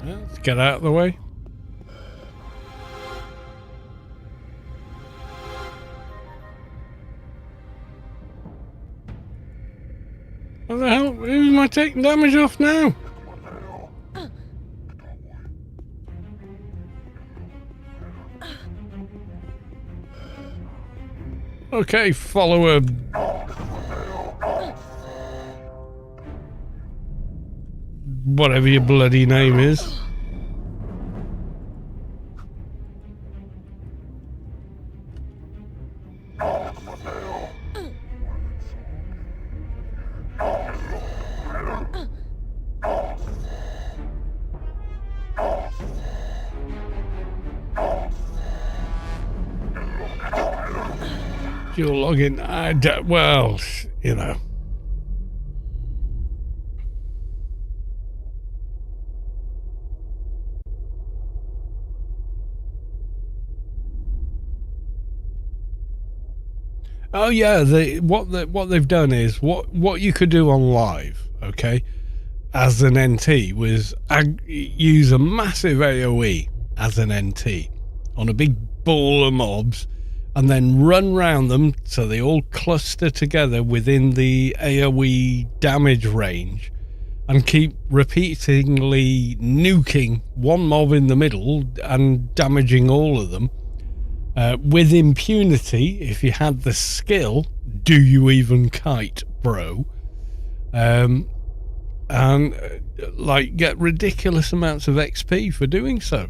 [SPEAKER 1] Yeah, let's get out of the way. What the hell? Who am I taking damage off now? Okay, follower. Whatever your bloody name is. Your login, well, you know. Oh yeah, what they've done is what you could do on live, okay, as an NT was use a massive AOE as an NT on a big ball of mobs, and then run round them so they all cluster together within the AOE damage range, and keep repeatedly nuking one mob in the middle and damaging all of them. With impunity, if you had the skill. Do you even kite, bro? And like get ridiculous amounts of XP for doing so.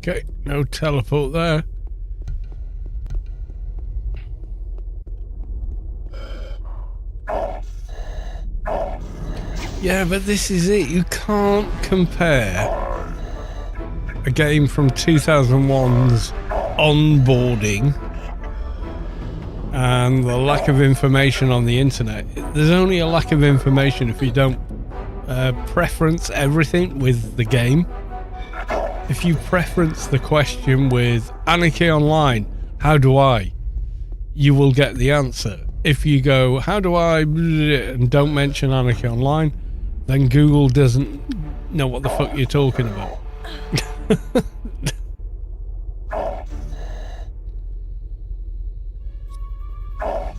[SPEAKER 1] Okay, no teleport there. Yeah, but this is it. You can't compare a game from 2001's onboarding and the lack of information on the internet. There's only a lack of information if you don't preference everything with the game. If you preference the question with Anarchy Online, how do I? You will get the answer. If you go, how do I, and don't mention Anarchy Online, then Google doesn't know what the fuck you're talking about.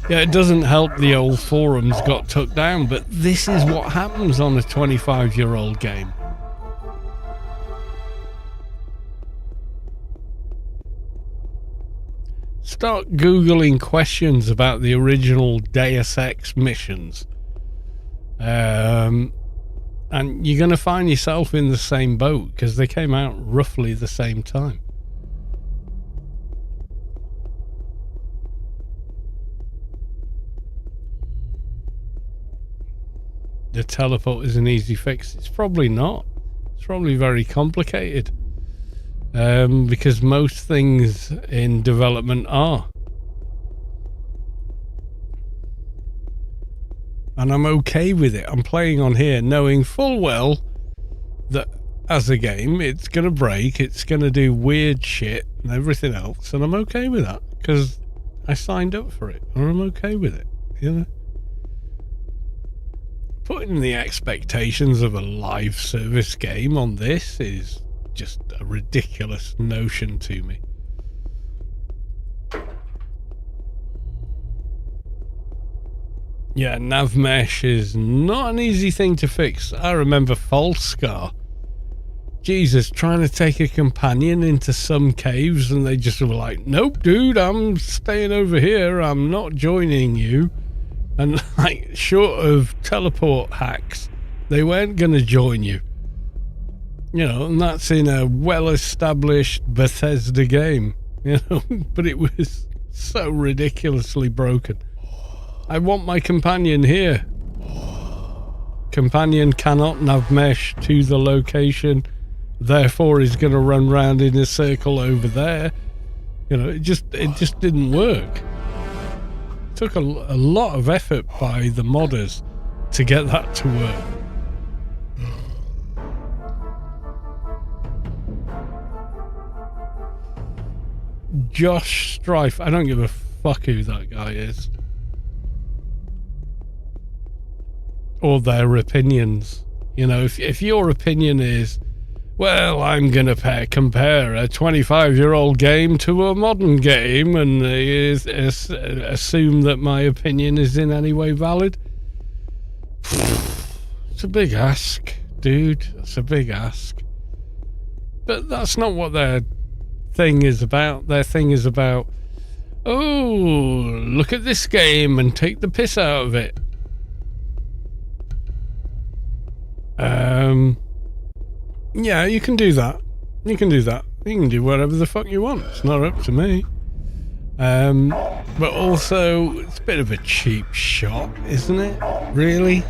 [SPEAKER 1] Yeah, it doesn't help the old forums got took down, but this is what happens on a 25-year-old game. Start Googling questions about the original Deus Ex missions. And you're going to find yourself in the same boat because they came out roughly the same time. The teleport is an easy fix. It's probably not. It's probably very complicated. Because most things in development are. And I'm okay with it. I'm playing on here knowing full well that as a game it's going to break, it's going to do weird shit and everything else, and I'm okay with that because I signed up for it, and I'm okay with it, you know. Putting the expectations of a live service game on this is just a ridiculous notion to me. Yeah, nav mesh is not an easy thing to fix. I remember False Scar. Jesus, trying to take a companion into some caves and they just were like, nope, dude, I'm staying over here. I'm not joining you. And like, short of teleport hacks, they weren't going to join you. You know, and that's in a well-established Bethesda game, you know, but it was so ridiculously broken. I want my companion here. Companion cannot nav mesh to the location, therefore is going to run round in a circle over there. You know, it just didn't work. It took a lot of effort by the modders to get that to work. Josh Strife, I don't give a fuck who that guy is. Or their opinions. You know, if your opinion is, well, I'm going to compare a 25-year-old game to a modern game and assume that my opinion is in any way valid. It's a big ask, dude. It's a big ask. But that's not what their thing is about. Their thing is about, oh, look at this game and take the piss out of it. Yeah, you can do that. You can do that. You can do whatever the fuck you want. It's not up to me. But also, it's a bit of a cheap shot, isn't it? Really?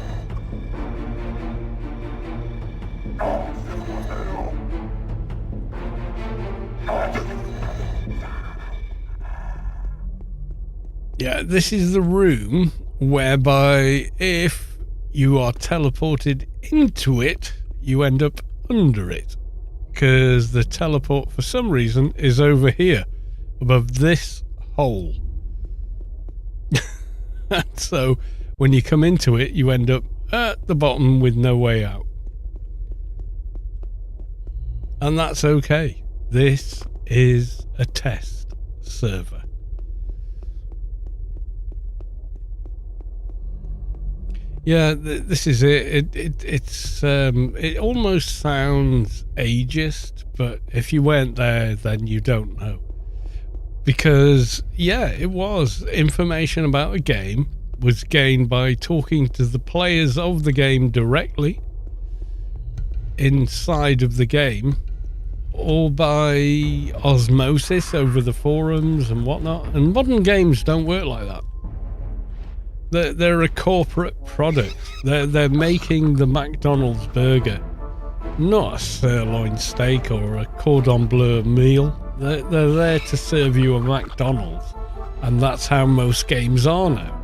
[SPEAKER 1] Yeah, this is the room whereby if you are teleported into it, you end up under it, because the teleport for some reason is over here above this hole. So when you come into it, you end up at the bottom with no way out, and that's okay. This is a test server. Yeah, this is it. It almost sounds ageist, but if you weren't there, then you don't know. Because, yeah, it was. Information about a game was gained by talking to the players of the game directly inside of the game, or by osmosis over the forums and whatnot. And modern games don't work like that. They're a corporate product. They're making the McDonald's burger, not a sirloin steak or a cordon bleu meal. They're there to serve you a McDonald's, and that's how most games are now.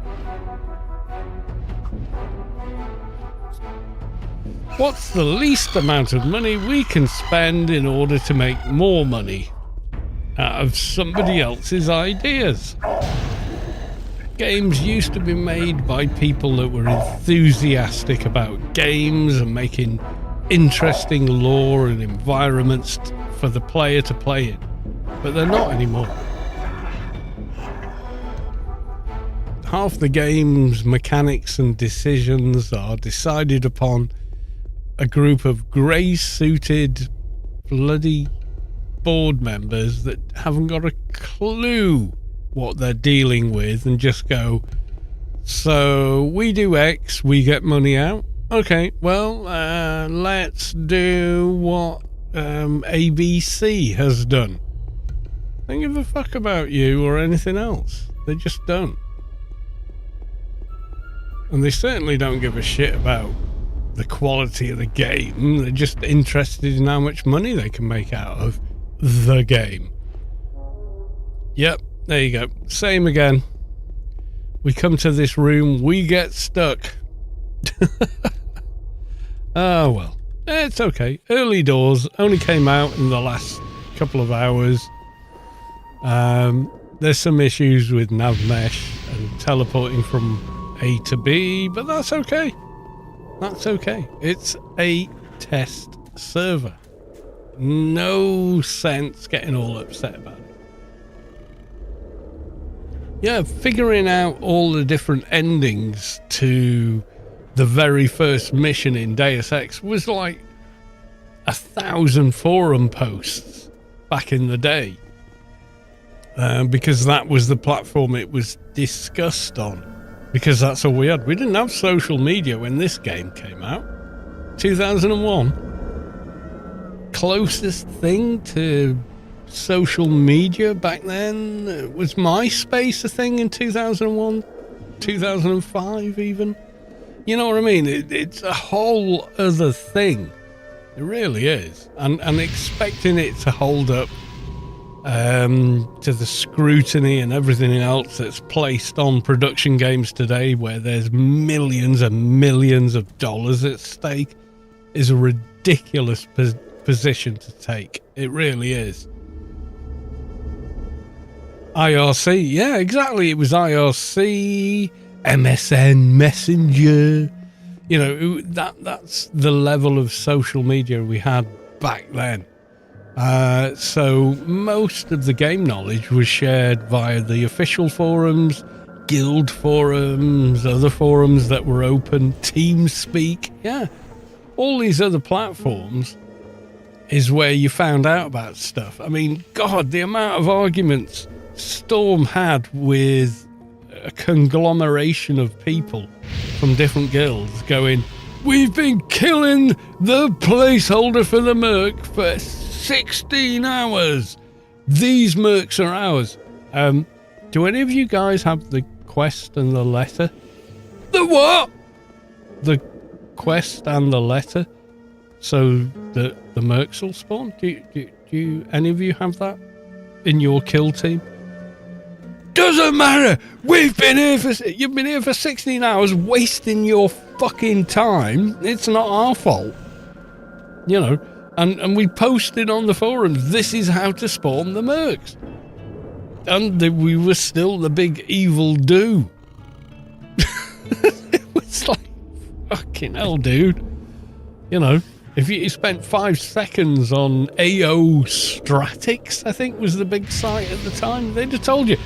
[SPEAKER 1] What's the least amount of money we can spend in order to make more money out of somebody else's ideas? Games used to be made by people that were enthusiastic about games and making interesting lore and environments for the player to play in, but they're not anymore. Half the game's mechanics and decisions are decided upon a group of grey-suited bloody board members that haven't got a clue what they're dealing with, and just go, so we do X, we get money out. Okay, well, let's do what ABC has done. They don't give a fuck about you or anything else. They just don't. And they certainly don't give a shit about the quality of the game. They're just interested in how much money they can make out of the game. Yep. There you go. Same again. We come to this room, we get stuck. Oh well. It's okay. Early doors only came out in the last couple of hours. There's some issues with nav mesh and teleporting from A to B, but that's okay. That's okay. It's a test server. No sense getting all upset about it. Yeah, figuring out all the different endings to the very first mission in Deus Ex was like 1,000 forum posts back in the day. Because that was the platform it was discussed on. Because that's all we had. We didn't have social media when this game came out. 2001. Closest thing to social media back then was MySpace a thing in 2001, 2005 even. You know what I mean? It's a whole other thing. It really is. And expecting it to hold up to the scrutiny and everything else that's placed on production games today, where there's millions and millions of dollars at stake, is a ridiculous position to take. It really is. IRC, yeah, exactly. It was IRC, MSN Messenger. You know, that's the level of social media we had back then. So most of the game knowledge was shared via the official forums, guild forums, other forums that were open, TeamSpeak, yeah. All these other platforms is where you found out about stuff. I mean, God, the amount of arguments Storm had with a conglomeration of people from different guilds going, we've been killing the placeholder for the merc for 16 hours. These mercs are ours. Do any of you guys have the quest and the letter? The what? The quest and the letter, so the mercs will spawn. Do you any of you have that in your kill team? Doesn't matter. You've been here for 16 hours wasting your fucking time. It's not our fault, you know. And we posted on the forums, this is how to spawn the mercs, and we were still the big evil do. It was like, fucking hell, dude. You know, if you spent 5 seconds on AO Stratix, I think was the big site at the time, they'd have told you,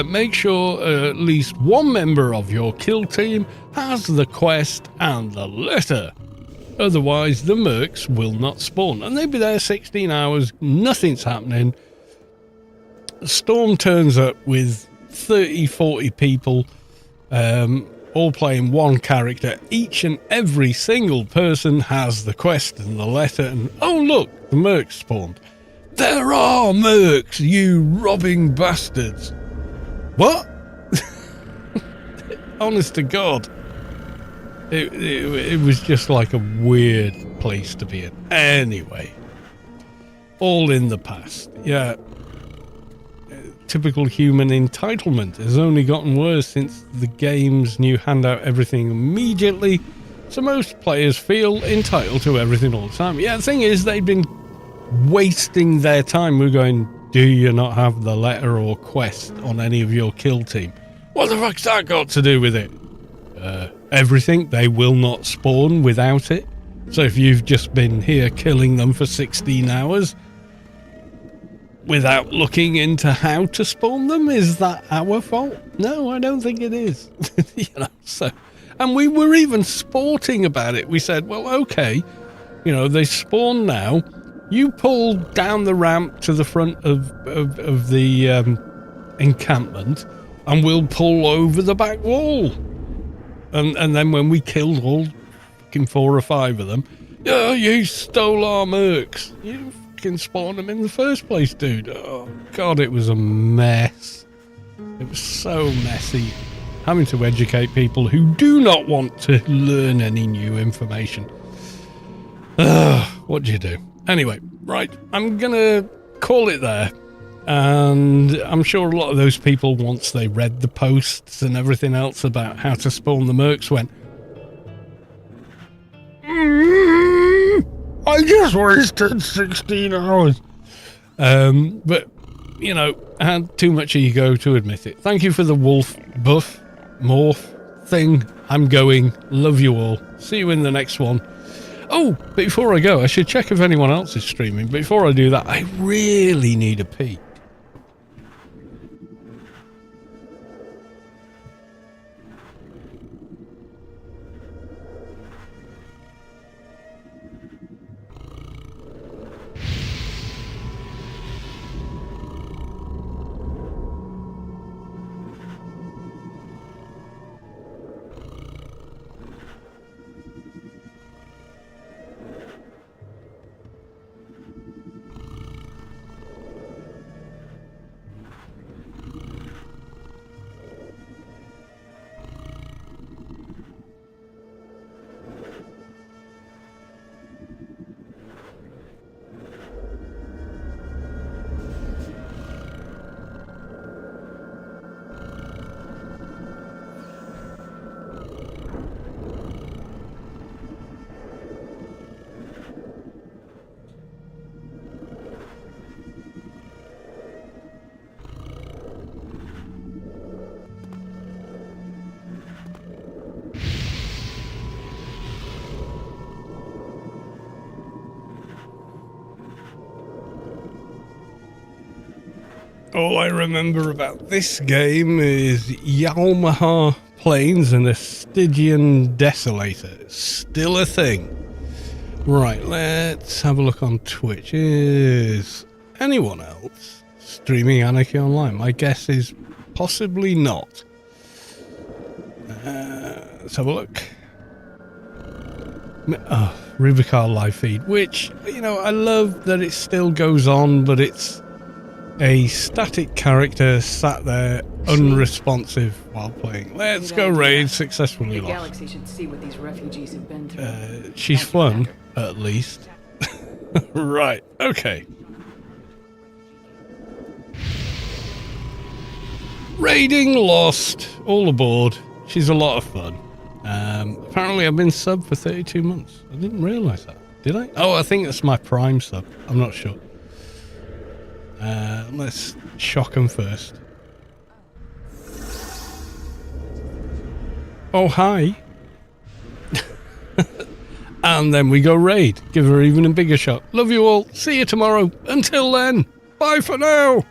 [SPEAKER 1] make sure at least one member of your kill team has the quest and the letter. Otherwise, the mercs will not spawn. And they'd be there 16 hours, nothing's happening. Storm turns up with 30, 40 people, all playing one character. Each and every single person has the quest and the letter, and oh look, the mercs spawned. There are mercs, you robbing bastards. What? Honest to God. It was just like a weird place to be in. Anyway, all in the past. Yeah. Typical human entitlement has only gotten worse since the game's new handout everything immediately, so most players feel entitled to everything all the time. Yeah, the thing is, they've been wasting their time. We're going, do you not have the letter or quest on any of your kill team? What the fuck's that got to do with it? Everything. They will not spawn without it. So if you've just been here killing them for 16 hours without looking into how to spawn them, is that our fault? No, I don't think it is. You know, so, and we were even sporting about it. We said, well, okay, you know, they spawn now. You pull down the ramp to the front of the encampment, and we'll pull over the back wall. And then when we killed all fucking 4 or 5 of them, oh, you stole our mercs. You fucking spawned them in the first place, dude. Oh, God, it was a mess. It was so messy. Having to educate people who do not want to learn any new information. What do you do? Anyway, right, I'm going to call it there. And I'm sure a lot of those people, once they read the posts and everything else about how to spawn the mercs, went, I just wasted 16 hours. But, you know, I had too much ego to admit it. Thank you for the wolf buff, morph thing. I'm going. Love you all. See you in the next one. Oh, before I go, I should check if anyone else is streaming. Before I do that, I really need a pee. All I remember about this game is Yamaha planes and a Stygian Desolator. It's still a thing. Right, let's have a look on Twitch. Is anyone else streaming Anarchy Online? My guess is possibly not. Let's have a look. Oh, Rubi-ka live feed, which, you know, I love that it still goes on, but it's a static character sat there unresponsive while playing. Let's go raid successfully
[SPEAKER 2] The
[SPEAKER 1] lost.
[SPEAKER 2] galaxy should see what these refugees have been through.
[SPEAKER 1] She's flown, at least. Right, okay. Raiding lost, all aboard. She's a lot of fun. Apparently I've been subbed for 32 months. I didn't realise that. Did I? Oh, I think that's my prime sub. I'm not sure. Let's shock them first. Oh, hi. And then we go raid. Give her even a bigger shot. Love you all. See you tomorrow. Until then, bye for now.